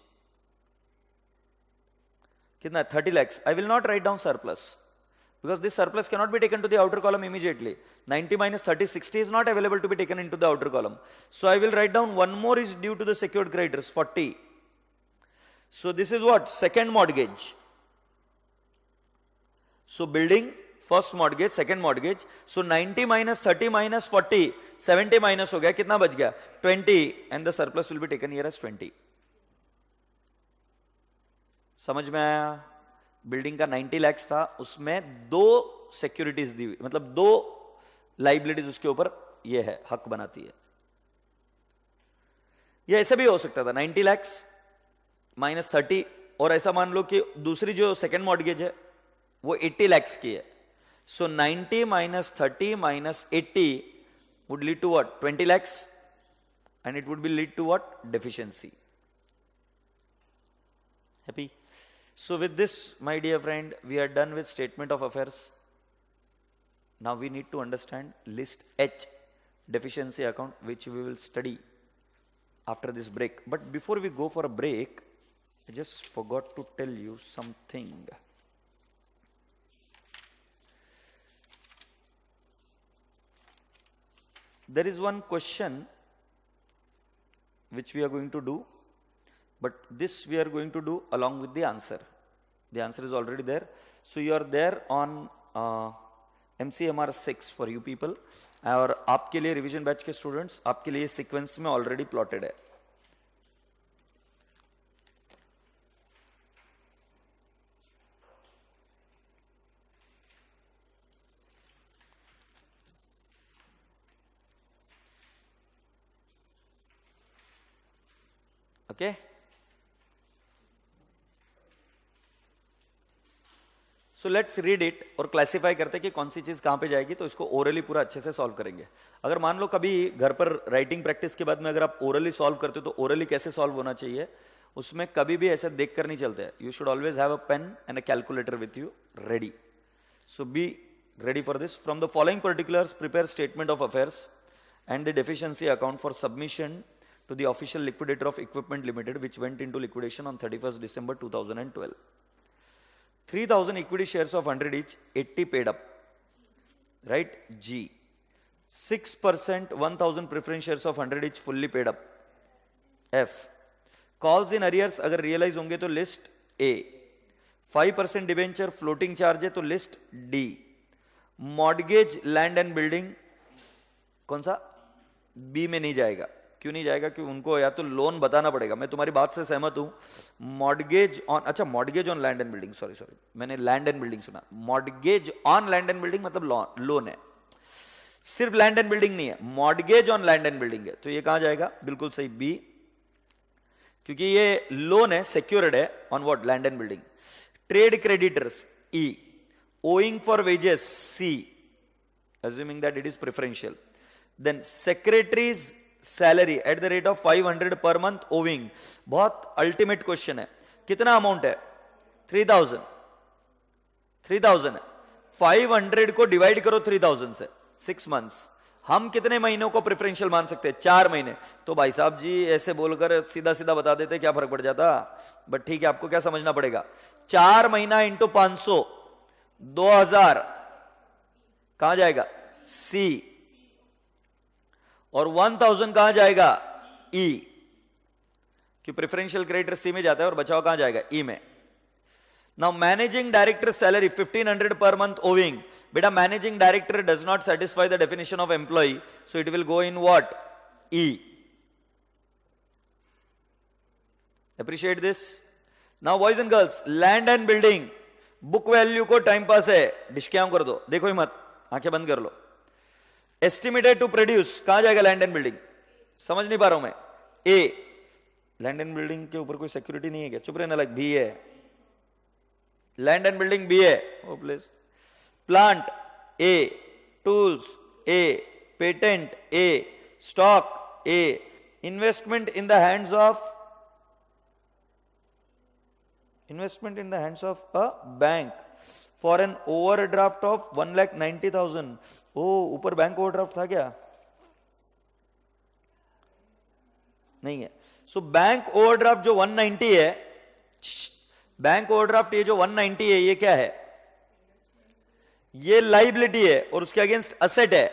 कितना है? 30 lakhs। I will not write down surplus because this surplus cannot be taken to the outer column immediately. 90 minus 30, 60 is not available to be taken into the outer column. So I will write down one more is due to the secured creditors, 40. So this is what? Second mortgage. So building, first mortgage, second mortgage. So 90 minus 30 minus 40, 70 minus हो गया, कितना बच गया? 20, and the surplus will be taken here as 20. समझ में आया? Building का 90 lakhs था, उसमें दो सिक्योरिटीज दी हुई, मतलब दो लाइबिलिटीज उसके ऊपर ये है, हक बनाती है। ये ऐसे भी हो सकता था 90 lakhs माइनस 30, और ऐसा मान लो कि दूसरी जो सेकेंड मॉर्गेज है वो 80 lakhs की है। सो 90 minus 30 minus 80 would lead to what? 20 lakhs, and it would be lead to what? Deficiency. Happy? So with this, my dear friend, we are done with statement of affairs. Now we need to understand list H, deficiency account, which we will study after this break. But before we go for a break, I just forgot to tell you something. there is one question which we are going to do, but this we are going to do along with the answer. The answer is already there. So you are there on MCMR 6 for you people. और आपके लिए revision batch के students, आपके लिए sequence में already plotted है. Okay, so let's read it और classify करते हैं कि कौन सी चीज कहां पे जाएगी. तो इसको ओरली पूरा अच्छे से सॉल्व करेंगे. अगर मान लो कभी घर पर राइटिंग प्रैक्टिस के बाद में अगर आप ओरली सॉल्व करते हो तो ओरली कैसे सॉल्व होना चाहिए, उसमें कभी भी ऐसे देख कर नहीं चलते हैं. You should always have a pen and a calculator with you ready. So be ready for this. From the following particulars, prepare statement of affairs and the deficiency account for submission to the official liquidator of Equipment Limited, which went into liquidation on 31st December 2012. 3,000 equity shares of 100 each, 80 paid up, right? G. 6%, 1,000 preference shares of 100 each, fully paid up. F. Calls in arrears अगर realize होंगे तो list A. 5% debenture floating charge है तो list D. Mortgage land and building कौन सा, B में नहीं जाएगा. क्यों नहीं जाएगा, क्योंकि उनको या तो लोन बताना पड़ेगा. मैं तुम्हारी बात से सहमत हूं. मॉर्गेज ऑन, अच्छा mortgage on land and building, sorry मैंने लैंड एंड बिल्डिंग सुना. Mortgage on land and building मतलब लोन है. सिर्फ लैंड एंड बिल्डिंग नहीं है, mortgage on land and building है. तो ये कहां जाएगा, बिल्कुल सही बी, क्योंकि ये लोन है, सिक्योर्ड है on what, land and building. Trade creditors E. owing for wages C, assuming that it is preferential. Then secretary's salary at the rate of 500 per month owing. बहुत ultimate question है. कितना amount है, 3,000. 3,000 है. 500 को divide करो 3,000 से, 6 months. हम कितने महीनों को प्रेफरेंशियल मान सकते हैं, 4 महीने. तो भाई साहब जी ऐसे बोलकर सीधा सीधा बता देते क्या फर्क पड़ जाता. बट ठीक है, आपको क्या समझना पड़ेगा, 4 महीना इंटू 500, 2,000 कहां जाएगा, सी. और 1,000 कहां जाएगा, ई. कि प्रेफरेंशियल क्रेडिटर सी में जाता है और बचाव कहां जाएगा, ई में. Now managing director salary 1,500 per month owing. बेटा managing director does not satisfy the definition of employ, so it will go in what, E. Appreciate this. Now boys and girls, land and building book value को time pass है, discount कर दो. देखो ही मत, आंखें बंद कर लो. एस्टिमेटेड टू प्रोड्यूस कहां जाएगा, लैंड एंड बिल्डिंग. समझ नहीं पा रहा हूं मैं. ए. लैंड एंड बिल्डिंग के ऊपर कोई सिक्योरिटी नहीं है क्या, चुप रहना, लाइक बी है. लैंड एंड बिल्डिंग बी है. Oh please. Plant A. Tools A. Patent A. Stock A. Investment in the hands of, investment in the hands of a bank for an overdraft of 1,90,000. ओ ऊपर bank overdraft था क्या, नहीं है. So bank overdraft जो 190 है, bank overdraft ये जो 190 है, ये क्या है, ये लाइबिलिटी है और उसके अगेंस्ट असेट है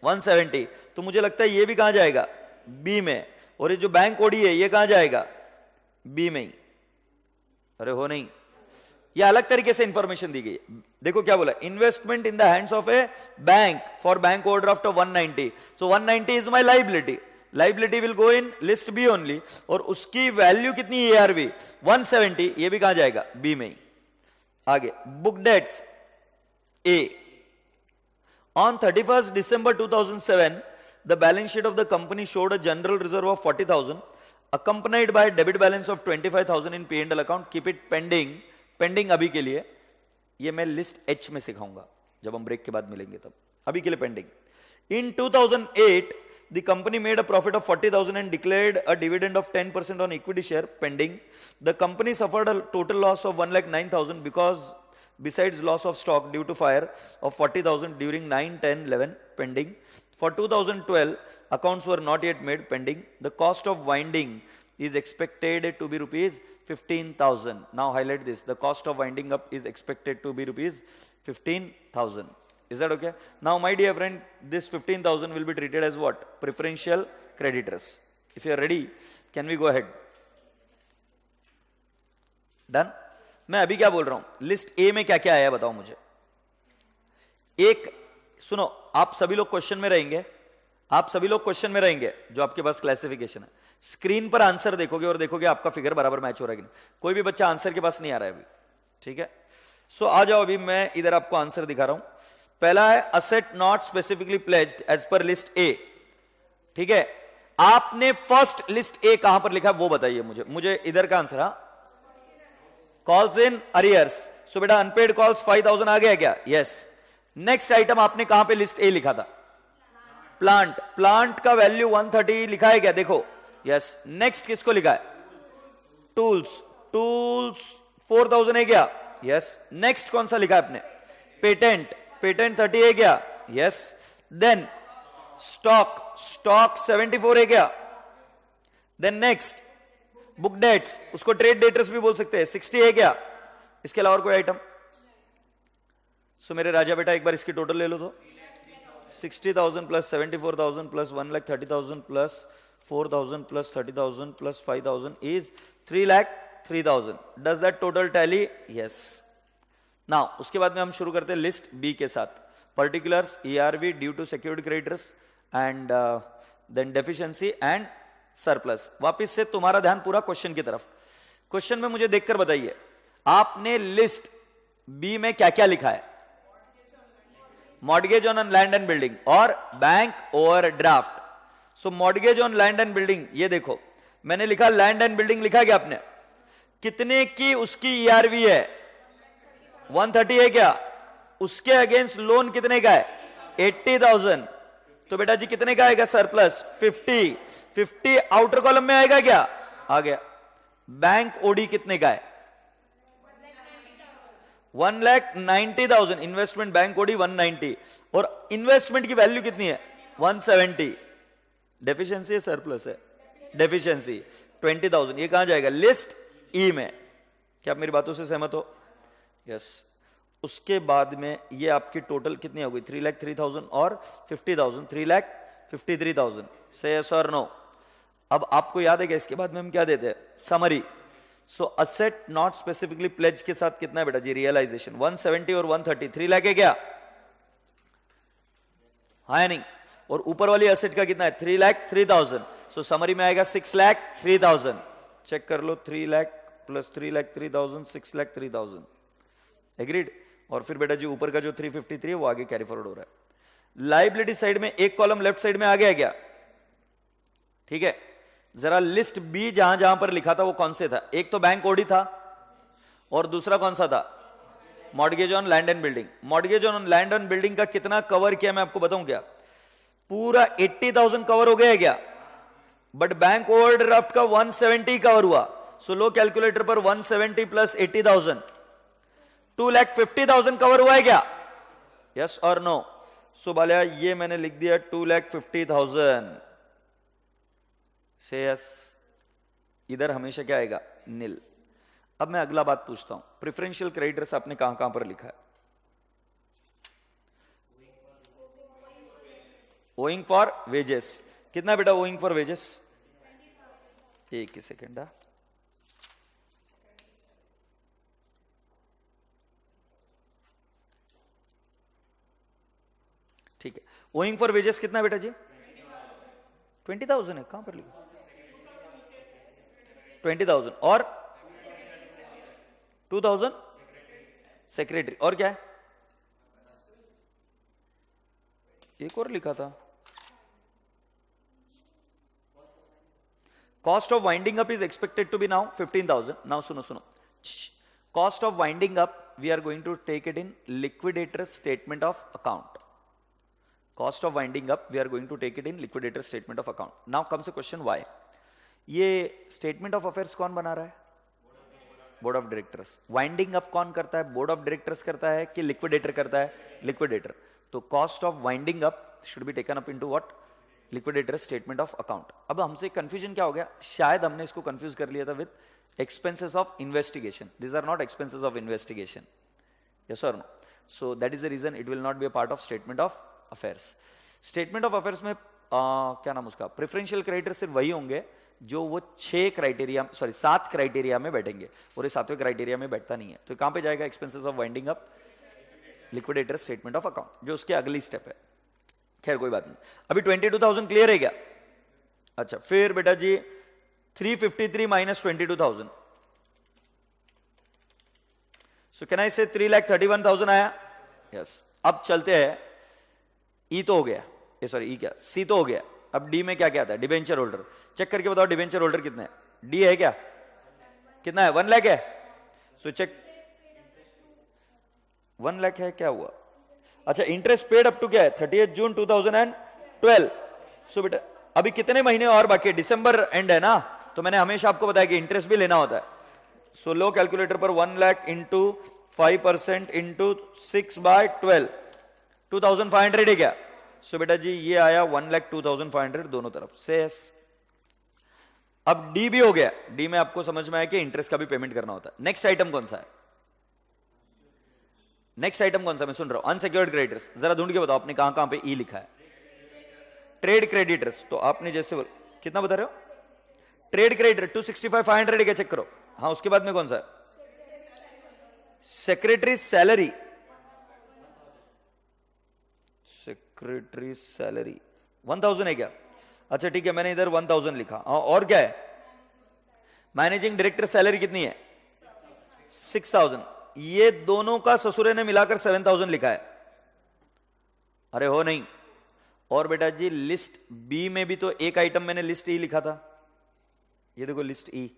170. तो मुझे लगता है ये भी कहां जाएगा, बी में. और ये जो बैंक ओडी है ये कहां जाएगा, बी में ही. अरे हो नहीं, ये अलग तरीके से इंफॉर्मेशन दी गई है. देखो क्या बोला, investment in the hands of a bank for bank overdraft of 190. So 190 is my liability. Liability will go in list B only. और उसकी वैल्यू कितनी है, ARV 170. ये भी कहां जाएगा, बी में ही. आगे book debts A. On 31st December 2007 the balance sheet of the company showed a general reserve of 40,000 accompanied by a debit balance of 25,000 in P&L account. Keep it pending. Pending अभी के लिए, ये मैं list H में सिखाऊंगा जब हम break के बाद मिलेंगे तब. अभी के लिए pending. In 2008 the company made a profit of 40,000 and declared a dividend of 10% on equity share. Pending. The company suffered a total loss of 1,09,000 because besides loss of stock due to fire of 40,000 during 9, 10, 11. Pending. For 2012 accounts were not yet made. Pending. The cost of winding is expected to be rupees 15,000. Now highlight this. The cost of winding up is expected to be rupees 15,000. Is that okay? Now, my dear friend, this 15,000 will be treated as what? Preferential creditors. If you are ready, can we go ahead? Done? मैं अभी क्या बोल रहा हूं, list A में क्या क्या आया बताओ मुझे. एक सुनो, आप सभी लोग क्वेश्चन में रहेंगे, आप सभी लोग क्वेश्चन में रहेंगे जो आपके पास क्लासिफिकेशन है. स्क्रीन पर आंसर देखोगे और देखोगे आपका फिगर बराबर मैच हो रहा है कि नहीं. कोई भी बच्चा आंसर के पास नहीं आ रहा है अभी, ठीक है? सो आ जाओ, अभी मैं इधर आपको आंसर दिखा रहा हूं. पहला है asset not specifically pledged as per list A. ठीक है, आपने फर्स्ट लिस्ट ए कहां पर लिखा है वो बताइए मुझे इधर का आंसर. हाँ, कॉल्स इन अरियर्स. सो बेटा अनपेड कॉल्स 5,000 आ गया क्या? यस. नेक्स्ट आइटम आपने कहां पे लिस्ट ए लिखा था? प्लांट. प्लांट का वैल्यू 130 लिखा है क्या? देखो, यस. नेक्स्ट किसको लिखा है? टूल्स. टूल्स 4,000 है क्या? यस. नेक्स्ट कौन सा लिखा है आपने? पेटेंट. पेटेंट 30 है क्या? यस. Then stock. स्टॉक 74 है क्या? देन नेक्स्ट बुक डेट्स, उसको ट्रेड डेटर्स भी बोल सकते हैं, 60 है क्या? इसके अलावा और कोई आइटम? सो मेरे राजा बेटा एक बार इसकी टोटल ले लो तो 60,000 plus 74,000 plus 1,30,000 plus 4,000 plus 30,000 plus 5,000 is 3,03,000. Does that total tally? Yes. Now उसके बाद में हम शुरू करते हैं लिस्ट बी के साथ. Particulars, ERV due to security creditors and then deficiency and surplus. वापिस से तुम्हारा ध्यान पूरा क्वेश्चन की तरफ. क्वेश्चन में मुझे देखकर बताइए, आपने लिस्ट बी में क्या क्या लिखा है? Mortgage on land and building और bank overdraft. So mortgage on land and building, ये देखो मैंने लिखा लैंड एंड बिल्डिंग लिखा क्या आपने? कितने की उसकी ईआरवी है? 130 है क्या? उसके अगेंस्ट लोन कितने का है? 80,000. तो बेटा जी कितने का आएगा सरप्लस? 50. 50 आउटर कॉलम में आएगा क्या? आ गया. बैंक ओडी कितने का है? 1,90,000. इन्वेस्टमेंट बैंक ओडी 190 और इन्वेस्टमेंट की वैल्यू कितनी है? 170. डेफिशिएंसी है सरप्लस है? डेफिशिएंसी 20,000. ये कहां जाएगा? लिस्ट ई में. क्या आप मेरी बातों से सहमत हो? यस. उसके बाद में ये आपकी टोटल कितनी हो गई? 3,03,000 और 50,000, 3,53,000. से यस और नो? अब आपको याद है कि इसके बाद में हम क्या देते हैं? Summary. So asset not specifically pledge के साथ कितना है बेटा जी? रियलाइजेशन 170 और 130, 3 लाख है क्या? हाँ या नहीं? और ऊपर वाली असेट का कितना है? 3,03,000. सो समरी में आएगा 6,03,000. चेक कर लो, 3 लाख प्लस 3,03,000, 6,03,000. एग्रीड? और फिर बेटा जी ऊपर का जो 353 है वो आगे कैरी फॉरवर्ड हो रहा है. लाइबिलिटी साइड में एक कॉलम लेफ्ट साइड में आ गया क्या? ठीक है, जरा लिस्ट बी जहां जहां पर लिखा था वो कौन से था? एक तो बैंक ओडी था और दूसरा कौन सा था? Mortgage on land and building. Mortgage on land and building का कितना कवर किया मैं आपको बताऊं क्या? पूरा 80,000 कवर हो गया है क्या? बट बैंक ओवरड्राफ्ट का 170 कवर हुआ. सो लो कैलकुलेटर पर 170 प्लस 80,000, 2,50,000 कवर हुआ है क्या? यस और नो? सो बालिया ये मैंने लिख दिया 2,50,000 से यस. इधर हमेशा क्या आएगा? नील. अब मैं अगला बात पूछता हूं, प्रेफरेंशियल क्रेडिटर्स आपने कहां कहां पर लिखा है? Owing for wages. कितना बेटा ओइंग फॉर वेजेस? एक ही सेकेंड. ठीक है, ओइंग फॉर वेजेस कितना बेटा जी? 20,000 है. कहां पर लिखा? 20,000 और 2,000 सेक्रेटरी. और क्या है? एक और लिखा था, cost of winding up is expected to be now 15,000. Now सुनो, cost of winding up we are going to take it in liquidator statement of account. Cost of winding up, we are going to take it in liquidator statement of account. Now comes a question, why? ये statement of affairs कौन बना रहा है? Board of directors. Winding up कौन करता है? Board of directors करता है कि लिक्विडेटर करता है? लिक्विडेटर. तो cost of winding up should be taken up into what? Liquidator statement of account. अब हमसे कंफ्यूजन क्या हो गया? शायद हमने इसको कंफ्यूज कर लिया था with expenses of investigation. These are not expenses of investigation. Yes और no? So that is the reason it will not be a part of statement of affairs. Statement of affairs में क्या नाम उसका, preferential criteria सिर्फ वही होंगे जो वो 7 क्राइटेरिया में बैठेंगे, और ये 7वें क्राइटेरिया में बैठता नहीं है। तो कहां पे जाएगा? Expenses of winding up, liquidator, statement of account, जो उसके अगली स्टेप है। खैर कोई बात नहीं, अभी 22,000 क्लियर है क्या? अच्छा, फिर बेटा जी 353 माइनस 22,000, सो कैन आई से 3,31,000 आया? यस। अब चलते हैं, ई तो हो गया, ये सॉरी ई क्या, सी तो हो गया। अब डी में क्या क्या आता है? Debenture holder. चेक करके बताओ डिबेंचर होल्डर कितने हैं? डी है क्या? कितना है? 1 लाख है। सो चेक, 1 लाख है, क्या हुआ? अच्छा, इंटरेस्ट पेड अप टू क्या है? 30 जून 2012। सो बेटा अभी कितने महीने और बाकी है? दिसंबर एंड है ना, तो मैंने हमेशा आपको बताया कि इंटरेस्ट भी लेना होता है। सो लो कैलकुलेटर पर 1 लाख इंटू 5% इंटू 6/12, 2,500 है क्या? सो बेटा जी ये आया 1,02,500 दोनों तरफ से। अब डी भी हो गया। डी में आपको समझ में आया कि इंटरेस्ट का भी पेमेंट करना होता है। नेक्स्ट आइटम कौन सा है? नेक्स्ट आइटम कौन सा? मैं सुन रहा हूं, अनसिक्योर्ड क्रेडिटर्स। जरा ढूंढ के बताओ आपने कहां कहां पे ई लिखा है? Trade creditors. तो आपने जैसे कितना बता रहे हो? ट्रेड क्रेडिटर 265,500 क्या? चेक करो। हाँ, उसके बाद में कौन सा है? सेक्रेटरी सैलरी, सेक्रेटरी सैलरी 1,000 है क्या? अच्छा ठीक है, मैंने इधर 1,000 लिखा। हाँ, और क्या है? मैनेजिंग डायरेक्टर सैलरी कितनी है? 6,000। ये दोनों का ससुरे ने मिलाकर 7,000 लिखा है। अरे हो नहीं। और बेटा जी लिस्ट बी में भी तो एक आइटम मैंने लिस्ट ई लिखा था, ये देखो लिस्ट ई,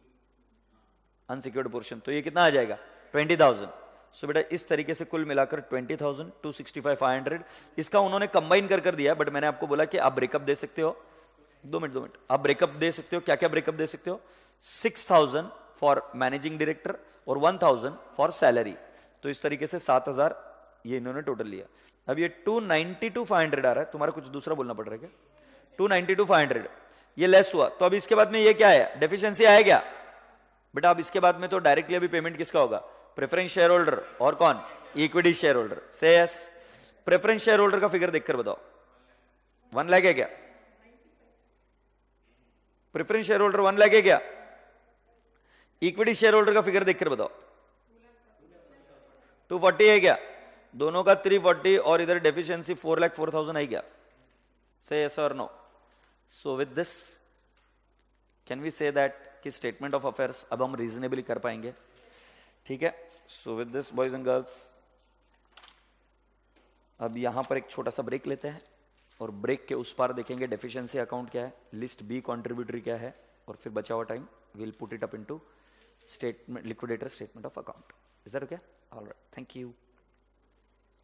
अनसिक्योर्ड पोर्शन। तो ये कितना आ जाएगा? 20,000। सो बेटा इस तरीके से कुल मिलाकर 20,000, 265,500। इसका उन्होंने कंबाइन कर दिया, बट मैंने आपको बोला कि आप ब्रेकअप दे सकते हो। 2 मिनट, आप ब्रेकअप दे सकते हो। क्या क्या ब्रेकअप दे सकते हो? 6,000 फॉर मैनेजिंग डायरेक्टर और 1,000 फॉर सैलरी। तो इस तरीके से 7,000 ये इन्होंने टोटल लिया। अब ये 292,500 आ रहा है। तुम्हारा कुछ दूसरा बोलना पड़ रहा है क्या? 292,500 ये लेस हुआ। तो अब इसके बाद में ये क्या है? डेफिशिएंसी आया क्या? बेटा अब इसके बाद में तो डायरेक्टली अभी पेमेंट किसका होगा? प्रेफरेंस शेयर होल्डर और कौन? Equity share holder. से यस। प्रेफरेंस शेयर होल्डर का फिगर देखकर बताओ, 1 लाख है क्या? प्रेफरेंस शेयर होल्डर 1 लाख है क्या? इक्विटी शेयर होल्डर का फिगर देखकर बताओ, 240 है क्या? दोनों का 340 और इधर डेफिशिएंसी 4,04,000 है क्या? से यस और no. So with this can we say that कि स्टेटमेंट ऑफ अफेयर्स अब हम रीजनेबली कर पाएंगे? ठीक है। So with this boys and girls, अब यहां पर एक छोटा सा ब्रेक लेते हैं और ब्रेक के उस पार देखेंगे डेफिशिएंसी अकाउंट क्या है, लिस्ट बी कॉन्ट्रीब्यूटरी क्या है, और फिर बचा हुआ time will put it up into statement, liquidator statement of account. Is that okay? Alright, thank you.